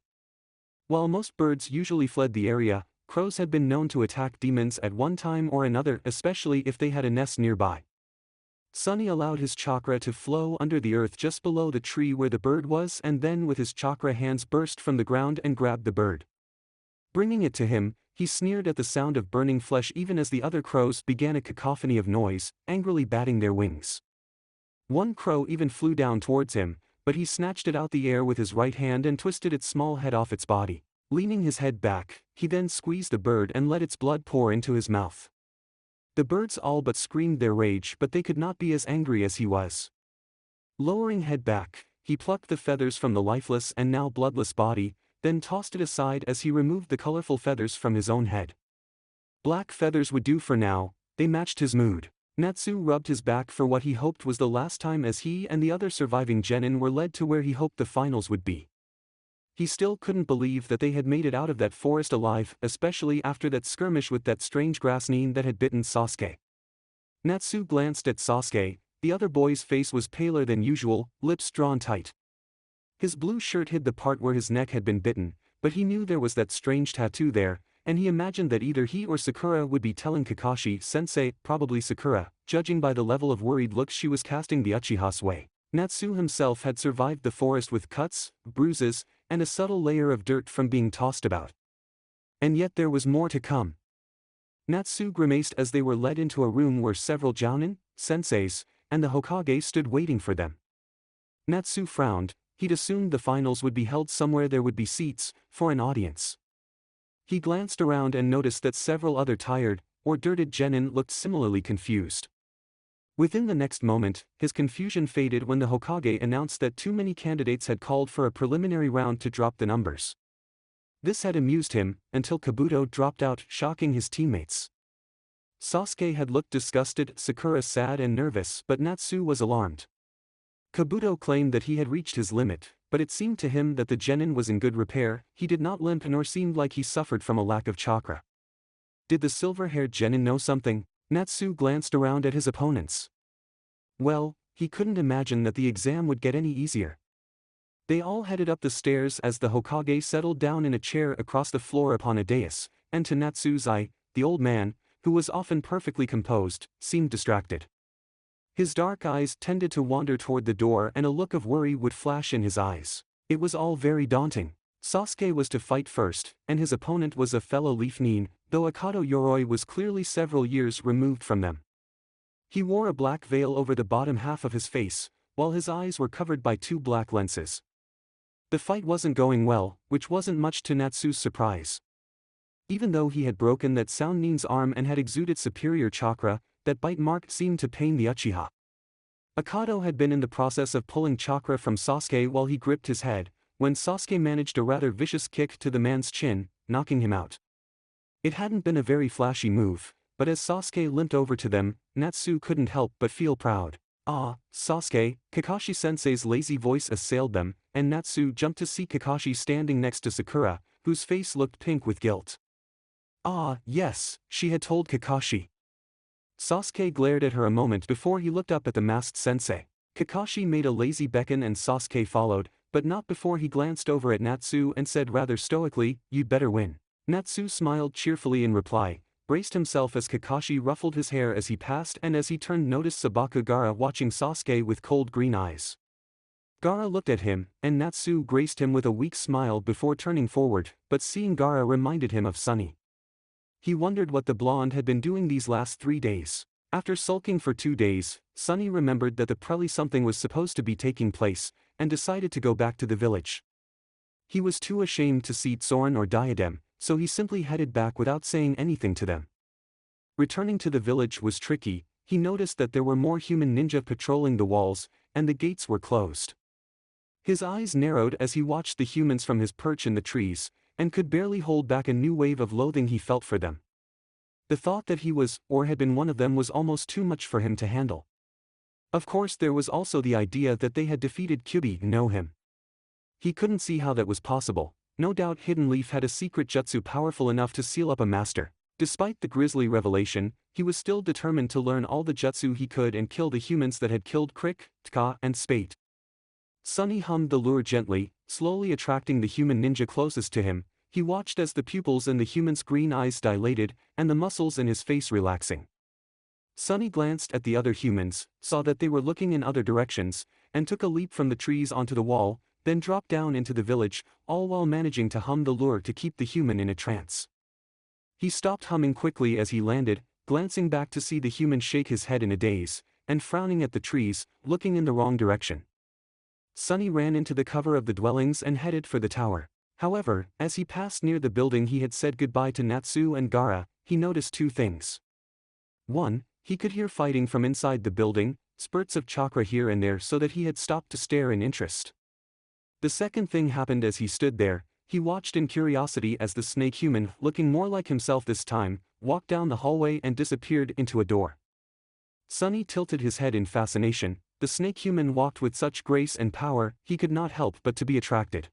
While most birds usually fled the area, crows had been known to attack demons at one time or another, especially if they had a nest nearby. Sunny allowed his chakra to flow under the earth just below the tree where the bird was, and then with his chakra hands burst from the ground and grabbed the bird. Bringing it to him, he sneered at the sound of burning flesh even as the other crows began a cacophony of noise, angrily batting their wings. One crow even flew down towards him, but he snatched it out the air with his right hand and twisted its small head off its body. Leaning his head back, he then squeezed the bird and let its blood pour into his mouth. The birds all but screamed their rage, but they could not be as angry as he was. Lowering head back, he plucked the feathers from the lifeless and now bloodless body, then tossed it aside as he removed the colorful feathers from his own head. Black feathers would do for now, they matched his mood. Natsu rubbed his back for what he hoped was the last time as he and the other surviving genin were led to where he hoped the finals would be. He still couldn't believe that they had made it out of that forest alive, especially after that skirmish with that strange grass nin that had bitten Sasuke. Natsu glanced at Sasuke, the other boy's face was paler than usual, lips drawn tight. His blue shirt hid the part where his neck had been bitten, but he knew there was that strange tattoo there, and he imagined that either he or Sakura would be telling Kakashi-sensei, probably Sakura, judging by the level of worried looks she was casting the Uchiha's way. Natsu himself had survived the forest with cuts, bruises, and a subtle layer of dirt from being tossed about. And yet there was more to come. Natsu grimaced as they were led into a room where several jounin, senseis, and the Hokage stood waiting for them. Natsu frowned, he'd assumed the finals would be held somewhere there would be seats, for an audience. He glanced around and noticed that several other tired, or dirted genin looked similarly confused. Within the next moment, his confusion faded when the Hokage announced that too many candidates had called for a preliminary round to drop the numbers. This had amused him, until Kabuto dropped out, shocking his teammates. Sasuke had looked disgusted, Sakura sad and nervous, but Natsu was alarmed. Kabuto claimed that he had reached his limit, but it seemed to him that the genin was in good repair, he did not limp nor seemed like he suffered from a lack of chakra. Did the silver-haired genin know something? Natsu glanced around at his opponents. Well, he couldn't imagine that the exam would get any easier. They all headed up the stairs as the Hokage settled down in a chair across the floor upon a dais, and to Natsu's eye, the old man, who was often perfectly composed, seemed distracted. His dark eyes tended to wander toward the door and a look of worry would flash in his eyes. It was all very daunting. Sasuke was to fight first, and his opponent was a fellow Leaf Nin, though Akado Yoroi was clearly several years removed from them. He wore a black veil over the bottom half of his face, while his eyes were covered by two black lenses. The fight wasn't going well, which wasn't much to Natsu's surprise. Even though he had broken that Sound Nin's arm and had exuded superior chakra, that bite mark seemed to pain the Uchiha. Akado had been in the process of pulling chakra from Sasuke while he gripped his head, when Sasuke managed a rather vicious kick to the man's chin, knocking him out. It hadn't been a very flashy move, but as Sasuke limped over to them, Natsu couldn't help but feel proud. Ah, Sasuke, Kakashi-sensei's lazy voice assailed them, and Natsu jumped to see Kakashi standing next to Sakura, whose face looked pink with guilt. Ah, yes, she had told Kakashi. Sasuke glared at her a moment before he looked up at the masked sensei. Kakashi made a lazy beckon and Sasuke followed, but not before he glanced over at Natsu and said rather stoically, "You'd better win." Natsu smiled cheerfully in reply, braced himself as Kakashi ruffled his hair as he passed, and as he turned noticed Sabaku Gaara watching Sasuke with cold green eyes. Gaara looked at him, and Natsu graced him with a weak smile before turning forward, but seeing Gaara reminded him of Sunny. He wondered what the blonde had been doing these last 3 days. After sulking for 2 days, Sunny remembered that the Preli something was supposed to be taking place, and decided to go back to the village. He was too ashamed to see Tsoren or Diadem, so he simply headed back without saying anything to them. Returning to the village was tricky. He noticed that there were more human ninja patrolling the walls, and the gates were closed. His eyes narrowed as he watched the humans from his perch in the trees, and could barely hold back a new wave of loathing he felt for them. The thought that he was, or had been one of them was almost too much for him to handle. Of course there was also the idea that they had defeated Kyubi no him. He couldn't see how that was possible. No doubt Hidden Leaf had a secret jutsu powerful enough to seal up a master. Despite the grisly revelation, he was still determined to learn all the jutsu he could and kill the humans that had killed Crick, Tka, and Spate. Sunny hummed the lure gently, slowly attracting the human ninja closest to him. He watched as the pupils in the human's green eyes dilated, and the muscles in his face relaxing. Sunny glanced at the other humans, saw that they were looking in other directions, and took a leap from the trees onto the wall, then dropped down into the village, all while managing to hum the lure to keep the human in a trance. He stopped humming quickly as he landed, glancing back to see the human shake his head in a daze, and frowning at the trees, looking in the wrong direction. Sunny ran into the cover of the dwellings and headed for the tower. However, as he passed near the building he had said goodbye to Natsu and Gaara, he noticed two things. 1. He could hear fighting from inside the building, spurts of chakra here and there, so that he had stopped to stare in interest. The second thing happened as he stood there. He watched in curiosity as the snake human, looking more like himself this time, walked down the hallway and disappeared into a door. Sunny tilted his head in fascination. The snake human walked with such grace and power, he could not help but to be attracted.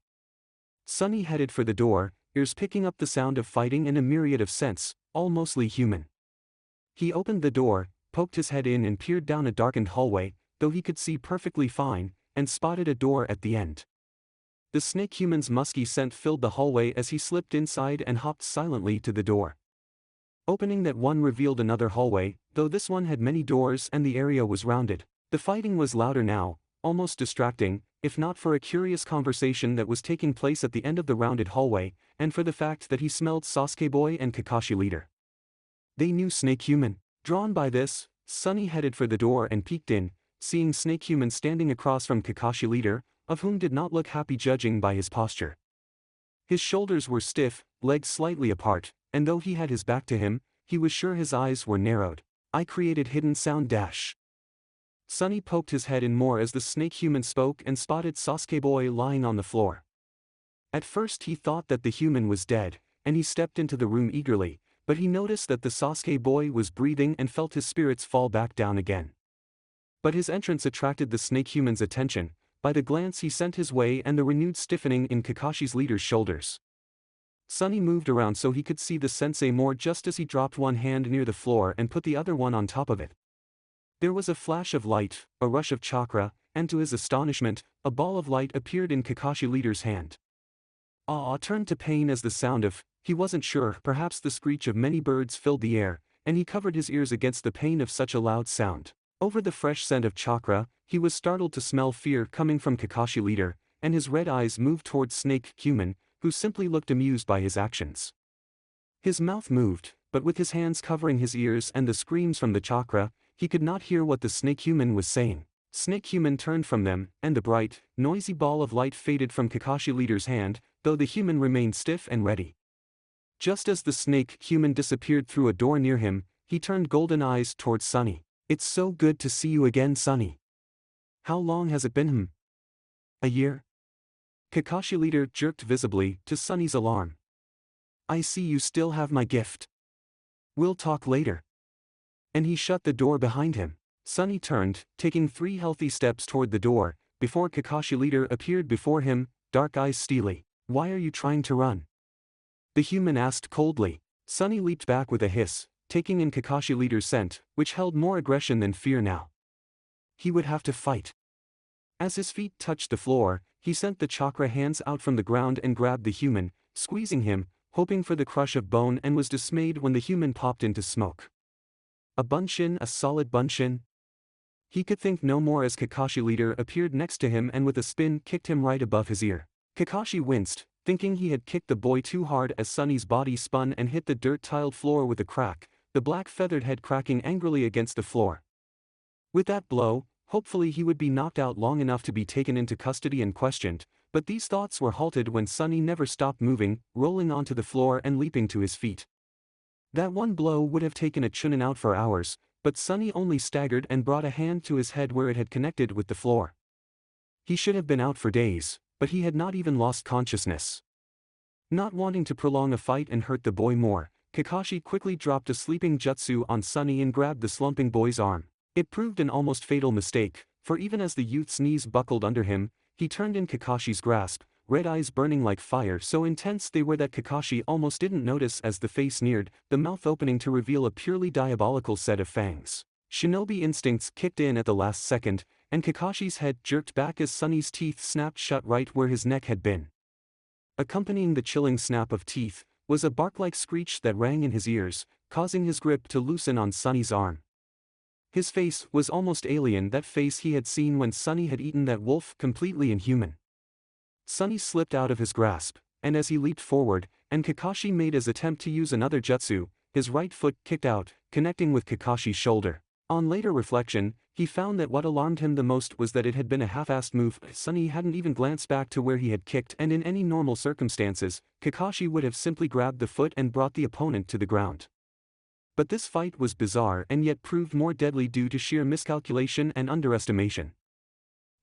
Sunny headed for the door, ears picking up the sound of fighting in a myriad of scents, all mostly human. He opened the door, poked his head in and peered down a darkened hallway, though he could see perfectly fine, and spotted a door at the end. The snake human's musky scent filled the hallway as he slipped inside and hopped silently to the door. Opening that one revealed another hallway, though this one had many doors and the area was rounded. The fighting was louder now, almost distracting, if not for a curious conversation that was taking place at the end of the rounded hallway, and for the fact that he smelled Sasuke Boy and Kakashi leader. They knew Snake Human. Drawn by this, Sunny headed for the door and peeked in, seeing Snake Human standing across from Kakashi leader, of whom did not look happy judging by his posture. His shoulders were stiff, legs slightly apart, and though he had his back to him, he was sure his eyes were narrowed. I created hidden sound dash. Sunny poked his head in more as the snake human spoke and spotted Sasuke Boy lying on the floor. At first he thought that the human was dead, and he stepped into the room eagerly, but he noticed that the Sasuke Boy was breathing and felt his spirits fall back down again. But his entrance attracted the snake human's attention, by the glance he sent his way and the renewed stiffening in Kakashi's leader's shoulders. Sunny moved around so he could see the sensei more just as he dropped one hand near the floor and put the other one on top of it. There was a flash of light, a rush of chakra, and to his astonishment, a ball of light appeared in Kakashi leader's hand. Awe turned to pain as the sound of, he wasn't sure, perhaps the screech of many birds filled the air, and he covered his ears against the pain of such a loud sound. Over the fresh scent of chakra, he was startled to smell fear coming from Kakashi leader, and his red eyes moved towards Snake Human, who simply looked amused by his actions. His mouth moved, but with his hands covering his ears and the screams from the chakra, he could not hear what the snake human was saying. Snake Human turned from them, and the bright, noisy ball of light faded from Kakashi leader's hand, though the human remained stiff and ready. Just as the Snake Human disappeared through a door near him, he turned golden eyes towards Sunny. It's so good to see you again, Sunny. How long has it been? A year? Kakashi leader jerked visibly, to Sunny's alarm. I see you still have my gift. We'll talk later. And he shut the door behind him. Sunny turned, taking 3 healthy steps toward the door, before Kakashi leader appeared before him, dark eyes steely. Why are you trying to run? The human asked coldly. Sunny leaped back with a hiss, taking in Kakashi leader's scent, which held more aggression than fear now. He would have to fight. As his feet touched the floor, he sent the chakra hands out from the ground and grabbed the human, squeezing him, hoping for the crush of bone, and was dismayed when the human popped into smoke. A bunshin, a solid bunshin? He could think no more as Kakashi leader appeared next to him and with a spin kicked him right above his ear. Kakashi winced, thinking he had kicked the boy too hard as Sunny's body spun and hit the dirt-tiled floor with a crack, the black feathered head cracking angrily against the floor. With that blow, hopefully he would be knocked out long enough to be taken into custody and questioned, but these thoughts were halted when Sunny never stopped moving, rolling onto the floor and leaping to his feet. That one blow would have taken a Chunin out for hours, but Sunny only staggered and brought a hand to his head where it had connected with the floor. He should have been out for days, but he had not even lost consciousness. Not wanting to prolong a fight and hurt the boy more, Kakashi quickly dropped a sleeping jutsu on Sunny and grabbed the slumping boy's arm. It proved an almost fatal mistake, for even as the youth's knees buckled under him, he turned in Kakashi's grasp, red eyes burning like fire so intense they were that Kakashi almost didn't notice as the face neared, the mouth opening to reveal a purely diabolical set of fangs. Shinobi instincts kicked in at the last second, and Kakashi's head jerked back as Sunny's teeth snapped shut right where his neck had been. Accompanying the chilling snap of teeth was a bark-like screech that rang in his ears, causing his grip to loosen on Sunny's arm. His face was almost alien, that face he had seen when Sunny had eaten that wolf, completely inhuman. Sunny slipped out of his grasp, and as he leaped forward, and Kakashi made his attempt to use another jutsu, his right foot kicked out, connecting with Kakashi's shoulder. On later reflection, he found that what alarmed him the most was that it had been a half-assed move. Sunny hadn't even glanced back to where he had kicked, and in any normal circumstances, Kakashi would have simply grabbed the foot and brought the opponent to the ground. But this fight was bizarre and yet proved more deadly due to sheer miscalculation and underestimation.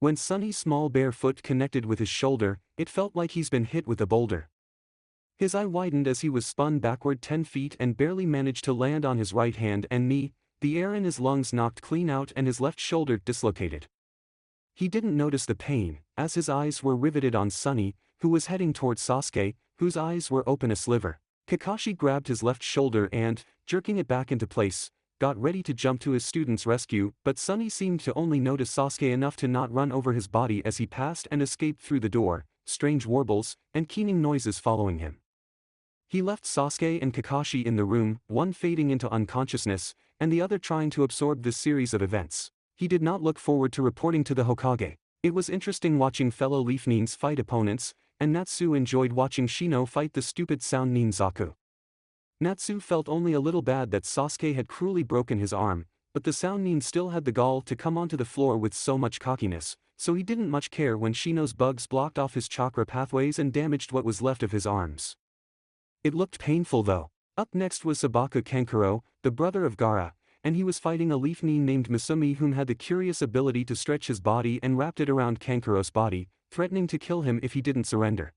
When Sunny's small bare foot connected with his shoulder, it felt like he's been hit with a boulder. His eye widened as he was spun backward 10 feet and barely managed to land on his right hand and knee, the air in his lungs knocked clean out and his left shoulder dislocated. He didn't notice the pain, as his eyes were riveted on Sunny, who was heading toward Sasuke, whose eyes were open a sliver. Kakashi grabbed his left shoulder and, jerking it back into place, got ready to jump to his student's rescue, but Sunny seemed to only notice Sasuke enough to not run over his body as he passed and escaped through the door, strange warbles and keening noises following him. He left Sasuke and Kakashi in the room, one fading into unconsciousness, and the other trying to absorb this series of events. He did not look forward to reporting to the Hokage. It was interesting watching fellow Leaf Nins fight opponents, and Natsu enjoyed watching Shino fight the stupid Sound Nin Zaku. Natsu felt only a little bad that Sasuke had cruelly broken his arm, but the Sound Nin still had the gall to come onto the floor with so much cockiness, so he didn't much care when Shino's bugs blocked off his chakra pathways and damaged what was left of his arms. It looked painful though. Up next was Sabaku Kankuro, the brother of Gaara, and he was fighting a Leaf Nin named Misumi whom had the curious ability to stretch his body and wrapped it around Kankuro's body, threatening to kill him if he didn't surrender.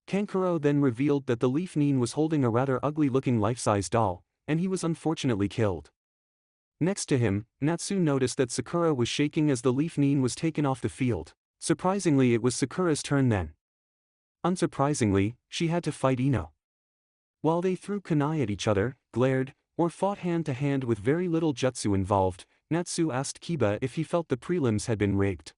Kankuro then revealed that the Leaf Nin was holding a rather ugly-looking life-size doll, and he was unfortunately killed. Next to him, Natsu noticed that Sakura was shaking as the Leaf Nin was taken off the field. Surprisingly, it was Sakura's turn then. Unsurprisingly, she had to fight Ino. While they threw kunai at each other, glared, or fought hand-to-hand with very little jutsu involved, Natsu asked Kiba if he felt the prelims had been rigged.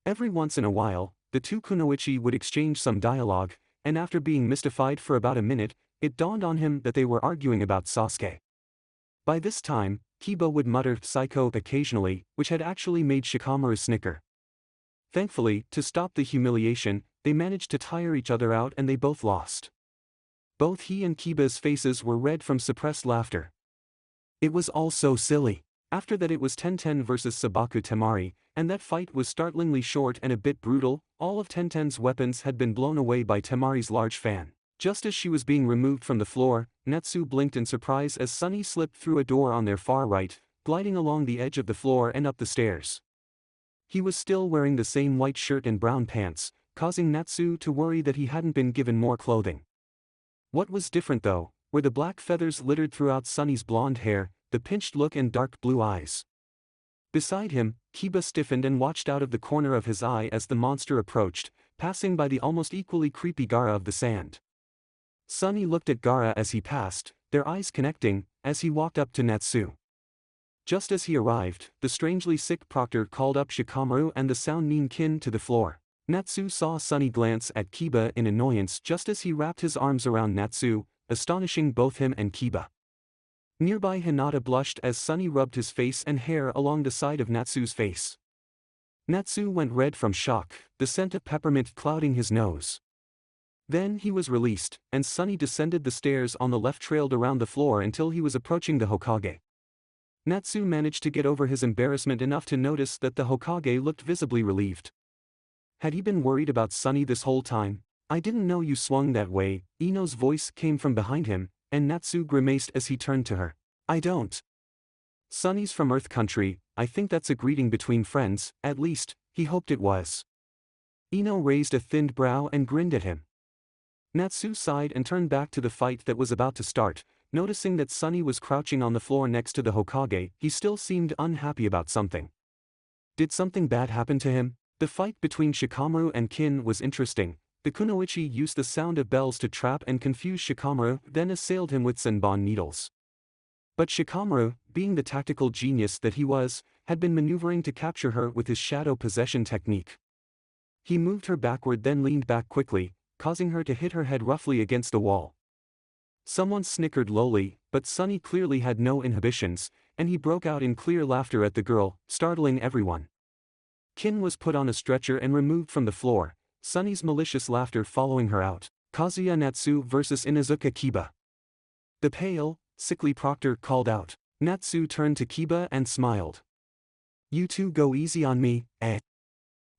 Every once in a while, the two kunoichi would exchange some dialogue, and after being mystified for about a minute, it dawned on him that they were arguing about Sasuke. By this time, Kiba would mutter "psycho" occasionally, which had actually made Shikamaru snicker. Thankfully, to stop the humiliation, they managed to tire each other out and they both lost. Both he and Kiba's faces were red from suppressed laughter. It was all so silly. After that it was Tenten versus Sabaku Temari, and that fight was startlingly short and a bit brutal. All of Tenten's weapons had been blown away by Temari's large fan. Just as she was being removed from the floor, Natsu blinked in surprise as Sunny slipped through a door on their far right, gliding along the edge of the floor and up the stairs. He was still wearing the same white shirt and brown pants, causing Natsu to worry that he hadn't been given more clothing. What was different though, were the black feathers littered throughout Sunny's blonde hair, the pinched look and dark blue eyes. Beside him, Kiba stiffened and watched out of the corner of his eye as the monster approached, passing by the almost equally creepy Gaara of the sand. Sunny looked at Gaara as he passed, their eyes connecting, as he walked up to Natsu. Just as he arrived, the strangely sick proctor called up Shikamaru and the sound Nin-kin to the floor. Natsu saw Sunny glance at Kiba in annoyance just as he wrapped his arms around Natsu, astonishing both him and Kiba. Nearby Hinata blushed as Sunny rubbed his face and hair along the side of Natsu's face. Natsu went red from shock, the scent of peppermint clouding his nose. Then he was released, and Sunny descended the stairs on the left, trailed around the floor until he was approaching the Hokage. Natsu managed to get over his embarrassment enough to notice that the Hokage looked visibly relieved. Had he been worried about Sunny this whole time? I didn't know you swung that way. Ino's voice came from behind him, and Natsu grimaced as he turned to her. I don't. Sunny's from Earth Country, I think that's a greeting between friends, at least, he hoped it was. Ino raised a thinned brow and grinned at him. Natsu sighed and turned back to the fight that was about to start. Noticing that Sunny was crouching on the floor next to the Hokage, he still seemed unhappy about something. Did something bad happen to him? The fight between Shikamaru and Kin was interesting. The kunoichi used the sound of bells to trap and confuse Shikamaru, then assailed him with senbon needles. But Shikamaru, being the tactical genius that he was, had been maneuvering to capture her with his shadow possession technique. He moved her backward, then leaned back quickly, causing her to hit her head roughly against the wall. Someone snickered lowly, but Sunny clearly had no inhibitions, and he broke out in clear laughter at the girl, startling everyone. Kin was put on a stretcher and removed from the floor, Sunny's malicious laughter following her out. Kazuya Natsu vs Inuzuka Kiba. The pale, sickly proctor called out. Natsu turned to Kiba and smiled. You two go easy on me, eh?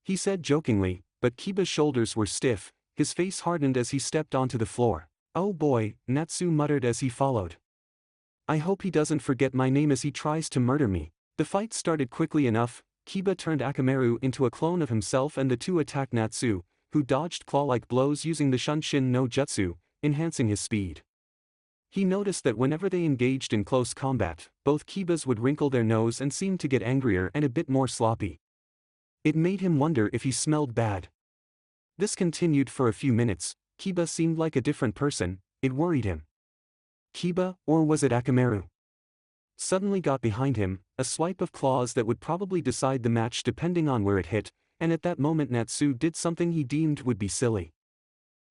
He said jokingly, but Kiba's shoulders were stiff, his face hardened as he stepped onto the floor. Oh boy, Natsu muttered as he followed. I hope he doesn't forget my name as he tries to murder me. The fight started quickly enough. Kiba turned Akamaru into a clone of himself and the two attacked Natsu, who dodged claw-like blows using the Shunshin no Jutsu, enhancing his speed. He noticed that whenever they engaged in close combat, both Kibas would wrinkle their nose and seem to get angrier and a bit more sloppy. It made him wonder if he smelled bad. This continued for a few minutes. Kiba seemed like a different person, it worried him. Kiba, or was it Akamaru? Suddenly got behind him, a swipe of claws that would probably decide the match depending on where it hit, and at that moment Natsu did something he deemed would be silly.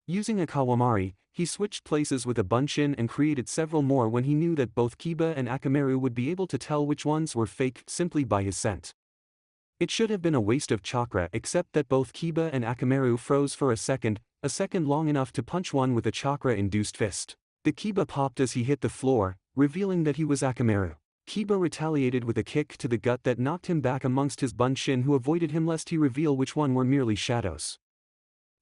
Using a Kawamari, he switched places with a bunshin and created several more when he knew that both Kiba and Akamaru would be able to tell which ones were fake simply by his scent. It should have been a waste of chakra except that both Kiba and Akamaru froze for a second long enough to punch one with a chakra-induced fist. The Kiba popped as he hit the floor, revealing that he was Akamaru. Kiba retaliated with a kick to the gut that knocked him back amongst his bunshin, who avoided him lest he reveal which one were merely shadows.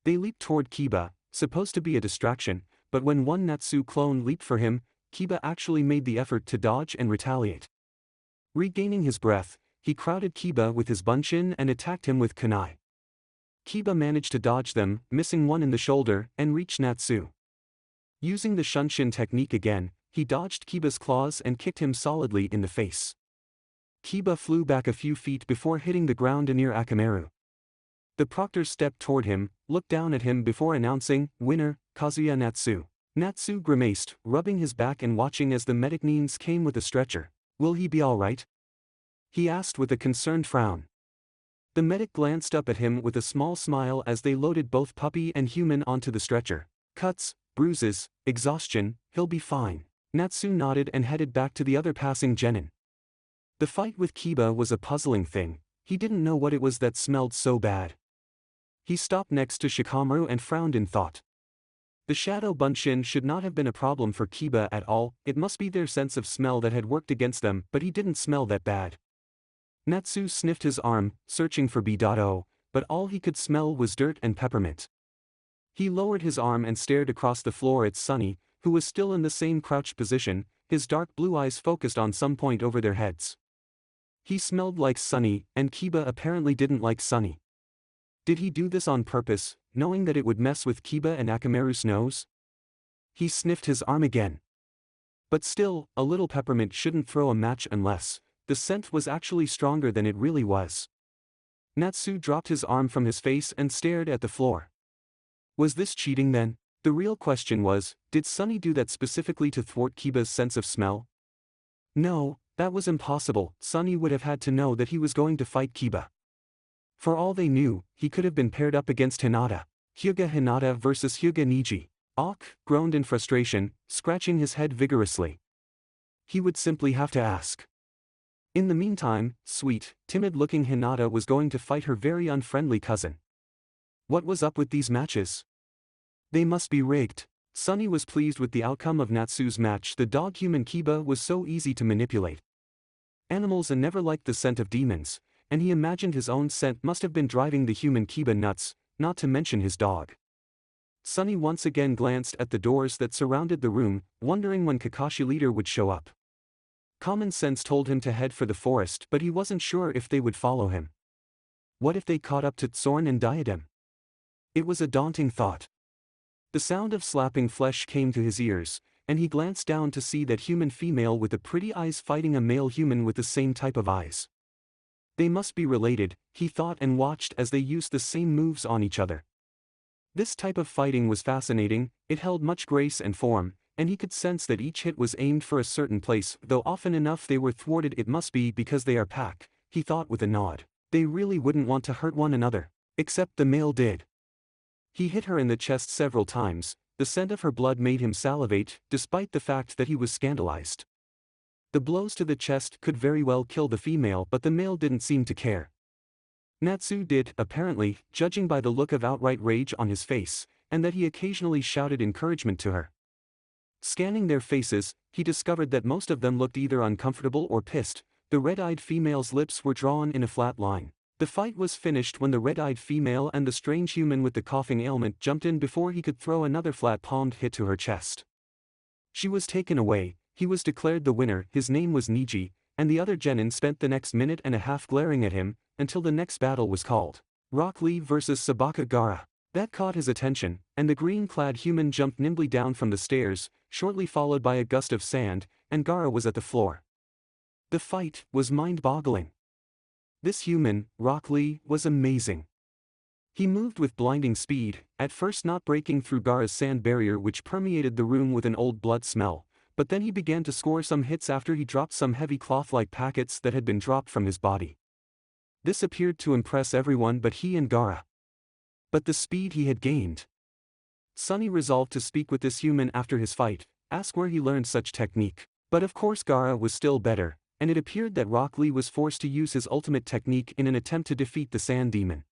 They leaped toward Kiba, supposed to be a distraction, but when one Natsu clone leaped for him, Kiba actually made the effort to dodge and retaliate. Regaining his breath, he crowded Kiba with his bunshin and attacked him with kunai. Kiba managed to dodge them, missing one in the shoulder, and reached Natsu. Using the Shunshin technique again, he dodged Kiba's claws and kicked him solidly in the face. Kiba flew back a few feet before hitting the ground near Akamaru. The proctor stepped toward him, looked down at him before announcing, "Winner, Kazuya Natsu." Natsu grimaced, rubbing his back and watching as the medic Nins came with a stretcher. "Will he be all right?" he asked with a concerned frown. The medic glanced up at him with a small smile as they loaded both puppy and human onto the stretcher. "Cuts, bruises, exhaustion, he'll be fine." Natsu nodded and headed back to the other passing genin. The fight with Kiba was a puzzling thing. He didn't know what it was that smelled so bad. He stopped next to Shikamaru and frowned in thought. The shadow bunshin should not have been a problem for Kiba at all, it must be their sense of smell that had worked against them, but he didn't smell that bad. Natsu sniffed his arm, searching for B.O, but all he could smell was dirt and peppermint. He lowered his arm and stared across the floor at Sunny, who was still in the same crouched position, his dark blue eyes focused on some point over their heads. He smelled like Sunny, and Kiba apparently didn't like Sunny. Did he do this on purpose, knowing that it would mess with Kiba and Akamaru's nose? He sniffed his arm again. But still, a little peppermint shouldn't throw a match unless the scent was actually stronger than it really was. Natsu dropped his arm from his face and stared at the floor. Was this cheating then? The real question was, did Sunny do that specifically to thwart Kiba's sense of smell? No, that was impossible. Sunny would have had to know that he was going to fight Kiba. For all they knew, he could have been paired up against Hinata. Hyuga Hinata versus Hyuga Niji. Ok groaned in frustration, scratching his head vigorously. He would simply have to ask. In the meantime, sweet, timid-looking Hinata was going to fight her very unfriendly cousin. What was up with these matches? They must be rigged. Sunny was pleased with the outcome of Natsu's match. The dog-human Kiba was so easy to manipulate. Animals never liked the scent of demons, and he imagined his own scent must have been driving the human Kiba nuts, not to mention his dog. Sunny once again glanced at the doors that surrounded the room, wondering when Kakashi leader would show up. Common sense told him to head for the forest, but he wasn't sure if they would follow him. What if they caught up to Zorn and Diadem? It was a daunting thought. The sound of slapping flesh came to his ears, and he glanced down to see that human female with the pretty eyes fighting a male human with the same type of eyes. They must be related, he thought, and watched as they used the same moves on each other. This type of fighting was fascinating, it held much grace and form, and he could sense that each hit was aimed for a certain place, though often enough they were thwarted. It must be because they are pack, he thought with a nod. They really wouldn't want to hurt one another. Except the male did. He hit her in the chest several times, the scent of her blood made him salivate, despite the fact that he was scandalized. The blows to the chest could very well kill the female, but the male didn't seem to care. Natsu did, apparently, judging by the look of outright rage on his face, and that he occasionally shouted encouragement to her. Scanning their faces, he discovered that most of them looked either uncomfortable or pissed. The red-eyed female's lips were drawn in a flat line. The fight was finished when the red-eyed female and the strange human with the coughing ailment jumped in before he could throw another flat-palmed hit to her chest. She was taken away, he was declared the winner. His name was Niji, and the other genin spent the next minute and a half glaring at him, until the next battle was called. Rock Lee vs Sabaka Gaara. That caught his attention, and the green-clad human jumped nimbly down from the stairs, shortly followed by a gust of sand, and Gaara was at the floor. The fight was mind-boggling. This human, Rock Lee, was amazing. He moved with blinding speed, at first not breaking through Gaara's sand barrier which permeated the room with an old blood smell, but then he began to score some hits after he dropped some heavy cloth-like packets that had been dropped from his body. This appeared to impress everyone but he and Gaara. But the speed he had gained. Sunny resolved to speak with this human after his fight, ask where he learned such technique. But of course Gaara was still better, and it appeared that Rock Lee was forced to use his ultimate technique in an attempt to defeat the sand demon.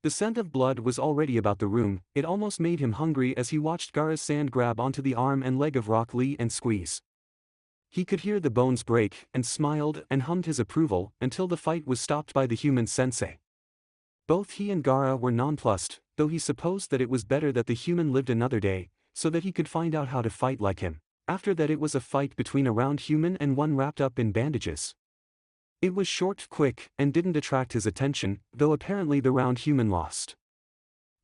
The scent of blood was already about the room, it almost made him hungry as he watched Gaara's sand grab onto the arm and leg of Rock Lee and squeeze. He could hear the bones break, and smiled and hummed his approval, until the fight was stopped by the human sensei. Both he and Gaara were nonplussed, though he supposed that it was better that the human lived another day, so that he could find out how to fight like him. After that it was a fight between a round human and one wrapped up in bandages. It was short, quick, and didn't attract his attention, though apparently the round human lost.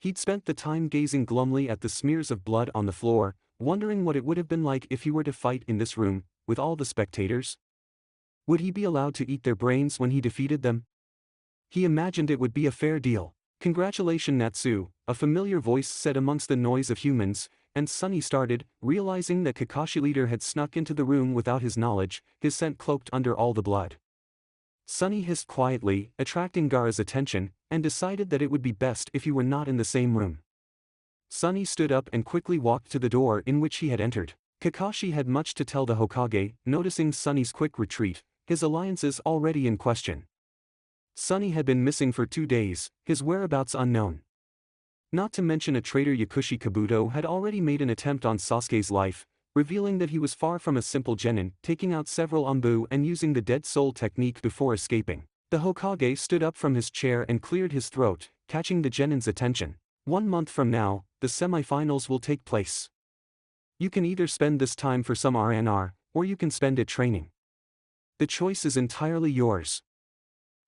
He'd spent the time gazing glumly at the smears of blood on the floor, wondering what it would have been like if he were to fight in this room, with all the spectators. Would he be allowed to eat their brains when he defeated them? He imagined it would be a fair deal. Congratulations Natsu, a familiar voice said amongst the noise of humans, and Sunny started, realizing that Kakashi leader had snuck into the room without his knowledge, his scent cloaked under all the blood. Sunny hissed quietly, attracting Gaara's attention, and decided that it would be best if he were not in the same room. Sunny stood up and quickly walked to the door in which he had entered. Kakashi had much to tell the Hokage, noticing Sunny's quick retreat, his alliances already in question. Sunny had been missing for 2 days, his whereabouts unknown. Not to mention a traitor Yakushi Kabuto had already made an attempt on Sasuke's life, revealing that he was far from a simple genin, taking out several Umbu and using the dead soul technique before escaping. The Hokage stood up from his chair and cleared his throat, catching the genin's attention. 1 month from now, the semi-finals will take place. You can either spend this time for some R&R, or you can spend it training. The choice is entirely yours.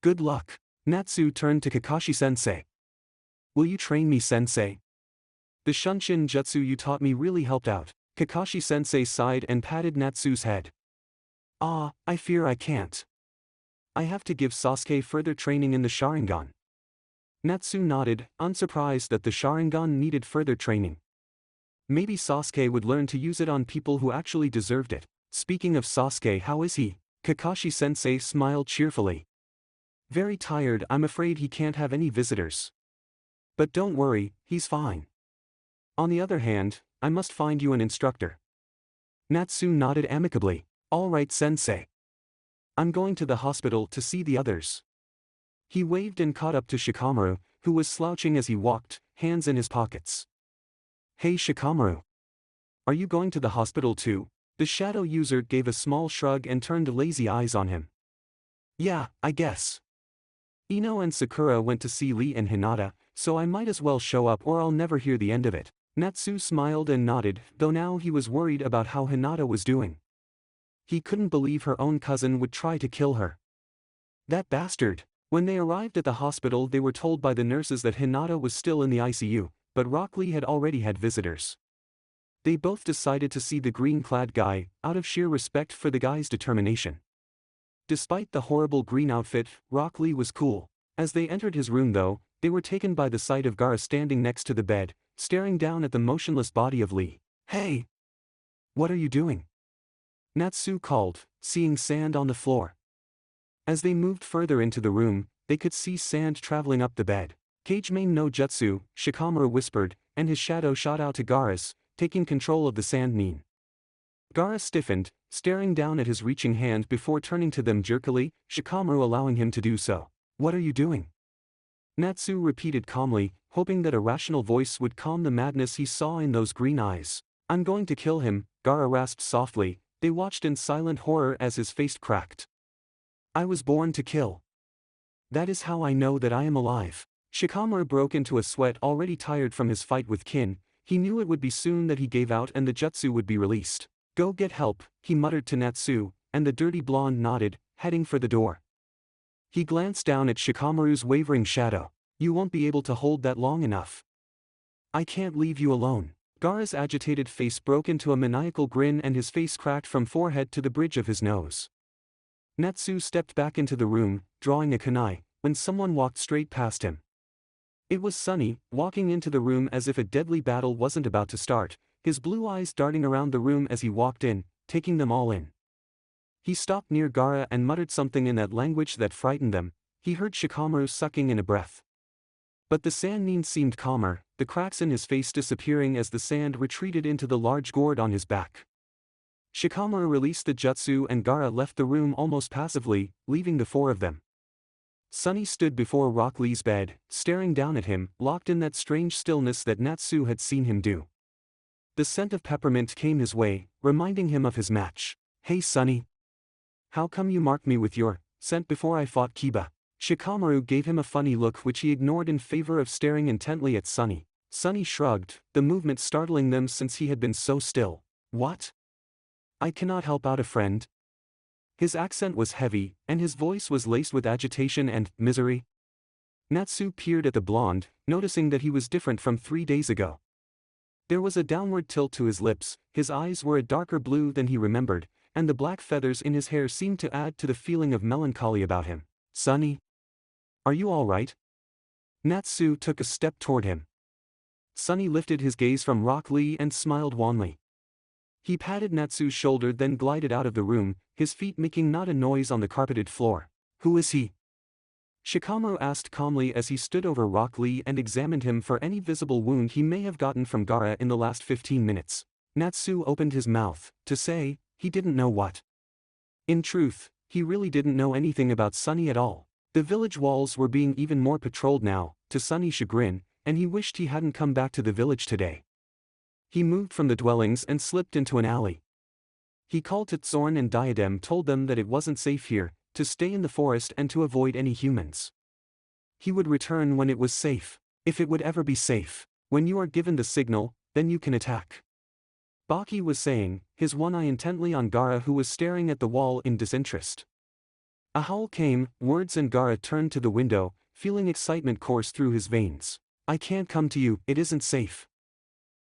Good luck. Natsu turned to Kakashi-sensei. Will you train me, sensei? The Shunshin Jutsu you taught me really helped out. Kakashi-sensei sighed and patted Natsu's head. Ah, I fear I can't. I have to give Sasuke further training in the Sharingan. Natsu nodded, unsurprised that the Sharingan needed further training. Maybe Sasuke would learn to use it on people who actually deserved it. Speaking of Sasuke, how is he? Kakashi-sensei smiled cheerfully. Very tired, I'm afraid he can't have any visitors. But don't worry, he's fine. On the other hand, I must find you an instructor. Natsu nodded amicably. All right, sensei. I'm going to the hospital to see the others. He waved and caught up to Shikamaru, who was slouching as he walked, hands in his pockets. Hey Shikamaru. Are you going to the hospital too? The shadow user gave a small shrug and turned lazy eyes on him. Yeah, I guess. Ino and Sakura went to see Lee and Hinata, so I might as well show up or I'll never hear the end of it. Natsu smiled and nodded, though now he was worried about how Hinata was doing. He couldn't believe her own cousin would try to kill her. That bastard! When they arrived at the hospital, they were told by the nurses that Hinata was still in the ICU, but Rock Lee had already had visitors. They both decided to see the green-clad guy, out of sheer respect for the guy's determination. Despite the horrible green outfit, Rock Lee was cool. As they entered his room though, they were taken by the sight of Gaara standing next to the bed, staring down at the motionless body of Lee. Hey! What are you doing? Natsu called, seeing sand on the floor. As they moved further into the room, they could see sand traveling up the bed. Kagemain no Jutsu, Shikamaru whispered, and his shadow shot out to Gaara's, taking control of the sand nin. Gaara stiffened, staring down at his reaching hand before turning to them jerkily, Shikamaru allowing him to do so. What are you doing? Natsu repeated calmly, hoping that a rational voice would calm the madness he saw in those green eyes. I'm going to kill him, Gaara rasped softly. They watched in silent horror as his face cracked. I was born to kill. That is how I know that I am alive. Shikamaru broke into a sweat, already tired from his fight with Kin. He knew it would be soon that he gave out and the jutsu would be released. Go get help, he muttered to Natsu, and the dirty blonde nodded, heading for the door. He glanced down at Shikamaru's wavering shadow. You won't be able to hold that long enough. I can't leave you alone. Gaara's agitated face broke into a maniacal grin and his face cracked from forehead to the bridge of his nose. Natsu stepped back into the room, drawing a kunai, when someone walked straight past him. It was Sunny, walking into the room as if a deadly battle wasn't about to start, his blue eyes darting around the room as he walked in, taking them all in. He stopped near Gaara and muttered something in that language that frightened them. He heard Shikamaru sucking in a breath. But the sand nin seemed calmer, the cracks in his face disappearing as the sand retreated into the large gourd on his back. Shikamaru released the jutsu and Gaara left the room almost passively, leaving the four of them. Sunny stood before Rock Lee's bed, staring down at him, locked in that strange stillness that Natsu had seen him do. The scent of peppermint came his way, reminding him of his match. Hey Sunny. How come you marked me with your scent before I fought Kiba? Shikamaru gave him a funny look which he ignored in favor of staring intently at Sunny. Sunny shrugged, the movement startling them since he had been so still. What? I cannot help out a friend. His accent was heavy, and his voice was laced with agitation and misery. Natsu peered at the blonde, noticing that he was different from 3 days ago. There was a downward tilt to his lips, his eyes were a darker blue than he remembered, and the black feathers in his hair seemed to add to the feeling of melancholy about him. Sunny? Are you all right? Natsu took a step toward him. Sunny lifted his gaze from Rock Lee and smiled wanly. He patted Natsu's shoulder then glided out of the room, his feet making not a noise on the carpeted floor. Who is he? Shikamaru asked calmly as he stood over Rock Lee and examined him for any visible wound he may have gotten from Gaara in the last 15 minutes. Natsu opened his mouth, to say, he didn't know what. In truth, he really didn't know anything about Sunny at all. The village walls were being even more patrolled now, to Sunny's chagrin, and he wished he hadn't come back to the village today. He moved from the dwellings and slipped into an alley. He called to Zorn and Diadem, told them that it wasn't safe here, to stay in the forest and to avoid any humans. He would return when it was safe. If it would ever be safe. When you are given the signal, then you can attack. Baki was saying, his one eye intently on Gaara who was staring at the wall in disinterest. A howl came, words and Gaara turned to the window, feeling excitement course through his veins. I can't come to you, it isn't safe.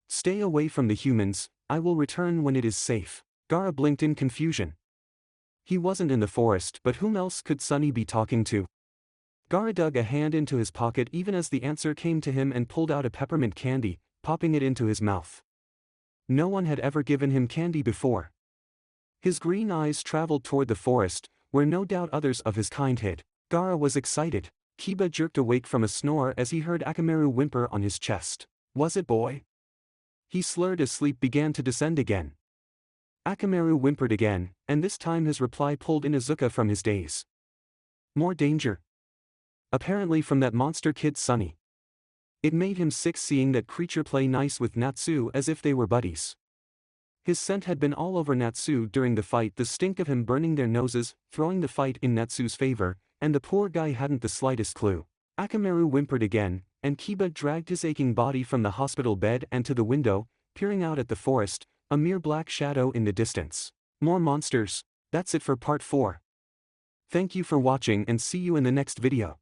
Stay away from the humans, I will return when it is safe. Gaara blinked in confusion. He wasn't in the forest, but whom else could Sunny be talking to? Gaara dug a hand into his pocket even as the answer came to him and pulled out a peppermint candy, popping it into his mouth. No one had ever given him candy before. His green eyes traveled toward the forest, where no doubt others of his kind hid. Gaara was excited. Kiba jerked awake from a snore as he heard Akamaru whimper on his chest. Was it boy? He slurred as sleep began to descend again. Akamaru whimpered again, and this time his reply pulled Inuzuka from his daze. More danger. Apparently from that monster kid Sunny. It made him sick seeing that creature play nice with Natsu as if they were buddies. His scent had been all over Natsu during the fight, the stink of him burning their noses, throwing the fight in Natsu's favor, and the poor guy hadn't the slightest clue. Akamaru whimpered again, and Kiba dragged his aching body from the hospital bed and to the window, peering out at the forest, a mere black shadow in the distance. More monsters. That's it for part 4. Thank you for watching and see you in the next video.